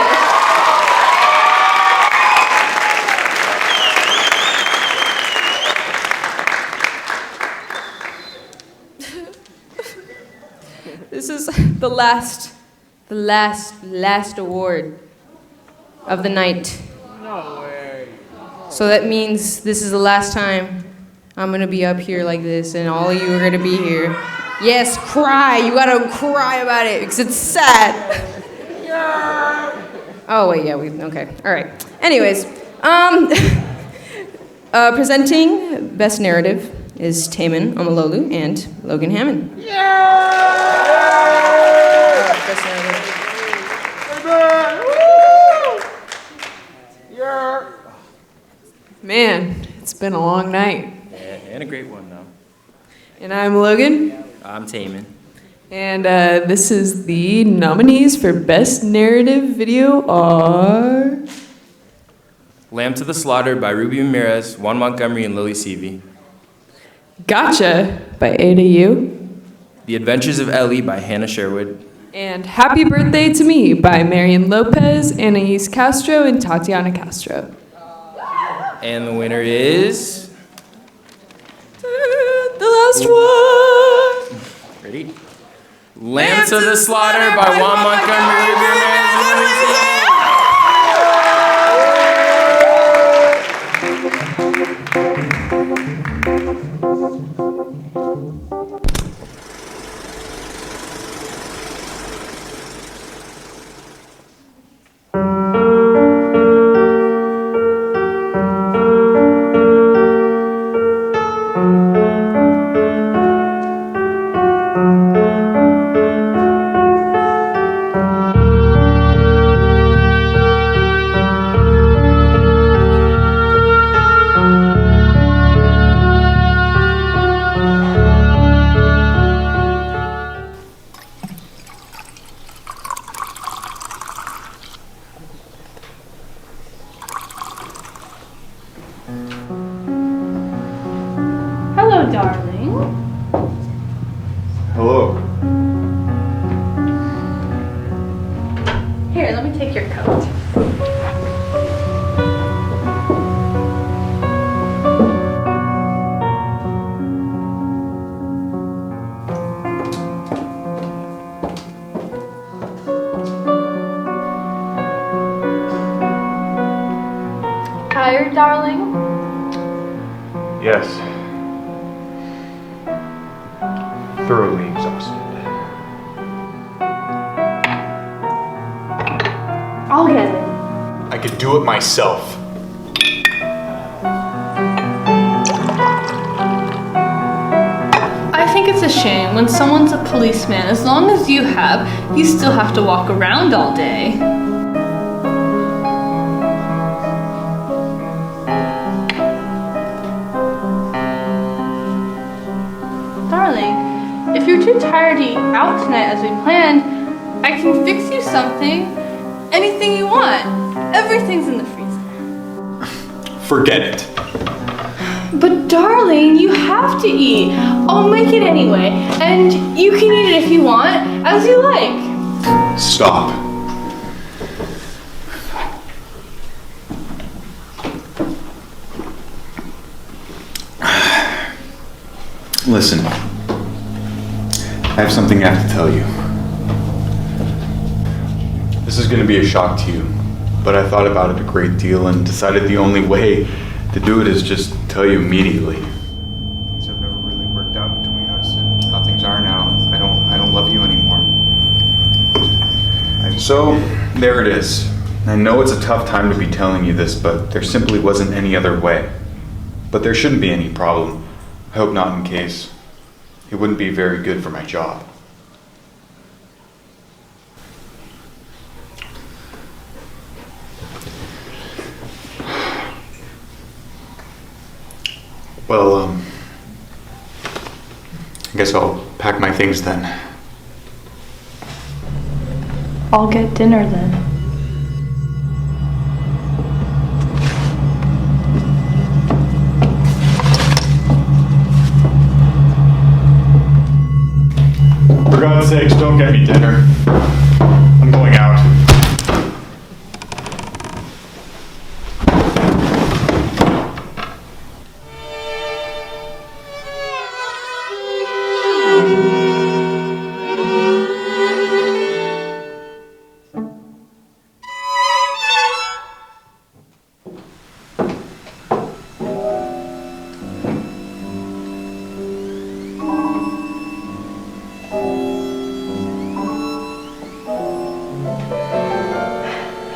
This is the last award of the night. No way. So that means this is the last time I'm gonna be up here like this and all of you are gonna be here. Yes, cry, you gotta cry about it because it's sad. Oh wait, yeah, okay, all right. Anyways, presenting Best Narrative is Taman Omalolu and Logan Hammond. Man, it's been a long night. And a great one, though. And I'm Logan. I'm Taman. And this is the nominees for Best Narrative Video are... Lamb to the Slaughter by Ruby Ramirez, Juan Montgomery, and Lily Seavey. Gotcha by Ada Yu. The Adventures of Ellie by Hannah Sherwood. And Happy Birthday to Me by Marian Lopez, Anais Castro, and Tatiana Castro. And the winner is... The last one! Ready? Lamb to the Slaughter by Juan Montgomery, Ruby Ramirez, and Lily Seavey. Hello, darling. Hello. Here, let me take your coat. Tired, darling? Yes. Thoroughly exhausted. I'll get it. I could do it myself. I think it's a shame when someone's a policeman, as long as you still have to walk around all day. Darling, if you're too tired to eat out tonight as we planned, I can fix you something. Anything you want. Everything's in the freezer. Forget it. But darling, you have to eat. I'll make it anyway, and you can eat it if you want, as you like. Stop. Listen, I have something I have to tell you. This is going to be a shock to you, but I thought about it a great deal and decided the only way to do it is just tell you immediately. Things have never really worked out between us, and how things are now, I don't love you anymore. So, there it is. I know it's a tough time to be telling you this, but there simply wasn't any other way. But there shouldn't be any problem. I hope not, in case. It wouldn't be very good for my job. Well, I guess I'll pack my things then. I'll get dinner then. For God's sakes, don't get me dinner. I'm going out.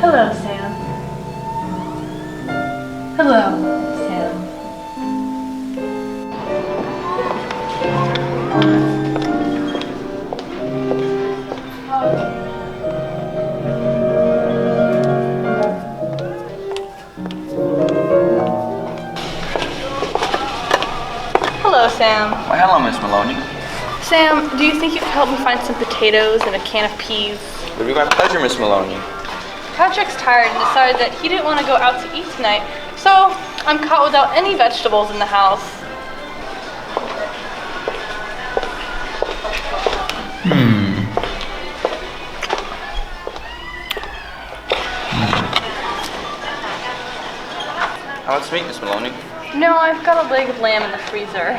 Hello, Sam. Hello, Sam. Hello, Sam. Why, hello, Miss Maloney. Sam, do you think you could help me find some potatoes and a can of peas? It would be my pleasure, Miss Maloney. Patrick's tired and decided that he didn't want to go out to eat tonight, so I'm caught without any vegetables in the house. How about some meat, Miss Maloney? No, I've got a leg of lamb in the freezer.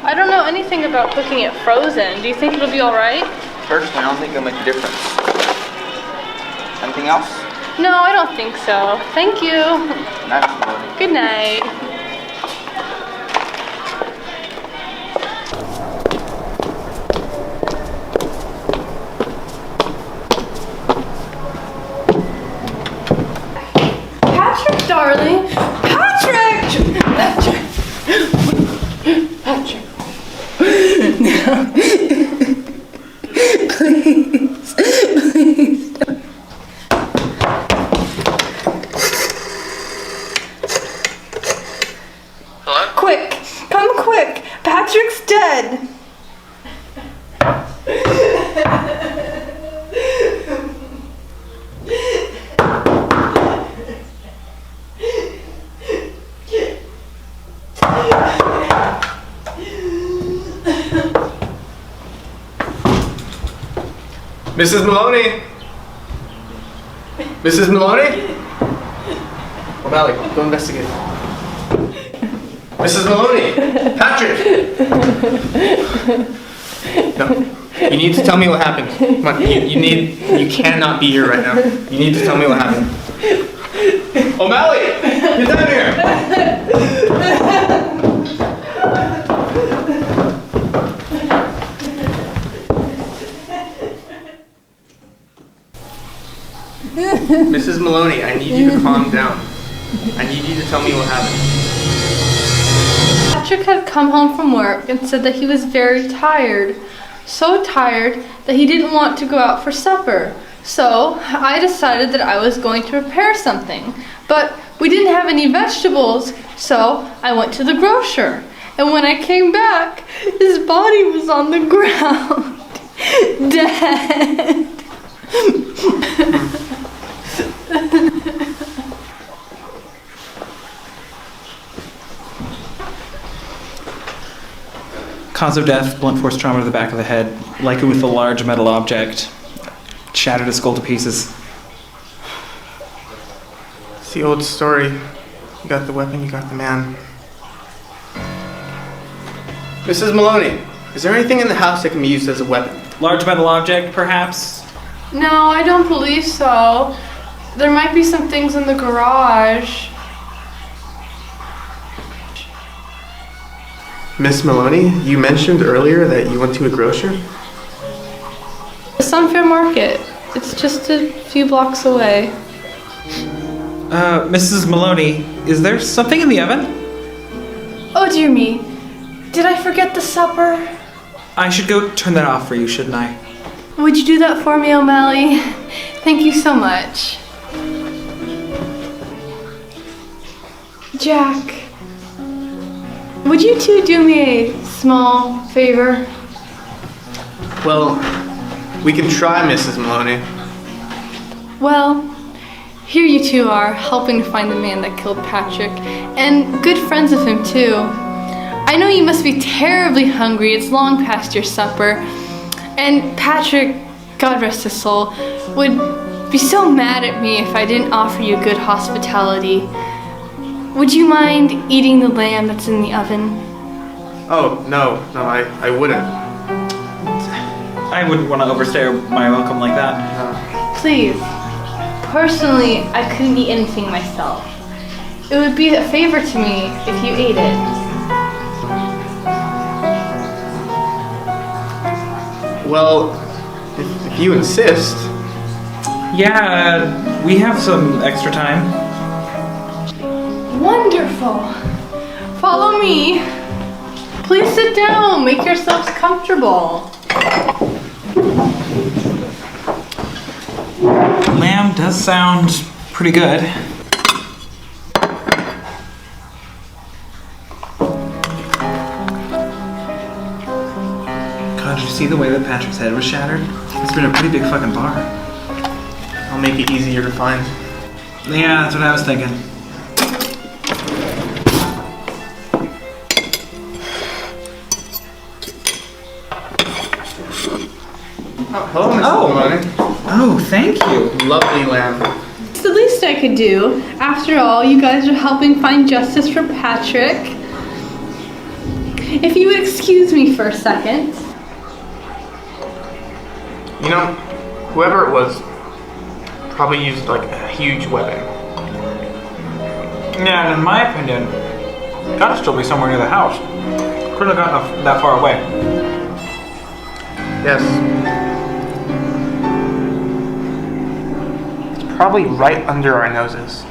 I don't know anything about cooking it frozen. Do you think it'll be all right? Personally, I don't think it'll make a difference. Anything else? No, I don't think so. Thank you. Good night, Miss Maloney. Good night. Patrick, darling. Patrick! Patrick. No. Please. Please. Hello? Quick! Come quick! Patrick's dead! Mrs. Maloney? Mrs. Maloney? O'Malley, go investigate. Mrs. Maloney! Patrick! No. You need to tell me what happened. Come on, you cannot be here right now. You need to tell me what happened. O'Malley! Get down here! Mrs. Maloney, I need you to calm down. I need you to tell me what happened. Patrick had come home from work and said that he was very tired. So tired that he didn't want to go out for supper. So I decided that I was going to prepare something. But we didn't have any vegetables, so I went to the grocer. And when I came back, his body was on the ground. Dead. Cause of death, blunt force trauma to the back of the head, likely with a large metal object. Shattered his skull to pieces. It's the old story. You got the weapon, you got the man. Mrs. Maloney, is there anything in the house that can be used as a weapon? Large metal object, perhaps? No, I don't believe so. There might be some things in the garage. Miss Maloney, you mentioned earlier that you went to a grocer? The Sunfair Market. It's just a few blocks away. Mrs. Maloney, is there something in the oven? Oh dear me. Did I forget the supper? I should go turn that off for you, shouldn't I? Would you do that for me, O'Malley? Thank you so much. Jack. would you two do me a small favor? Well, we can try, Mrs. Maloney. Well, here you two are, helping to find the man that killed Patrick, and good friends of him too. I know you must be terribly hungry, it's long past your supper, and Patrick, God rest his soul, would be so mad at me if I didn't offer you good hospitality. Would you mind eating the lamb that's in the oven? Oh, no, I wouldn't. I wouldn't want to overstay my welcome like that. Please. Personally, I couldn't eat anything myself. It would be a favor to me if you ate it. Well, if you insist. Yeah, we have some extra time. Wonderful. Follow me. Please sit down. Make yourselves comfortable. Lamb does sound pretty good. God, did you see the way that Patrick's head was shattered? It's been a pretty big fucking bar. I'll make it easier to find. Yeah, that's what I was thinking. Hello, Mrs. Maloney. Oh, thank you. Lovely lamb. It's the least I could do. After all, you guys are helping find justice for Patrick. If you would excuse me for a second. You know, whoever it was probably used like a huge weapon. Yeah, and in my opinion, gotta still be somewhere near the house. Couldn't have gotten that far away. Yes. It's probably right under our noses.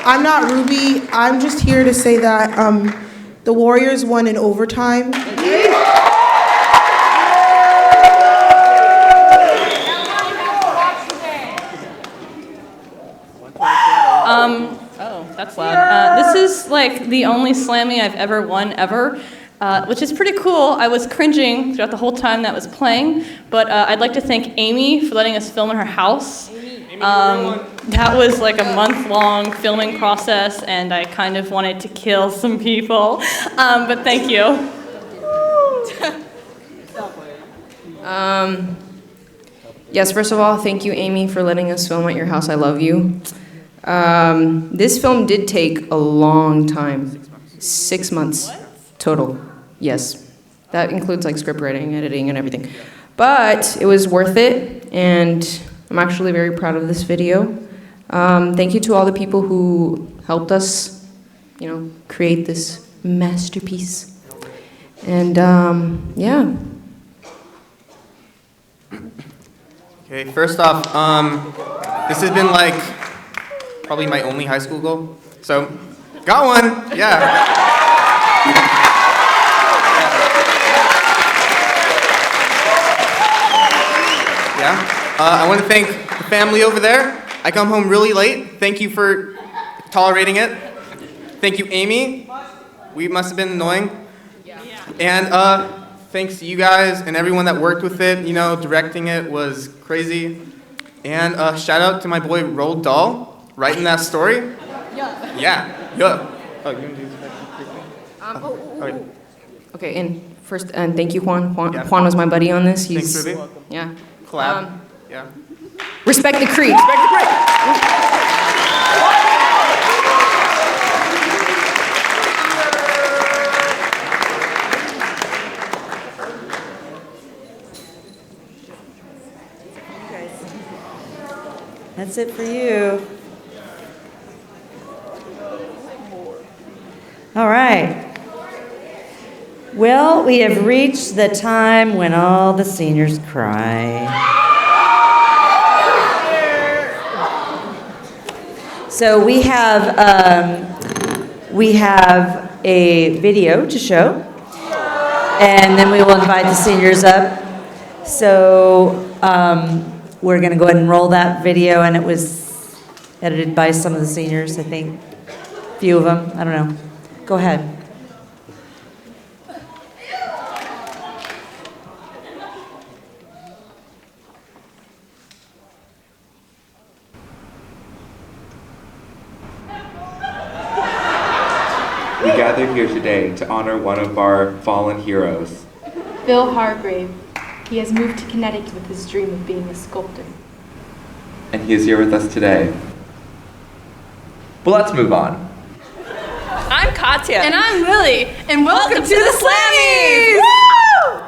I'm not Ruby. I'm just here to say that the Warriors won in overtime. Oh, that's loud. This is like the only Slammy I've ever won ever, which is pretty cool. I was cringing throughout the whole time that was playing, but I'd like to thank Amy for letting us film in her house. That was like a month-long filming process, and I kind of wanted to kill some people, but thank you. Yes, first of all, thank you, Amy, for letting us film at your house. I love you. This film did take a long time. 6 months total. Yes. That includes like script writing, editing, and everything. But it was worth it, and I'm actually very proud of this video. Thank you to all the people who helped us, create this masterpiece. And yeah. Okay, first off, this has been like probably my only high school goal. So, got one, yeah. I want to thank the family over there. I come home really late. Thank you for tolerating it. Thank you, Amy. We must have been annoying. And thanks to you guys and everyone that worked with it. Directing it was crazy. And shout out to my boy Roald Dahl, writing that story. Yeah. Oh, you want to do this? Okay, and first, and thank you, Juan. Juan was my buddy on this. Thanks, Ruby. Yeah. Collab. Yeah. Respect the creek. Respect the creek. That's it for you. All right. Well, we have reached the time when all the seniors cry. So we have a video to show, and then we will invite the seniors up. So we're going to go ahead and roll that video, and it was edited by some of the seniors, I think. A few of them, I don't know. Go ahead. We gathered here today to honor one of our fallen heroes. Bill Hargrave. He has moved to Connecticut with his dream of being a sculptor. And he is here with us today. But let's move on. I'm Katya. And I'm Lily. And welcome to the Slammys! Slammys!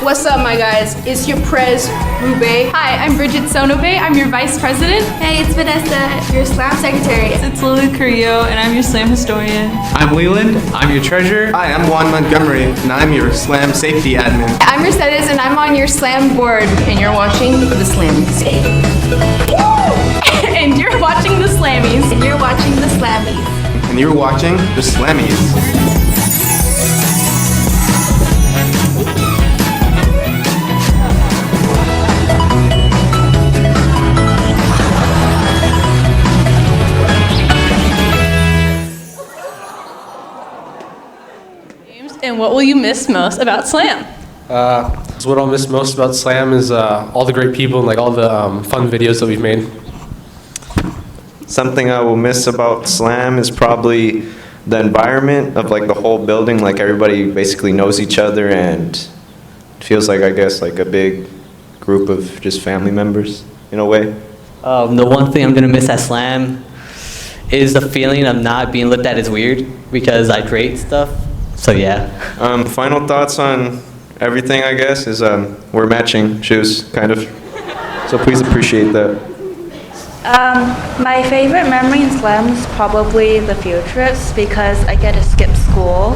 What's up, my guys? It's your Prez, Rube. Hi, I'm Bridget Sonobe. I'm your vice president. Hey, it's Vanessa, your Slam secretary. It's Lily Carrillo, and I'm your Slam historian. I'm Leland. I'm your treasurer. Hi, I'm Juan Montgomery, and I'm your Slam safety admin. I'm Mercedes, and I'm on your Slam board. And you're watching the Slammys. And you're watching the Slammys. And you're watching the Slammys. And you're watching the Slammys. And what will you miss most about Slam? What I'll miss most about Slam is all the great people and like all the fun videos that we've made. Something I will miss about Slam is probably the environment of like the whole building. Like everybody basically knows each other and it feels like, I guess, like a big group of just family members in a way. The one thing I'm gonna miss at Slam is the feeling of not being looked at as weird because I create stuff. So yeah. Final thoughts on everything, I guess, is we're matching shoes, kind of. So please appreciate that. My favorite memory in Slam is probably the field trips because I get to skip school.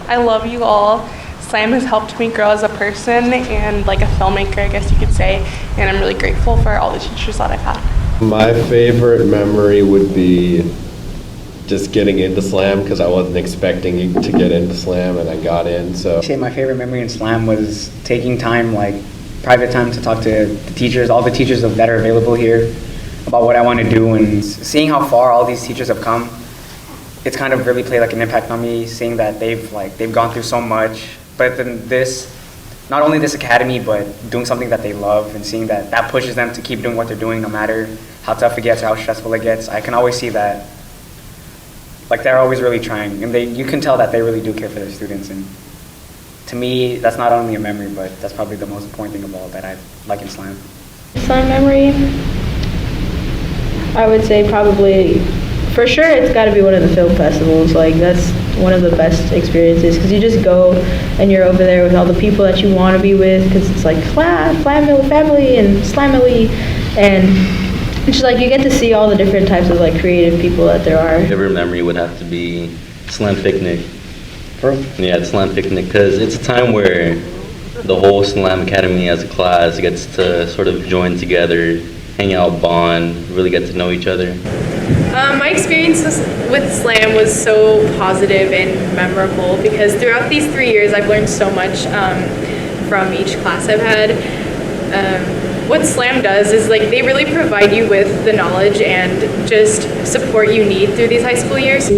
I love you all. Slam has helped me grow as a person and like a filmmaker, I guess you could say, and I'm really grateful for all the teachers that I've had. My favorite memory would be just getting into Slam because I wasn't expecting to get into Slam and I got in. So My favorite memory in Slam was taking time, like private time, to talk to the teachers, all the teachers that are available here, about what I want to do, and seeing how far all these teachers have come. It's kind of really played like an impact on me, seeing that they've gone through so much. But then not only this academy, but doing something that they love and seeing that pushes them to keep doing what they're doing, no matter how tough it gets or how stressful it gets. I can always see that. Like they're always really trying, and you can tell that they really do care for their students. And to me, that's not only a memory, but that's probably the most important thing of all that I like in Slam. Slam memory, I would say probably, for sure, it's got to be one of the film festivals. Like that's one of the best experiences because you just go and you're over there with all the people that you want to be with because it's like Slam family and Slammily, and it's just like you get to see all the different types of like creative people that there are. Favorite memory would have to be Slam Picnic. Yeah, Slam Picnic, because it's a time where the whole Slam Academy as a class gets to sort of join together, hang out, bond, really get to know each other. My experience with Slam was so positive and memorable because throughout these 3 years I've learned so much from each class I've had. What Slam does is like they really provide you with the knowledge and just support you need through these high school years.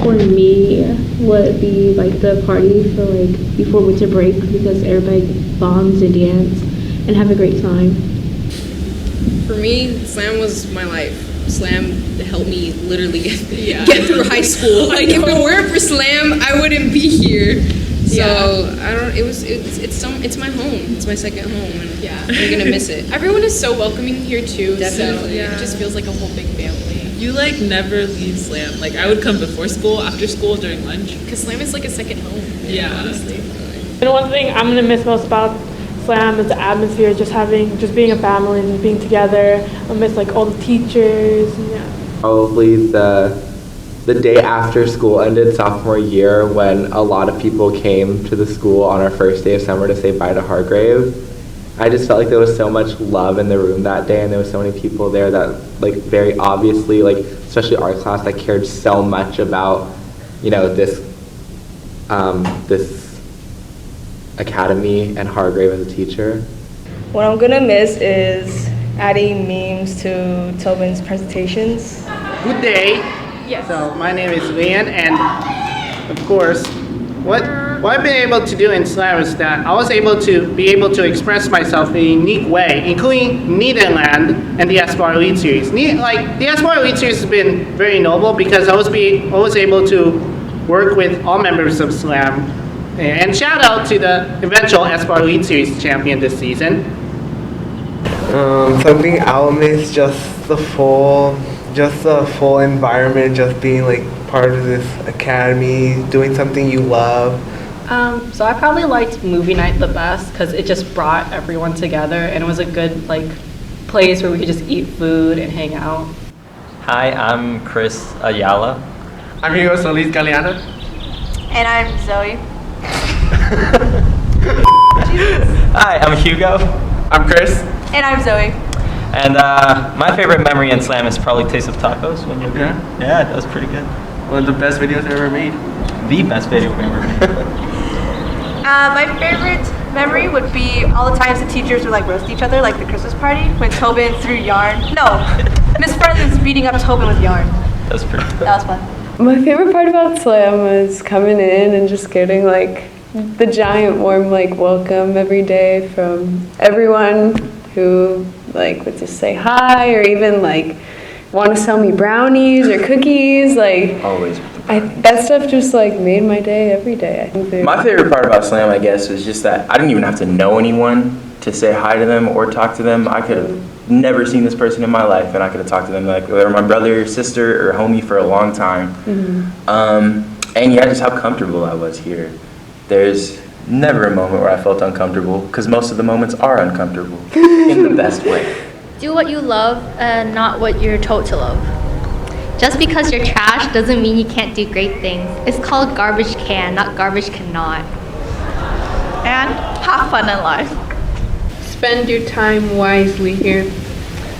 For me, would be like the party for like before winter break because everybody bonds and dance and have a great time. For me, Slam was my life. Slam helped me literally get through high school. Like if it weren't for Slam, I wouldn't be here. So it's my home. It's my second home, and I'm gonna miss it. Everyone is so welcoming here too. Definitely. So it just feels like a whole big family. You like never leave Slam. Like I would come before school, after school, during lunch. Because Slam is like a second home. Yeah, honestly. And one thing I'm gonna miss most about Slam is the atmosphere, just being a family and being together. I miss like all the teachers. And, Probably the day after school ended sophomore year when a lot of people came to the school on our first day of summer to say bye to Hargrave. I just felt like there was so much love in the room that day, and there were so many people there that, like, very obviously, like, especially our class, that cared so much about, you know, this academy and Hargrave as a teacher. What I'm gonna miss is adding memes to Tobin's presentations. Good day. Yes. So my name is Lian, and of course, what I've been able to do in SLAM is that I was able to express myself in a unique way, including Nederland and the Aspire Lead series. Like the Aspire Lead series has been very noble because I was able to work with all members of SLAM. And shout out to the eventual Aspire Lead series champion this season. Something I'll miss just the full environment, just being like part of this academy, doing something you love. So I probably liked movie night the best because it just brought everyone together, and it was a good like place where we could just eat food and hang out. Hi, I'm Chris Ayala. I'm Hugo Solis Galeana. And I'm Zoe. Hi, I'm Hugo. I'm Chris. And I'm Zoe. And my favorite memory in Slam is probably Taste of Tacos. When you're yeah, that was pretty good. One of the best videos I've ever made. The best video we've ever made. My favorite memory would be all the times the teachers would like roast each other, like the Christmas party when Tobin threw yarn. No, Miss Fernand's beating up Tobin with yarn. That was pretty good. That was fun. My favorite part about Slam was coming in and just getting like the giant warm like welcome every day from everyone who like would just say hi or even like want to sell me brownies or cookies. Like always. That stuff just like made my day every day. I think my favorite part about Slam, I guess, was just that I didn't even have to know anyone to say hi to them or talk to them. I could have never seen this person in my life, and I could have talked to them like they were my brother, sister, or homie for a long time. And yeah, just how comfortable I was here. There's never a moment where I felt uncomfortable, because most of the moments are uncomfortable in the best way. Do what you love and not what you're told to love. Just because you're trash doesn't mean you can't do great things. It's called garbage can, not garbage cannot. And have fun in life. Spend your time wisely here,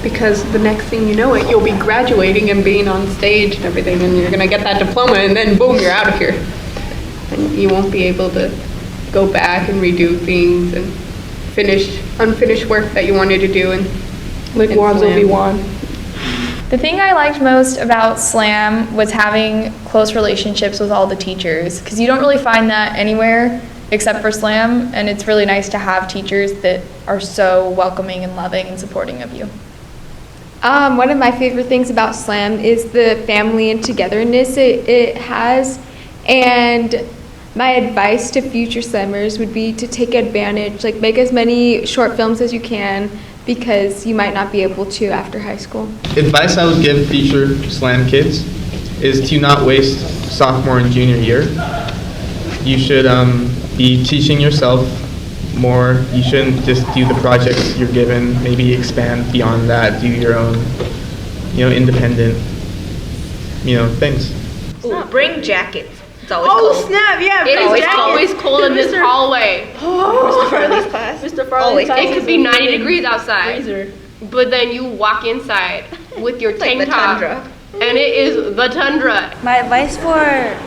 because the next thing you know it, you'll be graduating and being on stage and everything, and you're gonna get that diploma, and then boom, you're out of here. And you won't be able to go back and redo things and finish unfinished work that you wanted to do. And like Wands will be won. The thing I liked most about Slam was having close relationships with all the teachers, because you don't really find that anywhere except for Slam, and it's really nice to have teachers that are so welcoming and loving and supporting of you. One of my favorite things about Slam is the family and togetherness it has, and my advice to future Slammers would be to take advantage, like make as many short films as you can, because you might not be able to after high school. Advice I would give future Slam kids is to not waste sophomore and junior year. You should be teaching yourself more. You shouldn't just do the projects you're given. Maybe expand beyond that. Do your own, independent, things. Bring jackets. It's always Oh cold. snap! Yeah, It's always cold in this hallway. Mr. Farley's class. Mr. Farley's class. It could be 90 degrees outside, Freezer. but then you walk inside with your It's like tank the top, tundra. and it is the tundra. My advice for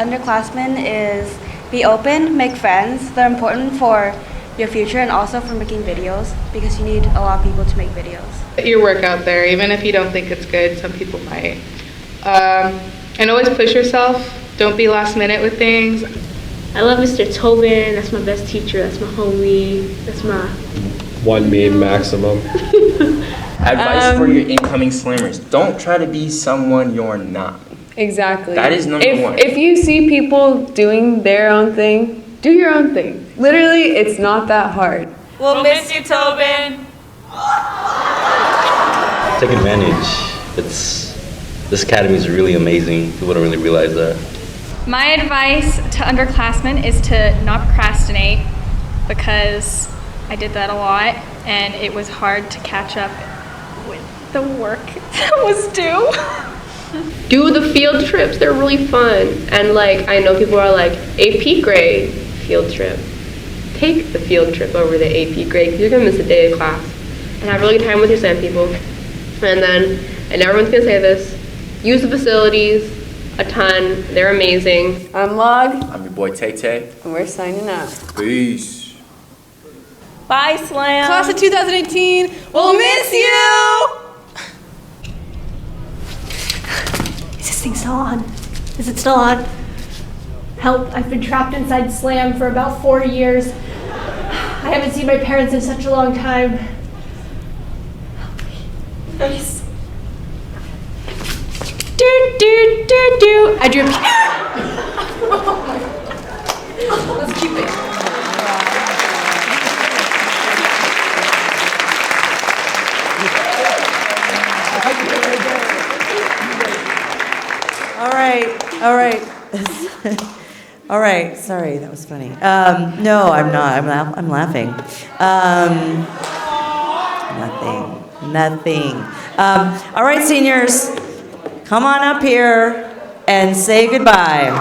underclassmen is be open, make friends. They're important for your future and also for making videos, because you need a lot of people to make videos. Put your work out there, even if you don't think it's good. Some people might. And always push yourself. Don't be last minute with things. I love Mr. Tobin. That's my best teacher. That's my homie. That's my... One meme maximum. Advice for your incoming slammers: don't try to be someone you're not. Exactly. That is number one. If you see people doing their own thing, do your own thing. Literally, it's not that hard. We'll miss you, Tobin. Take advantage. This academy is really amazing. People don't really realize that. My advice to underclassmen is to not procrastinate, because I did that a lot and it was hard to catch up with the work that was due. Do the field trips. They're really fun. And like, I know people are like, AP grade field trip. take the field trip over the AP grade because you're going to miss a day of class, and have a really good time with your SLAM people. And everyone's going to say this, use the facilities a ton. They're amazing. I'm Log. I'm your boy Tay Tay. And we're signing out. Peace. Bye, Slam. Class of 2018, we'll miss you! Is this thing still on? Is it still on? Help, I've been trapped inside SLAM for about 4 years. I haven't seen my parents in such a long time. Help me. Please. I drew a Let's keep it. All right. All right, sorry, that was funny. No, I'm not, I'm laughing. Nothing. All right, seniors, come on up here and say goodbye.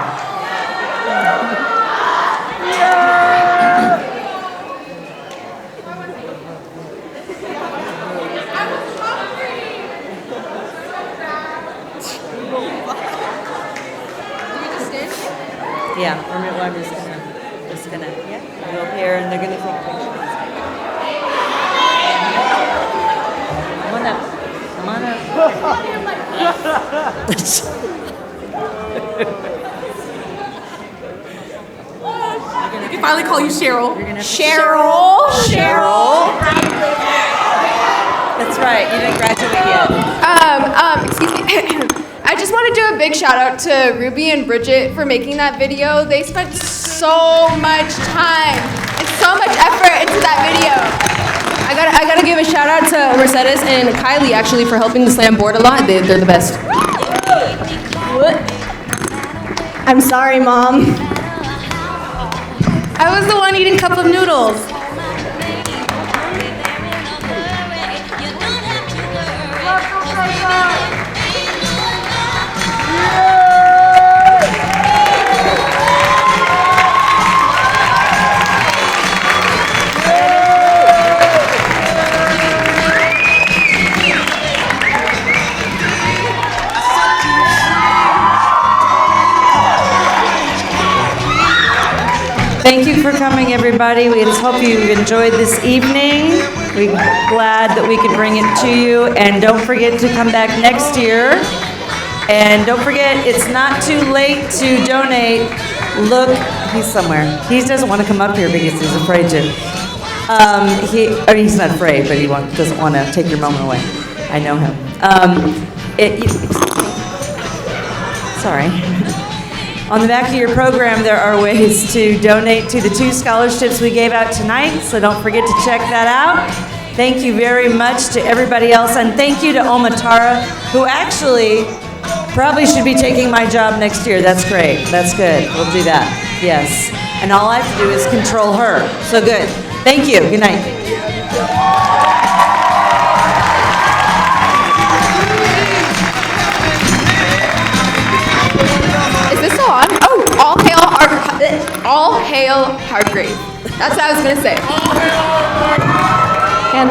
Yeah, I'm just gonna, go up here and they're gonna take pictures. Come on up. You can finally call you Cheryl. Cheryl. That's right, you didn't graduate yet. Excuse me. I just want to do a big shout out to Ruby and Bridget for making that video. They spent so much time and so much effort into that video. I gotta give a shout out to Mercedes and Kylie actually for helping the SLAM board a lot. They're the best. What? I'm sorry, Mom. I was the one eating cup of noodles. Thank you for coming, everybody. We just hope you enjoyed this evening. We're glad that we could bring it to you. And don't forget to come back next year. And don't forget, it's not too late to donate. Look, he's somewhere. He doesn't want to come up here because he's afraid to. He's not afraid, but he doesn't want to take your moment away. I know him. Sorry. On the back of your program, there are ways to donate to the 2 scholarships we gave out tonight, so don't forget to check that out. Thank you very much to everybody else, and thank you to Omatara, who actually probably should be taking my job next year. That's great. That's good. We'll do that. Yes. And all I have to do is control her. So good. Thank you. Good night. All hail Hargrave. That's what I was gonna say. And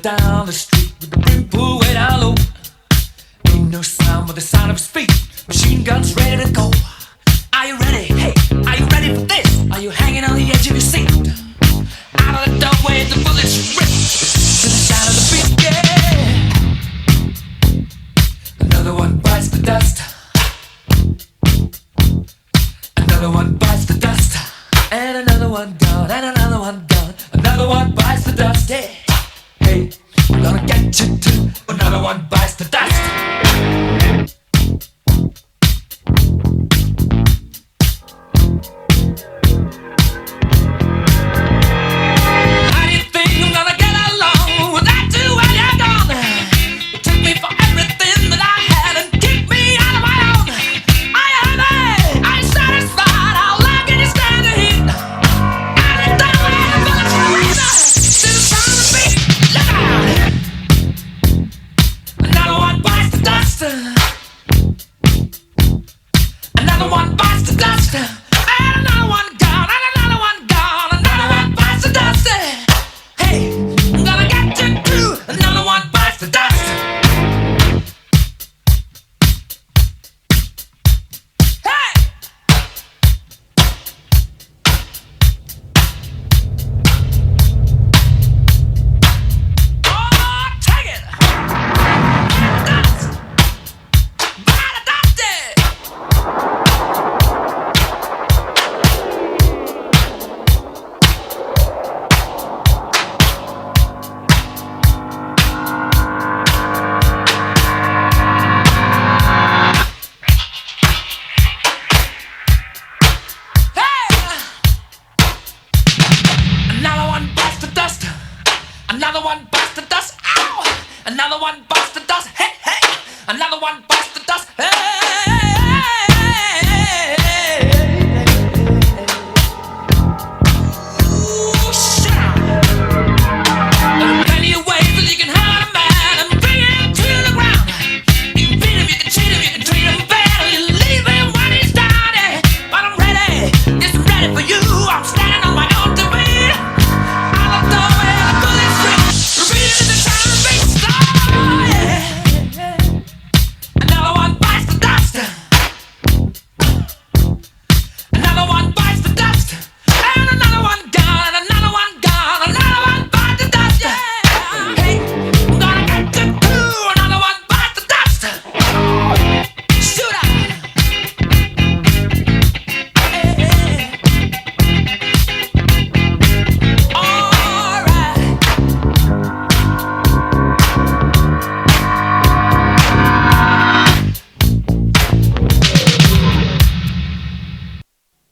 down the street with the brim pulled way down low. Ain't no sound but the sound of his feet. Machine guns ready to go. Are you ready? Hey, are you ready for this? Are you hanging on the edge of your seat? Out of the doorway, the bullets rip to the sound of the beat. Yeah. Another one bites the dust. Another one bites the dust. And another one gone. And another one gone. Another one bites the dust. Hey, hey, I'm gonna get you too. Another one bites the dust. Another one bites the dust. And another one gone. And another one gone. Another one bites the dust. Hey, I'm gonna get you too. Another one bites the dust. Hey! Oh, take it! Dust! By the dusty! Another one bites the dust. Another one bites the dust. Ow! Another one bites the dust. Hey, hey! Another one bites the dust. Hey! Ooh, shit! There are plenty of ways that you can hurt a man and bring him to the ground. You can beat him, you can cheat him, you can treat him bad, or you leave him when he's down. Yeah. But I'm ready. Yes, I'm ready for you. I'm standing on my own two feet. Out the door where the bullets ring. Repeating the sound of beat. Oh, yeah. Another one bites the dust. Another one bites the dust. And another one gone. And another one gone. Another one bites the dust. Yeah. Hey, I'm gonna get you too. Another one bites the dust. Shoot out.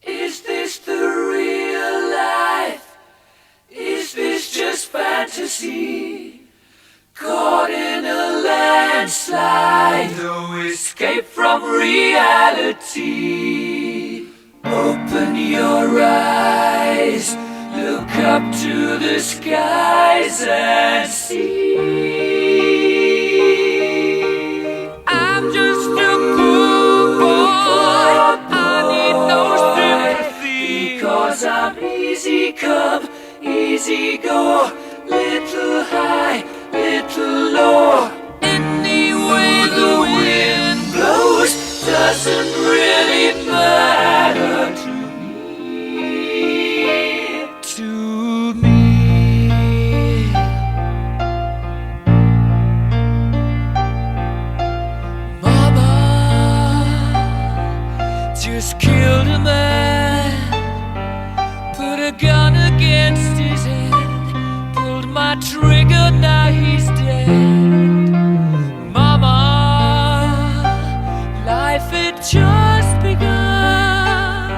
Is this the real life? Is this just fantasy? Caught in a landslide, no escape from reality. Open your eyes, look up to the skies and see. I'm just a poor boy, I need no sympathy. Because I'm easy come, easy go, little high, little low. Any way the wind blows doesn't really matter to me. To me. Mama just killed a man, put a gun against his head, pulled my trigger, now he's dead. Mama, life had just begun,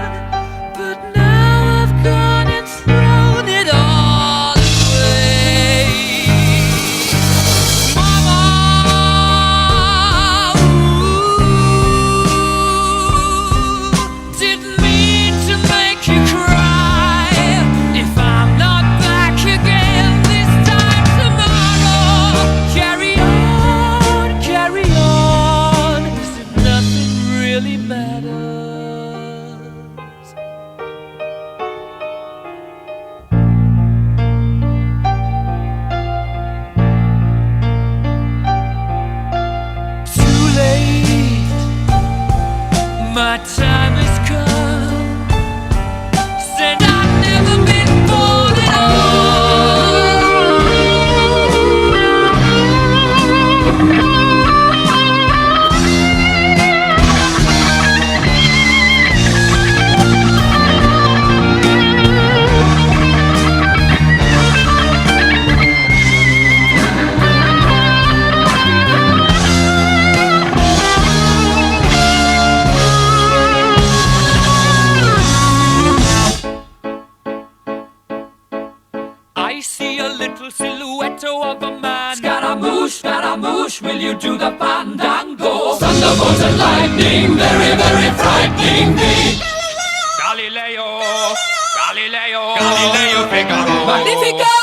but now I've gone and thrown it all away. Mama, ooh, didn't mean to make you cry. If I'm not back again this time tomorrow, gentle silhouette of a man. Scaramouche, will you do the fandango? Thunderbolt and lightning, very, very frightening me. Galileo, Figaro. Magnifico!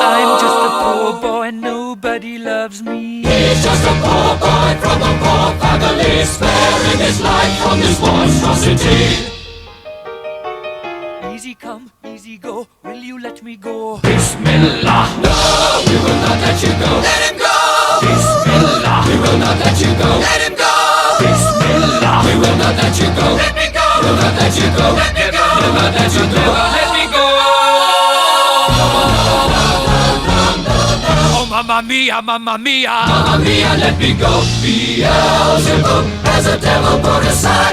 I'm just a poor boy, nobody loves me. He's just a poor boy from a poor family, sparing his life from this monstrosity. Easy come, easy go, will you let me go? Bismillah, no, we will not let you go. Let him go! Bismillah, we will not let you go. Let him go! Bismillah, we will not let you go. Let me go! We'll not let you go. Let me go! We'll not let you go. Let me go! Oh, mamma mia, mamma mia. Mamma mia, let me go. Beelzebub has a devil put aside.